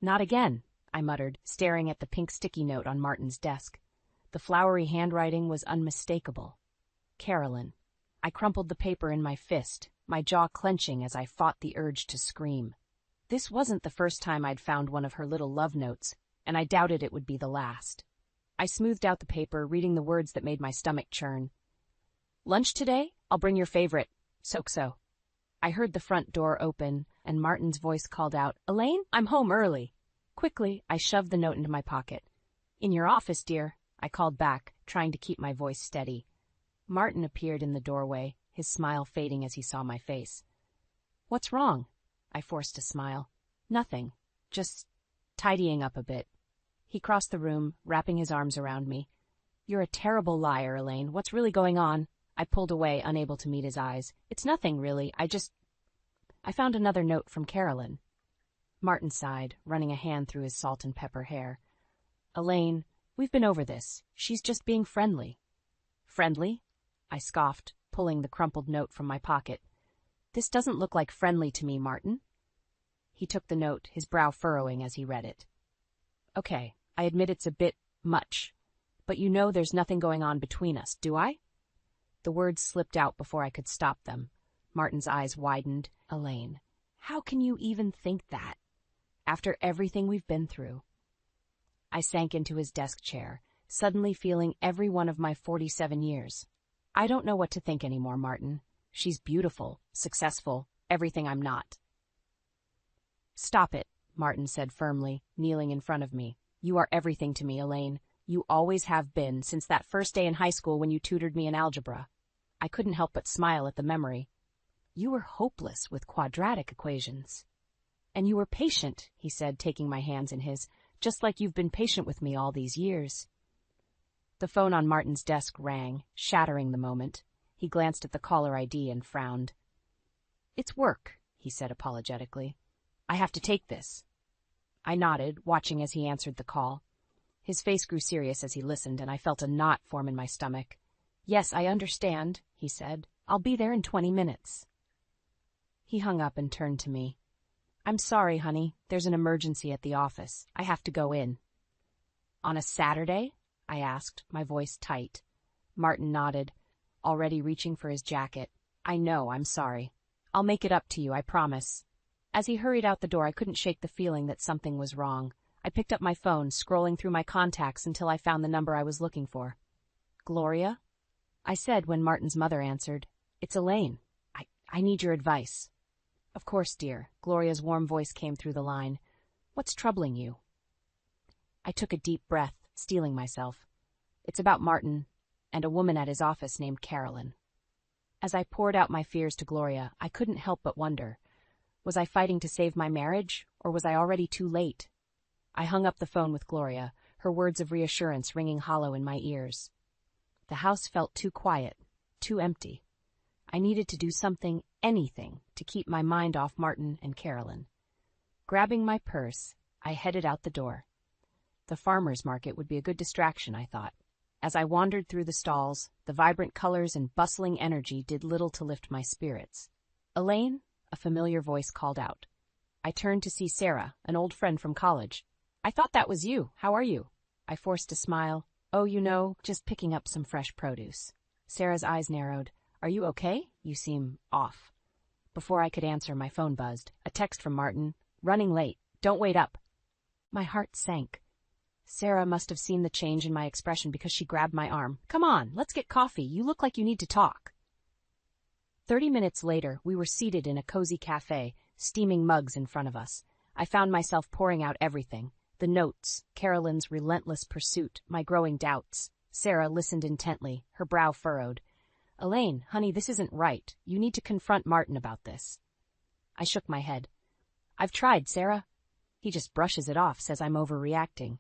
[SPEAKER 2] "Not again," I muttered, staring at the pink sticky note on Martin's desk. The flowery handwriting was unmistakable. Carolyn. I crumpled the paper in my fist, my jaw clenching as I fought the urge to scream. This wasn't the first time I'd found one of her little love notes, and I doubted it would be the last. I smoothed out the paper, reading the words that made my stomach churn. "Lunch today? I'll bring your favorite. So. I heard the front door open, and Martin's voice called out, "Elaine, I'm home early." Quickly, I shoved the note into my pocket. "In your office, dear," I called back, trying to keep my voice steady. Martin appeared in the doorway, his smile fading as he saw my face. "What's wrong?" I forced a smile. "Nothing. Just tidying up a bit." He crossed the room, wrapping his arms around me. "You're a terrible liar, Elaine. What's really going on?" I pulled away, unable to meet his eyes. "It's nothing, really. I found another note from Carolyn." Martin sighed, running a hand through his salt and pepper hair. "Elaine, we've been over this. She's just being friendly." "Friendly?" I scoffed, pulling the crumpled note from my pocket. "This doesn't look like friendly to me, Martin." He took the note, his brow furrowing as he read it. Okay, I admit it's a bit much, but you know there's nothing going on between us, do I? The words slipped out before I could stop them. Martin's eyes widened. Elaine, how can you even think that? After everything we've been through. I sank into his desk chair, suddenly feeling every one of my 47 years. I don't know what to think anymore, Martin. She's beautiful, successful, everything I'm not. Stop it, Martin said firmly, kneeling in front of me. You are everything to me, Elaine. You always have been, since that first day in high school when you tutored me in algebra. I couldn't help but smile at the memory. You were hopeless with quadratic equations. And you were patient, he said, taking my hands in his, just like you've been patient with me all these years. The phone on Martin's desk rang, shattering the moment. He glanced at the caller ID and frowned. It's work, he said apologetically. I have to take this. I nodded, watching as he answered the call. His face grew serious as he listened, and I felt a knot form in my stomach. Yes, I understand, he said. I'll be there in 20 minutes. He hung up and turned to me. I'm sorry, honey. There's an emergency at the office. I have to go in. On a Saturday? I asked, my voice tight. Martin nodded, already reaching for his jacket. I know, I'm sorry. I'll make it up to you, I promise. As he hurried out the door, I couldn't shake the feeling that something was wrong. I picked up my phone, scrolling through my contacts until I found the number I was looking for. Gloria? I said when Martin's mother answered. It's Elaine. I need your advice. Of course, dear. Gloria's warm voice came through the line. What's troubling you? I took a deep breath, steeling myself. It's about Martin and a woman at his office named Carolyn. As I poured out my fears to Gloria, I couldn't help but wonder. Was I fighting to save my marriage, or was I already too late? I hung up the phone with Gloria, her words of reassurance ringing hollow in my ears. The house felt too quiet, too empty. I needed to do something, anything, to keep my mind off Martin and Carolyn. Grabbing my purse, I headed out the door. The farmer's market would be a good distraction, I thought. As I wandered through the stalls, the vibrant colors and bustling energy did little to lift my spirits. Elaine? A familiar voice called out. I turned to see Sarah, an old friend from college. I thought that was you. How are you? I forced a smile. Oh, just picking up some fresh produce. Sarah's eyes narrowed. Are you okay? You seem off. Before I could answer, my phone buzzed. A text from Martin. Running late. Don't wait up. My heart sank. Sarah must have seen the change in my expression because she grabbed my arm. Come on, let's get coffee. You look like you need to talk. 30 minutes later, we were seated in a cozy cafe, steaming mugs in front of us. I found myself pouring out everything. The notes, Carolyn's relentless pursuit, my growing doubts. Sarah listened intently, her brow furrowed. Elaine, honey, this isn't right. You need to confront Martin about this. I shook my head. I've tried, Sarah. He just brushes it off, says I'm overreacting.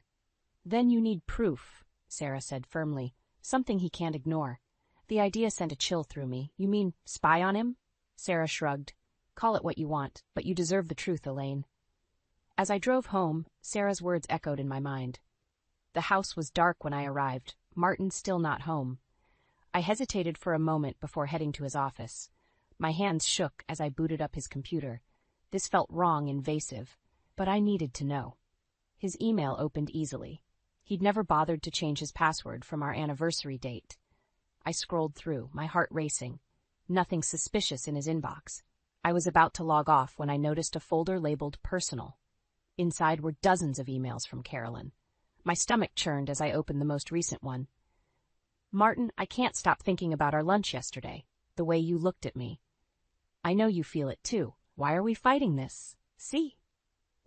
[SPEAKER 2] Then you need proof, Sarah said firmly. Something he can't ignore. The idea sent a chill through me. You mean spy on him? Sarah shrugged. Call it what you want, but you deserve the truth, Elaine. As I drove home, Sarah's words echoed in my mind. The house was dark when I arrived, Martin still not home. I hesitated for a moment before heading to his office. My hands shook as I booted up his computer. This felt wrong, invasive, but I needed to know. His email opened easily. He'd never bothered to change his password from our anniversary date. I scrolled through, my heart racing. Nothing suspicious in his inbox. I was about to log off when I noticed a folder labeled Personal. Inside were dozens of emails from Carolyn. My stomach churned as I opened the most recent one. Martin, I can't stop thinking about our lunch yesterday, the way you looked at me. I know you feel it too. Why are we fighting this? See?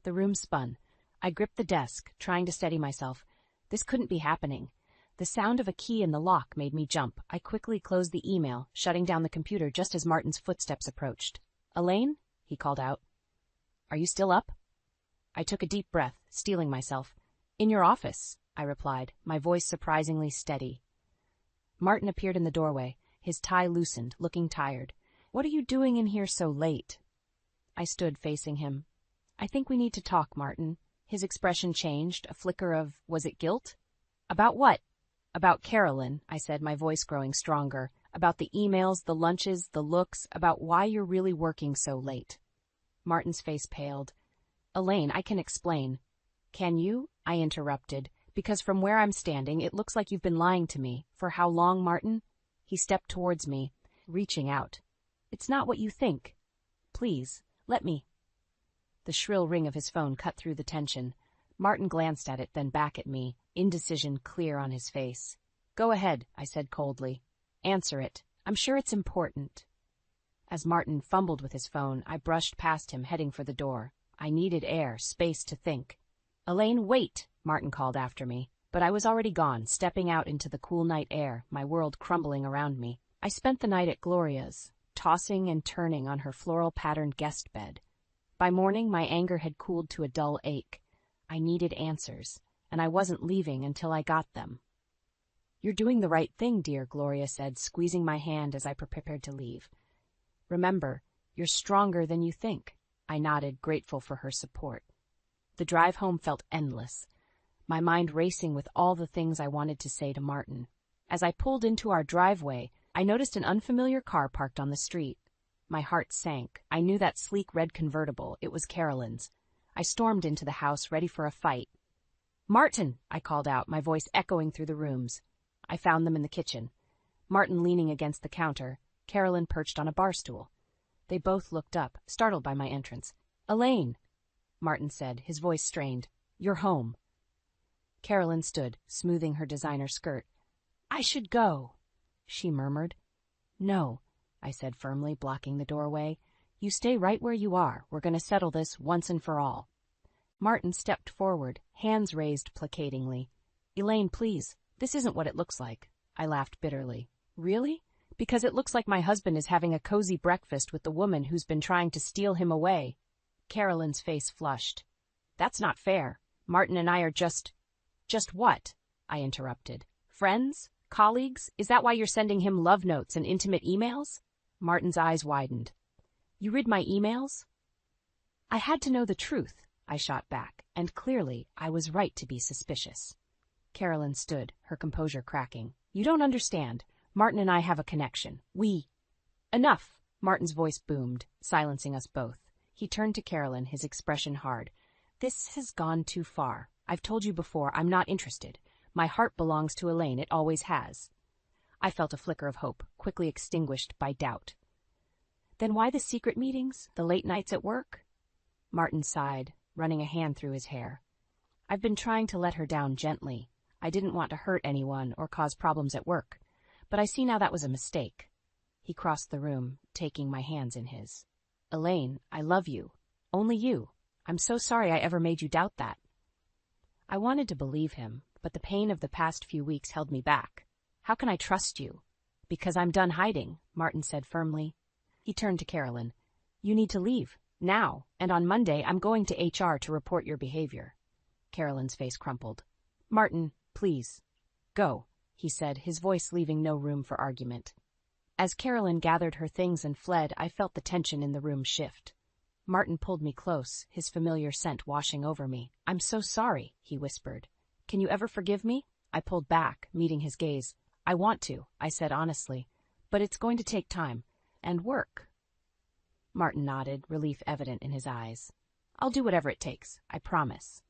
[SPEAKER 2] The room spun. I gripped the desk, trying to steady myself. This couldn't be happening. The sound of a key in the lock made me jump. I quickly closed the email, shutting down the computer just as Martin's footsteps approached. Elaine? He called out. Are you still up? I took a deep breath, steeling myself. In your office, I replied, my voice surprisingly steady. Martin appeared in the doorway, his tie loosened, looking tired. What are you doing in here so late? I stood facing him. I think we need to talk, Martin. His expression changed, a flicker of, was it guilt? About what? About Carolyn, I said, my voice growing stronger. About the emails, the lunches, the looks, about why you're really working so late. Martin's face paled. Elaine, I can explain. Can you? I interrupted, because from where I'm standing, it looks like you've been lying to me. For how long, Martin? He stepped towards me, reaching out. It's not what you think. Please, let me. The shrill ring of his phone cut through the tension. Martin glanced at it, then back at me, indecision clear on his face. Go ahead, I said coldly. Answer it. I'm sure it's important. As Martin fumbled with his phone, I brushed past him, heading for the door. I needed air, space to think. Elaine, wait, Martin called after me. But I was already gone, stepping out into the cool night air, my world crumbling around me. I spent the night at Gloria's, tossing and turning on her floral-patterned guest bed. By morning, my anger had cooled to a dull ache. I needed answers, and I wasn't leaving until I got them. You're doing the right thing, dear, Gloria said, squeezing my hand as I prepared to leave. Remember, you're stronger than you think. I nodded, grateful for her support. The drive home felt endless, my mind racing with all the things I wanted to say to Martin. As I pulled into our driveway, I noticed an unfamiliar car parked on the street. My heart sank. I knew that sleek red convertible. It was Carolyn's. I stormed into the house, ready for a fight. Martin, I called out, my voice echoing through the rooms. I found them in the kitchen. Martin leaning against the counter, Carolyn perched on a bar stool. They both looked up, startled by my entrance. Elaine, Martin said, his voice strained. You're home. Carolyn stood, smoothing her designer skirt. I should go, she murmured. No, I said firmly, blocking the doorway. You stay right where you are. We're going to settle this once and for all. Martin stepped forward, hands raised placatingly. Elaine, please, this isn't what it looks like. I laughed bitterly. Really? Because it looks like my husband is having a cozy breakfast with the woman who's been trying to steal him away. Carolyn's face flushed. That's not fair. Martin and I are just what? I interrupted. Friends? Colleagues? Is that why you're sending him love notes and intimate emails? Martin's eyes widened. You read my emails? I had to know the truth, I shot back, and clearly I was right to be suspicious. Carolyn stood, her composure cracking. You don't understand. Martin and I have a connection. Enough, Martin's voice boomed, silencing us both. He turned to Carolyn, his expression hard. This has gone too far. I've told you before, I'm not interested. My heart belongs to Elaine, it always has. I felt a flicker of hope, quickly extinguished by doubt. Then why the secret meetings, the late nights at work? Martin sighed, running a hand through his hair. I've been trying to let her down gently. I didn't want to hurt anyone or cause problems at work, but I see now that was a mistake. He crossed the room, taking my hands in his. Elaine, I love you. Only you. I'm so sorry I ever made you doubt that. I wanted to believe him, but the pain of the past few weeks held me back. How can I trust you? Because I'm done hiding, Martin said firmly. He turned to Carolyn. You need to leave, now, and on Monday I'm going to HR to report your behavior. Carolyn's face crumpled. Martin, please. Go, he said, his voice leaving no room for argument. As Carolyn gathered her things and fled, I felt the tension in the room shift. Martin pulled me close, his familiar scent washing over me. I'm so sorry, he whispered. Can you ever forgive me? I pulled back, meeting his gaze. I want to, I said honestly, but it's going to take time. And work. Martin nodded, relief evident in his eyes. I'll do whatever it takes, I promise.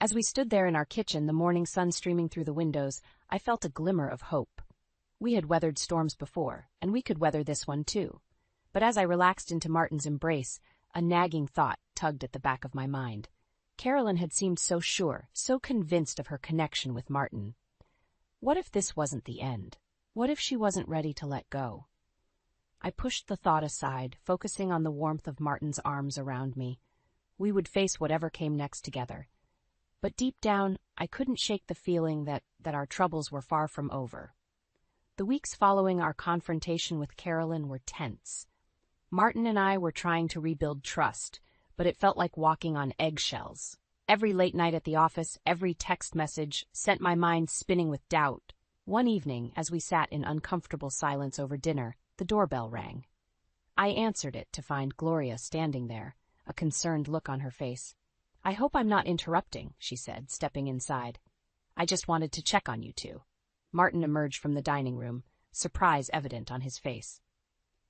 [SPEAKER 2] As we stood there in our kitchen, the morning sun streaming through the windows, I felt a glimmer of hope. We had weathered storms before, and we could weather this one too. But as I relaxed into Martin's embrace, a nagging thought tugged at the back of my mind. Carolyn had seemed so sure, so convinced of her connection with Martin. What if this wasn't the end? What if she wasn't ready to let go? I pushed the thought aside, focusing on the warmth of Martin's arms around me. We would face whatever came next together. But deep down, I couldn't shake the feeling that our troubles were far from over. The weeks following our confrontation with Carolyn were tense. Martin and I were trying to rebuild trust, but it felt like walking on eggshells. Every late night at the office, every text message sent my mind spinning with doubt. One evening, as we sat in uncomfortable silence over dinner, the doorbell rang. I answered it to find Gloria standing there, a concerned look on her face. I hope I'm not interrupting, she said, stepping inside. I just wanted to check on you two. Martin emerged from the dining room, surprise evident on his face.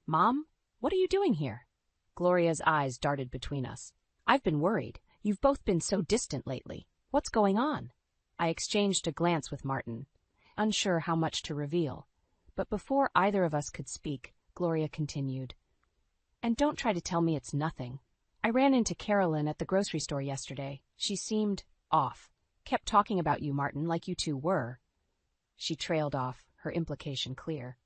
[SPEAKER 2] Mom, what are you doing here? Gloria's eyes darted between us. I've been worried. You've both been so distant lately. What's going on? I exchanged a glance with Martin, unsure how much to reveal. But before either of us could speak, Gloria continued. And don't try to tell me it's nothing. I ran into Carolyn at the grocery store yesterday. She seemed off. Kept talking about you, Martin, like you two were. She trailed off, her implication clear.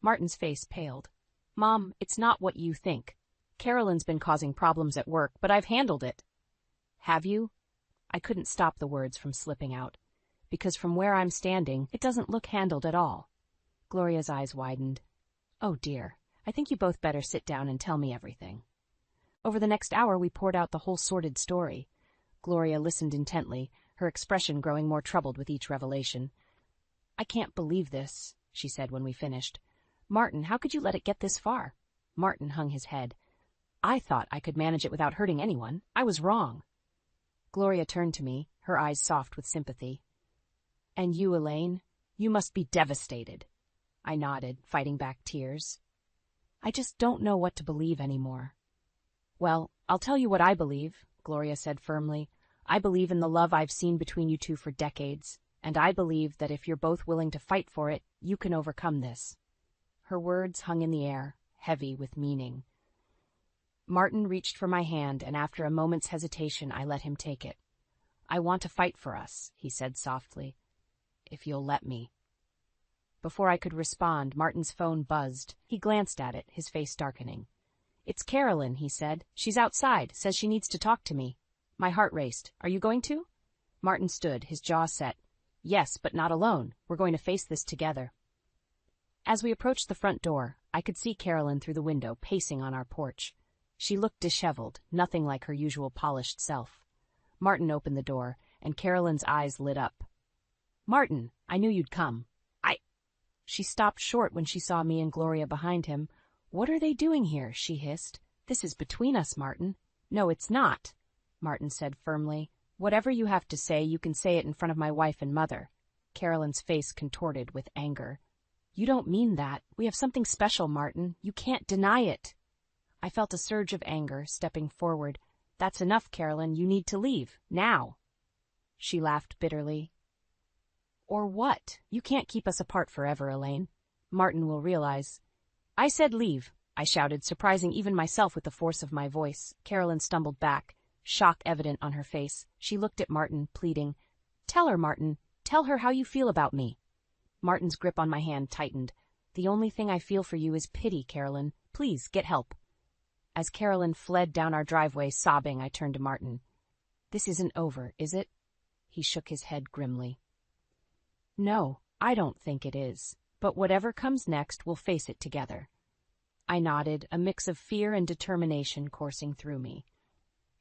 [SPEAKER 2] Martin's face paled. Mom, it's not what you think. Carolyn's been causing problems at work, but I've handled it. Have you? I couldn't stop the words from slipping out, because from where I'm standing, it doesn't look handled at all. Gloria's eyes widened. Oh dear, I think you both better sit down and tell me everything. Over the next hour, we poured out the whole sordid story. Gloria listened intently, her expression growing more troubled with each revelation. I can't believe this, she said when we finished. Martin, how could you let it get this far? Martin hung his head. I thought I could manage it without hurting anyone. I was wrong. Gloria turned to me, her eyes soft with sympathy. And you, Elaine? You must be devastated. I nodded, fighting back tears. I just don't know what to believe anymore. Well, I'll tell you what I believe, Gloria said firmly. I believe in the love I've seen between you two for decades, and I believe that if you're both willing to fight for it, you can overcome this. Her words hung in the air, heavy with meaning. Martin reached for my hand, and after a moment's hesitation, I let him take it. I want to fight for us, he said softly. If you'll let me. Before I could respond, Martin's phone buzzed. He glanced at it, his face darkening. It's Carolyn, he said. She's outside, says she needs to talk to me. My heart raced. Are you going to? Martin stood, his jaw set. Yes, but not alone. We're going to face this together. As we approached the front door, I could see Carolyn through the window, pacing on our porch. She looked disheveled, nothing like her usual polished self. Martin opened the door, and Carolyn's eyes lit up. Martin, I knew you'd come. She stopped short when she saw me and Gloria behind him. What are they doing here? She hissed. This is between us, Martin. No, it's not, Martin said firmly. Whatever you have to say, you can say it in front of my wife and mother. Carolyn's face contorted with anger. You don't mean that. We have something special, Martin. You can't deny it. I felt a surge of anger, stepping forward. That's enough, Carolyn. You need to leave. Now. She laughed bitterly. Or what? You can't keep us apart forever, Elaine. Martin will realize. I said leave, I shouted, surprising even myself with the force of my voice. Carolyn stumbled back, shock evident on her face. She looked at Martin, pleading. Tell her, Martin. Tell her how you feel about me. Martin's grip on my hand tightened. The only thing I feel for you is pity, Carolyn. Please, get help. As Carolyn fled down our driveway, sobbing, I turned to Martin. This isn't over, is it? He shook his head grimly. No, I don't think it is. But whatever comes next, we'll face it together. I nodded, a mix of fear and determination coursing through me.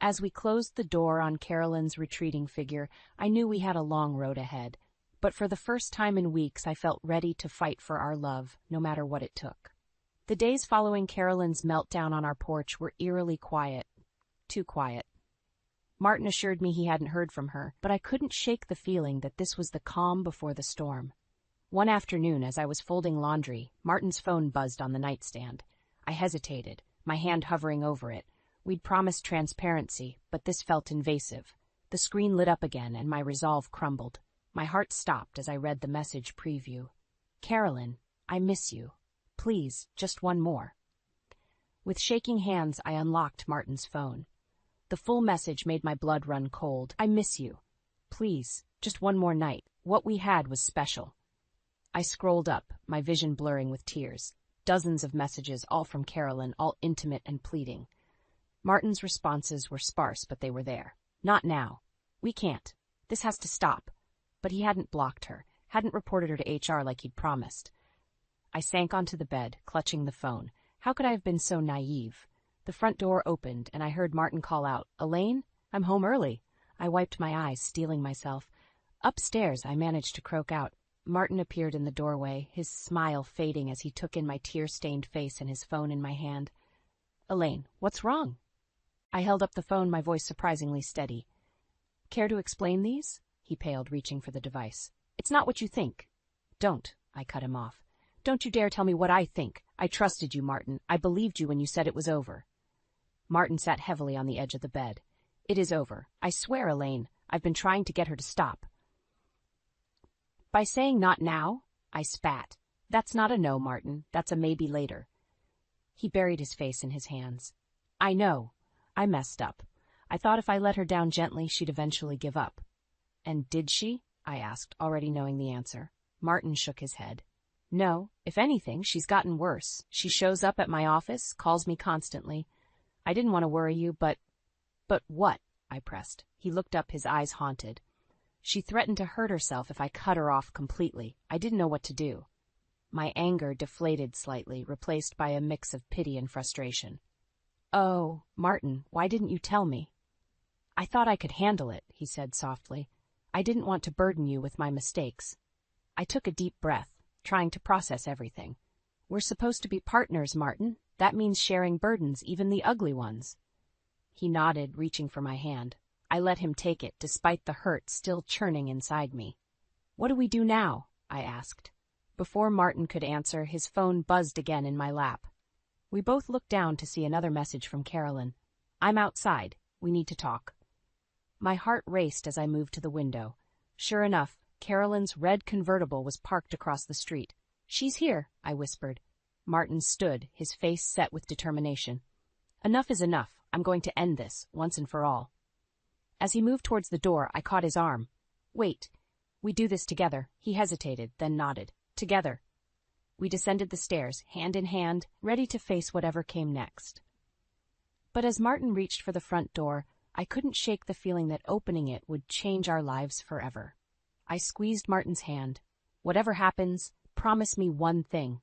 [SPEAKER 2] As we closed the door on Carolyn's retreating figure, I knew we had a long road ahead. But for the first time in weeks, I felt ready to fight for our love, no matter what it took. The days following Carolyn's meltdown on our porch were eerily quiet. Too quiet. Martin assured me he hadn't heard from her, but I couldn't shake the feeling that this was the calm before the storm. One afternoon, as I was folding laundry, Martin's phone buzzed on the nightstand. I hesitated, my hand hovering over it. We'd promised transparency, but this felt invasive. The screen lit up again, and my resolve crumbled. My heart stopped as I read the message preview. Carolyn, I miss you. Please, just one more. With shaking hands, I unlocked Martin's phone. The full message made my blood run cold. I miss you. Please, just one more night. What we had was special. I scrolled up, my vision blurring with tears. Dozens of messages, all from Carolyn, all intimate and pleading. Martin's responses were sparse, but they were there. Not now. We can't. This has to stop. But he hadn't blocked her, hadn't reported her to HR like he'd promised. I sank onto the bed, clutching the phone. How could I have been so naive? The front door opened, and I heard Martin call out, Elaine, I'm home early. I wiped my eyes, steeling myself. Upstairs, I managed to croak out. Martin appeared in the doorway, his smile fading as he took in my tear-stained face and his phone in my hand. Elaine, what's wrong? I held up the phone, my voice surprisingly steady. Care to explain these? He paled, reaching for the device. It's not what you think. Don't, I cut him off. Don't you dare tell me what I think. I trusted you, Martin. I believed you when you said it was over. Martin sat heavily on the edge of the bed. It is over. I swear, Elaine, I've been trying to get her to stop. By saying not now, I spat. That's not a no, Martin. That's a maybe later. He buried his face in his hands. I know. I messed up. I thought if I let her down gently, she'd eventually give up. And did she? I asked, already knowing the answer. Martin shook his head. No, if anything, she's gotten worse. She shows up at my office, calls me constantly. I didn't want to worry you, but what? I pressed. He looked up, his eyes haunted. She threatened to hurt herself if I cut her off completely. I didn't know what to do. My anger deflated slightly, replaced by a mix of pity and frustration. Oh, Martin, why didn't you tell me? I thought I could handle it, he said softly. I didn't want to burden you with my mistakes. I took a deep breath, trying to process everything. We're supposed to be partners, Martin. That means sharing burdens, even the ugly ones. He nodded, reaching for my hand. I let him take it, despite the hurt still churning inside me. What do we do now? I asked. Before Martin could answer, his phone buzzed again in my lap. We both looked down to see another message from Carolyn. I'm outside. We need to talk. My heart raced as I moved to the window. Sure enough, Carolyn's red convertible was parked across the street. She's here, I whispered. Martin stood, his face set with determination. Enough is enough. I'm going to end this, once and for all. As he moved towards the door, I caught his arm. Wait. We do this together. He hesitated, then nodded. Together. We descended the stairs, hand in hand, ready to face whatever came next. But as Martin reached for the front door, I couldn't shake the feeling that opening it would change our lives forever. I squeezed Martin's hand. Whatever happens, promise me one thing.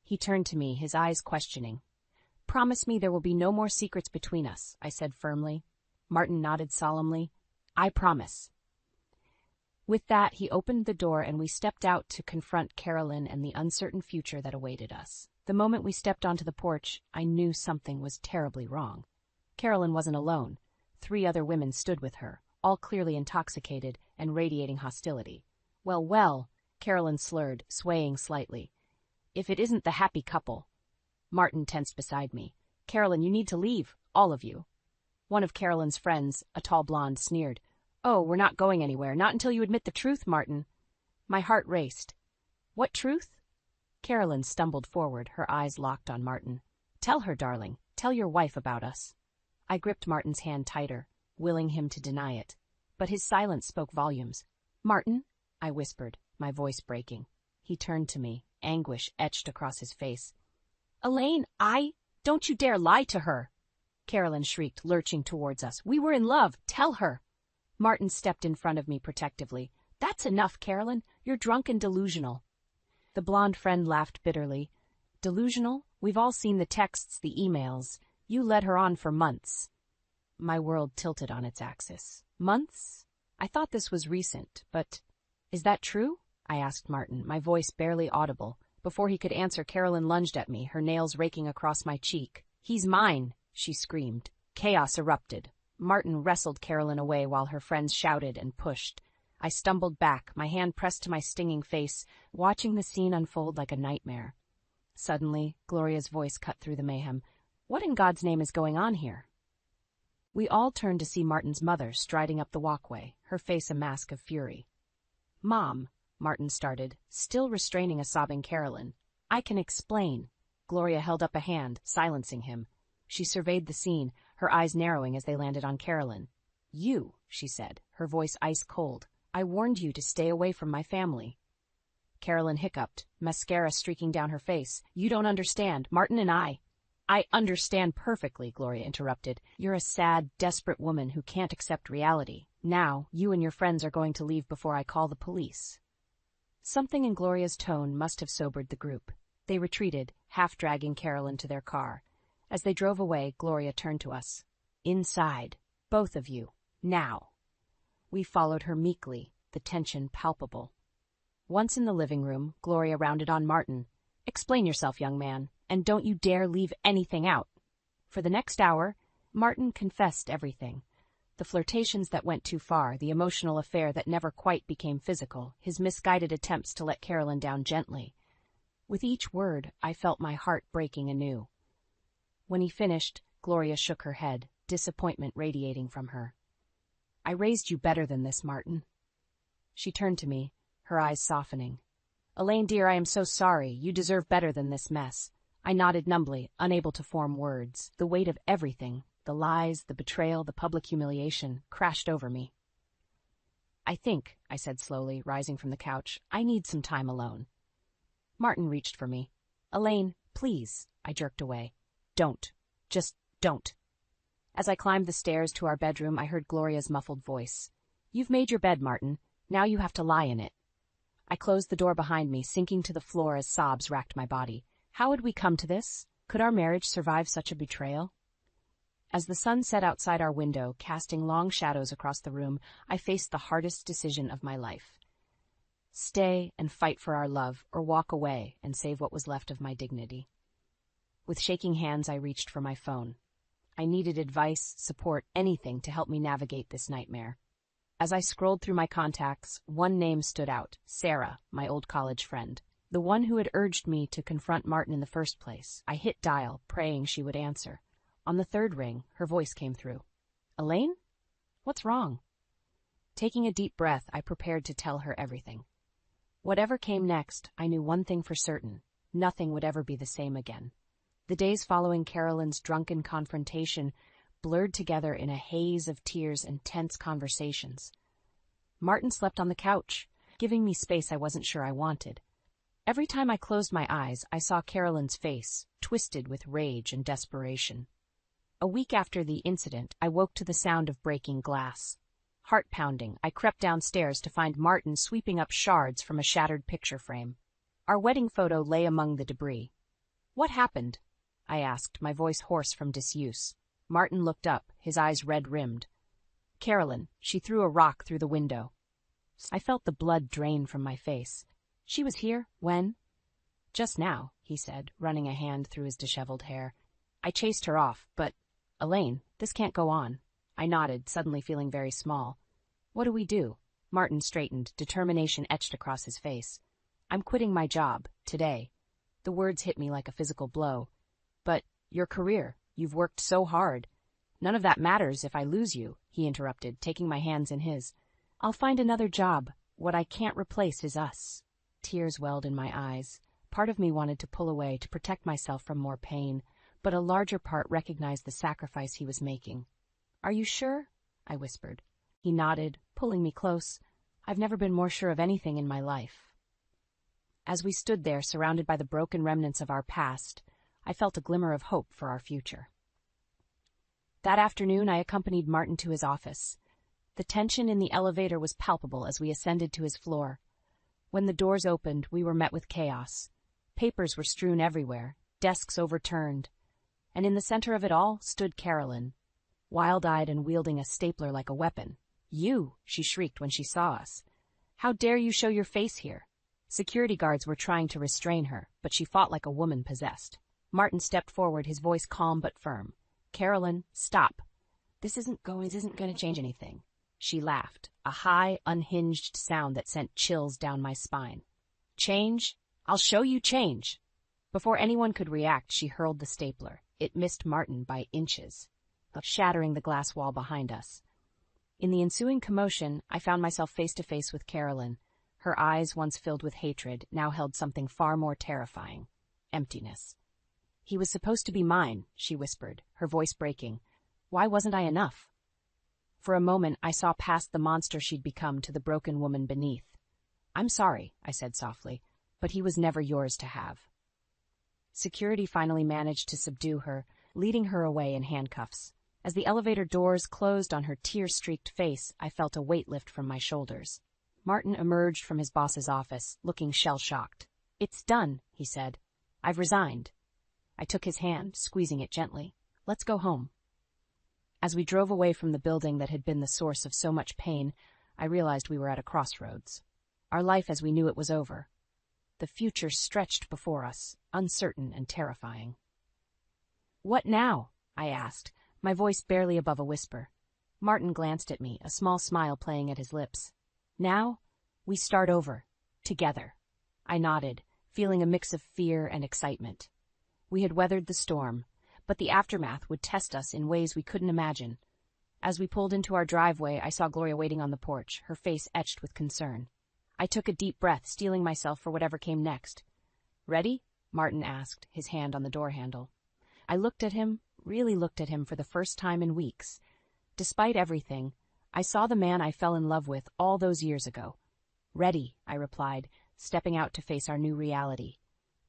[SPEAKER 2] He turned to me, his eyes questioning. Promise me there will be no more secrets between us, I said firmly. Martin nodded solemnly. I promise. With that, he opened the door and we stepped out to confront Carolyn and the uncertain future that awaited us. The moment we stepped onto the porch, I knew something was terribly wrong. Carolyn wasn't alone. 3 other women stood with her, all clearly intoxicated and radiating hostility. Well, Carolyn slurred, swaying slightly. If it isn't the happy couple. Martin tensed beside me. Carolyn, you need to leave, all of you. One of Carolyn's friends, a tall blonde, sneered. Oh, we're not going anywhere, not until you admit the truth, Martin. My heart raced. What truth? Carolyn stumbled forward, her eyes locked on Martin. Tell her, darling. Tell your wife about us. I gripped Martin's hand tighter, willing him to deny it. But his silence spoke volumes. Martin, I whispered, my voice breaking. He turned to me, anguish etched across his face. Elaine, don't you dare lie to her. Carolyn shrieked, lurching towards us. We were in love. Tell her. Martin stepped in front of me protectively. That's enough, Carolyn. You're drunk and delusional. The blonde friend laughed bitterly. Delusional? We've all seen the texts, the emails. You led her on for months. My world tilted on its axis. Months? I thought this was recent, but... Is that true? I asked Martin, my voice barely audible. Before he could answer, Carolyn lunged at me, her nails raking across my cheek. He's mine, she screamed. Chaos erupted. Martin wrestled Carolyn away while her friends shouted and pushed. I stumbled back, my hand pressed to my stinging face, watching the scene unfold like a nightmare. Suddenly, Gloria's voice cut through the mayhem. What in God's name is going on here? We all turned to see Martin's mother striding up the walkway, her face a mask of fury. Mom, Martin started, still restraining a sobbing Carolyn. I can explain. Gloria held up a hand, silencing him. She surveyed the scene, her eyes narrowing as they landed on Carolyn. You, she said, her voice ice cold. I warned you to stay away from my family. Carolyn hiccuped, mascara streaking down her face. You don't understand. Martin and I understand perfectly, Gloria interrupted. You're a sad, desperate woman who can't accept reality. Now, you and your friends are going to leave before I call the police. Something in Gloria's tone must have sobered the group. They retreated, half dragging Carolyn to their car. As they drove away, Gloria turned to us. Inside. Both of you. Now. We followed her meekly, the tension palpable. Once in the living room, Gloria rounded on Martin. Explain yourself, young man, and don't you dare leave anything out. For the next hour, Martin confessed everything. The flirtations that went too far, the emotional affair that never quite became physical, his misguided attempts to let Carolyn down gently. With each word, I felt my heart breaking anew. When he finished, Gloria shook her head, disappointment radiating from her. I raised you better than this, Martin. She turned to me, her eyes softening. Elaine, dear, I am so sorry. You deserve better than this mess. I nodded numbly, unable to form words. The weight of everything, the lies, the betrayal, the public humiliation, crashed over me. I think, I said slowly, rising from the couch, I need some time alone. Martin reached for me. Elaine, please, I jerked away. Don't. Just don't. As I climbed the stairs to our bedroom, I heard Gloria's muffled voice. You've made your bed, Martin. Now you have to lie in it. I closed the door behind me, sinking to the floor as sobs racked my body. How had we come to this? Could our marriage survive such a betrayal? As the sun set outside our window, casting long shadows across the room, I faced the hardest decision of my life. Stay and fight for our love, or walk away and save what was left of my dignity. With shaking hands, I reached for my phone. I needed advice, support, anything to help me navigate this nightmare. As I scrolled through my contacts, one name stood out, Sarah, my old college friend, the one who had urged me to confront Martin in the first place. I hit dial, praying she would answer. On the third ring, her voice came through. Elaine? What's wrong? Taking a deep breath, I prepared to tell her everything. Whatever came next, I knew one thing for certain. Nothing would ever be the same again. The days following Carolyn's drunken confrontation blurred together in a haze of tears and tense conversations. Martin slept on the couch, giving me space I wasn't sure I wanted. Every time I closed my eyes, I saw Carolyn's face, twisted with rage and desperation. A week after the incident, I woke to the sound of breaking glass. Heart pounding, I crept downstairs to find Martin sweeping up shards from a shattered picture frame. Our wedding photo lay among the debris. What happened? I asked, my voice hoarse from disuse. Martin looked up, his eyes red-rimmed. Carolyn, she threw a rock through the window. I felt the blood drain from my face. She was here? When? Just now, he said, running a hand through his disheveled hair. I chased her off, but, Elaine, this can't go on. I nodded, suddenly feeling very small. What do we do? Martin straightened, determination etched across his face. I'm quitting my job, today. The words hit me like a physical blow. But, your career, you've worked so hard. None of that matters if I lose you, he interrupted, taking my hands in his. I'll find another job. What I can't replace is us. Tears welled in my eyes. Part of me wanted to pull away to protect myself from more pain, but a larger part recognized the sacrifice he was making. Are you sure? I whispered. He nodded, pulling me close. I've never been more sure of anything in my life. As we stood there, surrounded by the broken remnants of our past, I felt a glimmer of hope for our future. That afternoon, I accompanied Martin to his office. The tension in the elevator was palpable as we ascended to his floor. When the doors opened, we were met with chaos. Papers were strewn everywhere, desks overturned, and in the center of it all stood Carolyn, wild-eyed and wielding a stapler like a weapon. You, she shrieked when she saw us. How dare you show your face here? Security guards were trying to restrain her, but she fought like a woman possessed. Martin stepped forward, his voice calm but firm. Carolyn, stop. This isn't going to change anything. She laughed, a high, unhinged sound that sent chills down my spine. Change? I'll show you change. Before anyone could react, she hurled the stapler. It missed Martin by inches, shattering the glass wall behind us. In the ensuing commotion, I found myself face to face with Carolyn. Her eyes, once filled with hatred, now held something far more terrifying. Emptiness. He was supposed to be mine, she whispered, her voice breaking. Why wasn't I enough? For a moment, I saw past the monster she'd become to the broken woman beneath. I'm sorry, I said softly, but he was never yours to have. Security finally managed to subdue her, leading her away in handcuffs. As the elevator doors closed on her tear-streaked face, I felt a weight lift from my shoulders. Martin emerged from his boss's office, looking shell-shocked. It's done, he said. I've resigned. I took his hand, squeezing it gently. Let's go home. As we drove away from the building that had been the source of so much pain, I realized we were at a crossroads. Our life as we knew it was over. The future stretched before us, uncertain and terrifying. What now? I asked, my voice barely above a whisper. Martin glanced at me, a small smile playing at his lips. Now, we start over. Together. I nodded, feeling a mix of fear and excitement. We had weathered the storm, but the aftermath would test us in ways we couldn't imagine. As we pulled into our driveway, I saw Gloria waiting on the porch, her face etched with concern. I took a deep breath, steeling myself for whatever came next. "Ready?" Martin asked, his hand on the door handle. I looked at him, really looked at him for the first time in weeks. Despite everything, I saw the man I fell in love with all those years ago. "Ready," I replied, stepping out to face our new reality.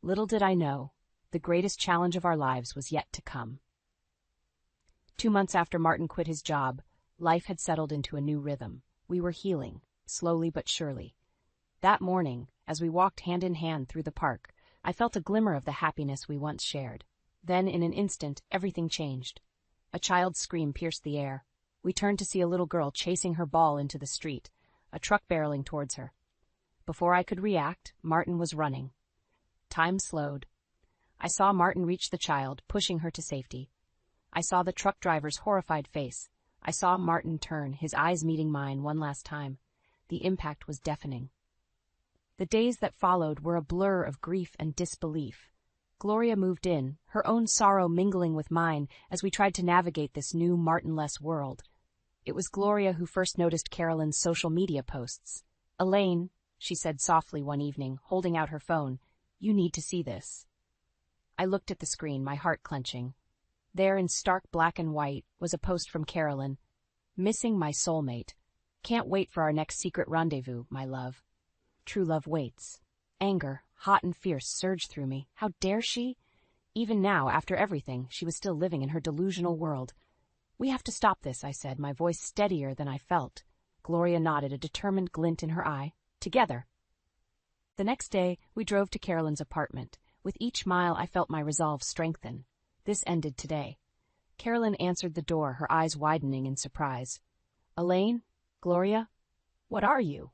[SPEAKER 2] Little did I know, the greatest challenge of our lives was yet to come. 2 months after Martin quit his job, life had settled into a new rhythm. We were healing, slowly but surely. That morning, as we walked hand in hand through the park, I felt a glimmer of the happiness we once shared. Then, in an instant, everything changed. A child's scream pierced the air. We turned to see a little girl chasing her ball into the street, a truck barreling towards her. Before I could react, Martin was running. Time slowed. I saw Martin reach the child, pushing her to safety. I saw the truck driver's horrified face. I saw Martin turn, his eyes meeting mine one last time. The impact was deafening. The days that followed were a blur of grief and disbelief. Gloria moved in, her own sorrow mingling with mine as we tried to navigate this new Martin-less world. It was Gloria who first noticed Carolyn's social media posts. "Elaine," she said softly one evening, holding out her phone, "you need to see this." I looked at the screen, my heart clenching. There, in stark black and white, was a post from Carolyn. "Missing my soulmate. Can't wait for our next secret rendezvous, my love." True love waits. Anger, hot and fierce, surged through me. How dare she? Even now, after everything, she was still living in her delusional world. "We have to stop this," I said, my voice steadier than I felt. Gloria nodded, a determined glint in her eye. "Together." The next day, we drove to Carolyn's apartment. With each mile, I felt my resolve strengthen. This ended today. Carolyn answered the door, her eyes widening in surprise. "Elaine? Gloria? What are you?"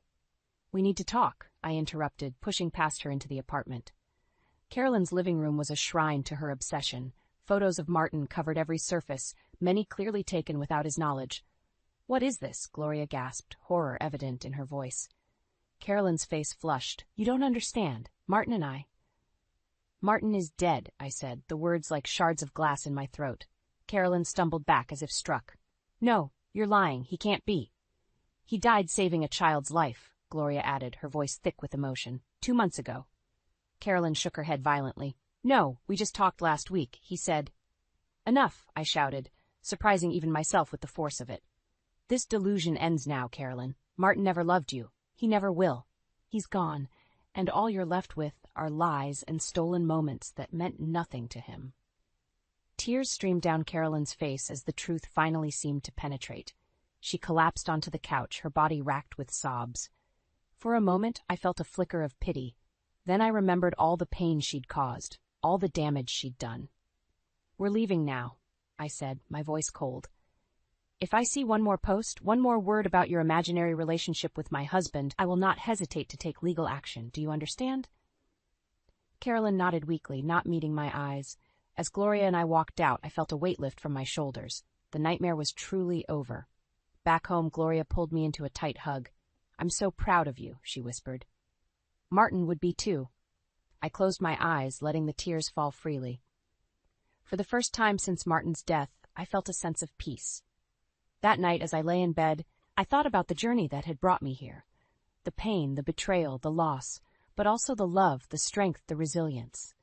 [SPEAKER 2] "We need to talk," I interrupted, pushing past her into the apartment. Carolyn's living room was a shrine to her obsession. Photos of Martin covered every surface, many clearly taken without his knowledge. "What is this?" Gloria gasped, horror evident in her voice. Carolyn's face flushed. "You don't understand. Martin and I—" "Martin is dead," I said, the words like shards of glass in my throat. Carolyn stumbled back as if struck. "No, you're lying. He can't be." "He died saving a child's life," Gloria added, her voice thick with emotion. 2 months ago." Carolyn shook her head violently. "No, we just talked last week. He said—" "Enough," I shouted, surprising even myself with the force of it. "This delusion ends now, Carolyn. Martin never loved you. He never will. He's gone, and all you're left with are lies and stolen moments that meant nothing to him." Tears streamed down Carolyn's face as the truth finally seemed to penetrate. She collapsed onto the couch, her body racked with sobs. For a moment, I felt a flicker of pity. Then I remembered all the pain she'd caused, all the damage she'd done. "We're leaving now," I said, my voice cold. "If I see one more post, one more word about your imaginary relationship with my husband, I will not hesitate to take legal action. Do you understand?" Carolyn nodded weakly, not meeting my eyes. As Gloria and I walked out, I felt a weight lift from my shoulders. The nightmare was truly over. Back home, Gloria pulled me into a tight hug. "I'm so proud of you," she whispered. "Martin would be too." I closed my eyes, letting the tears fall freely. For the first time since Martin's death, I felt a sense of peace. That night, as I lay in bed, I thought about the journey that had brought me here. The pain, the betrayal, the loss, but also the love, the strength, the resilience.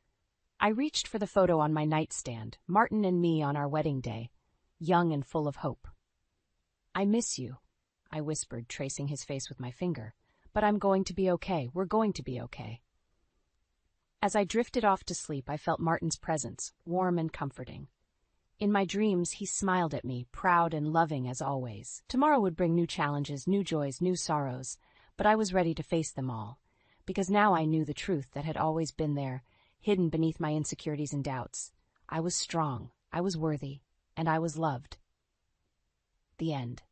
[SPEAKER 2] I reached for the photo on my nightstand, Martin and me on our wedding day, young and full of hope. "I miss you," I whispered, tracing his face with my finger. "But I'm going to be okay. We're going to be okay." As I drifted off to sleep, I felt Martin's presence, warm and comforting. In my dreams, he smiled at me, proud and loving as always. Tomorrow would bring new challenges, new joys, new sorrows, but I was ready to face them all, because now I knew the truth that had always been there, hidden beneath my insecurities and doubts. I was strong, I was worthy, and I was loved. The end.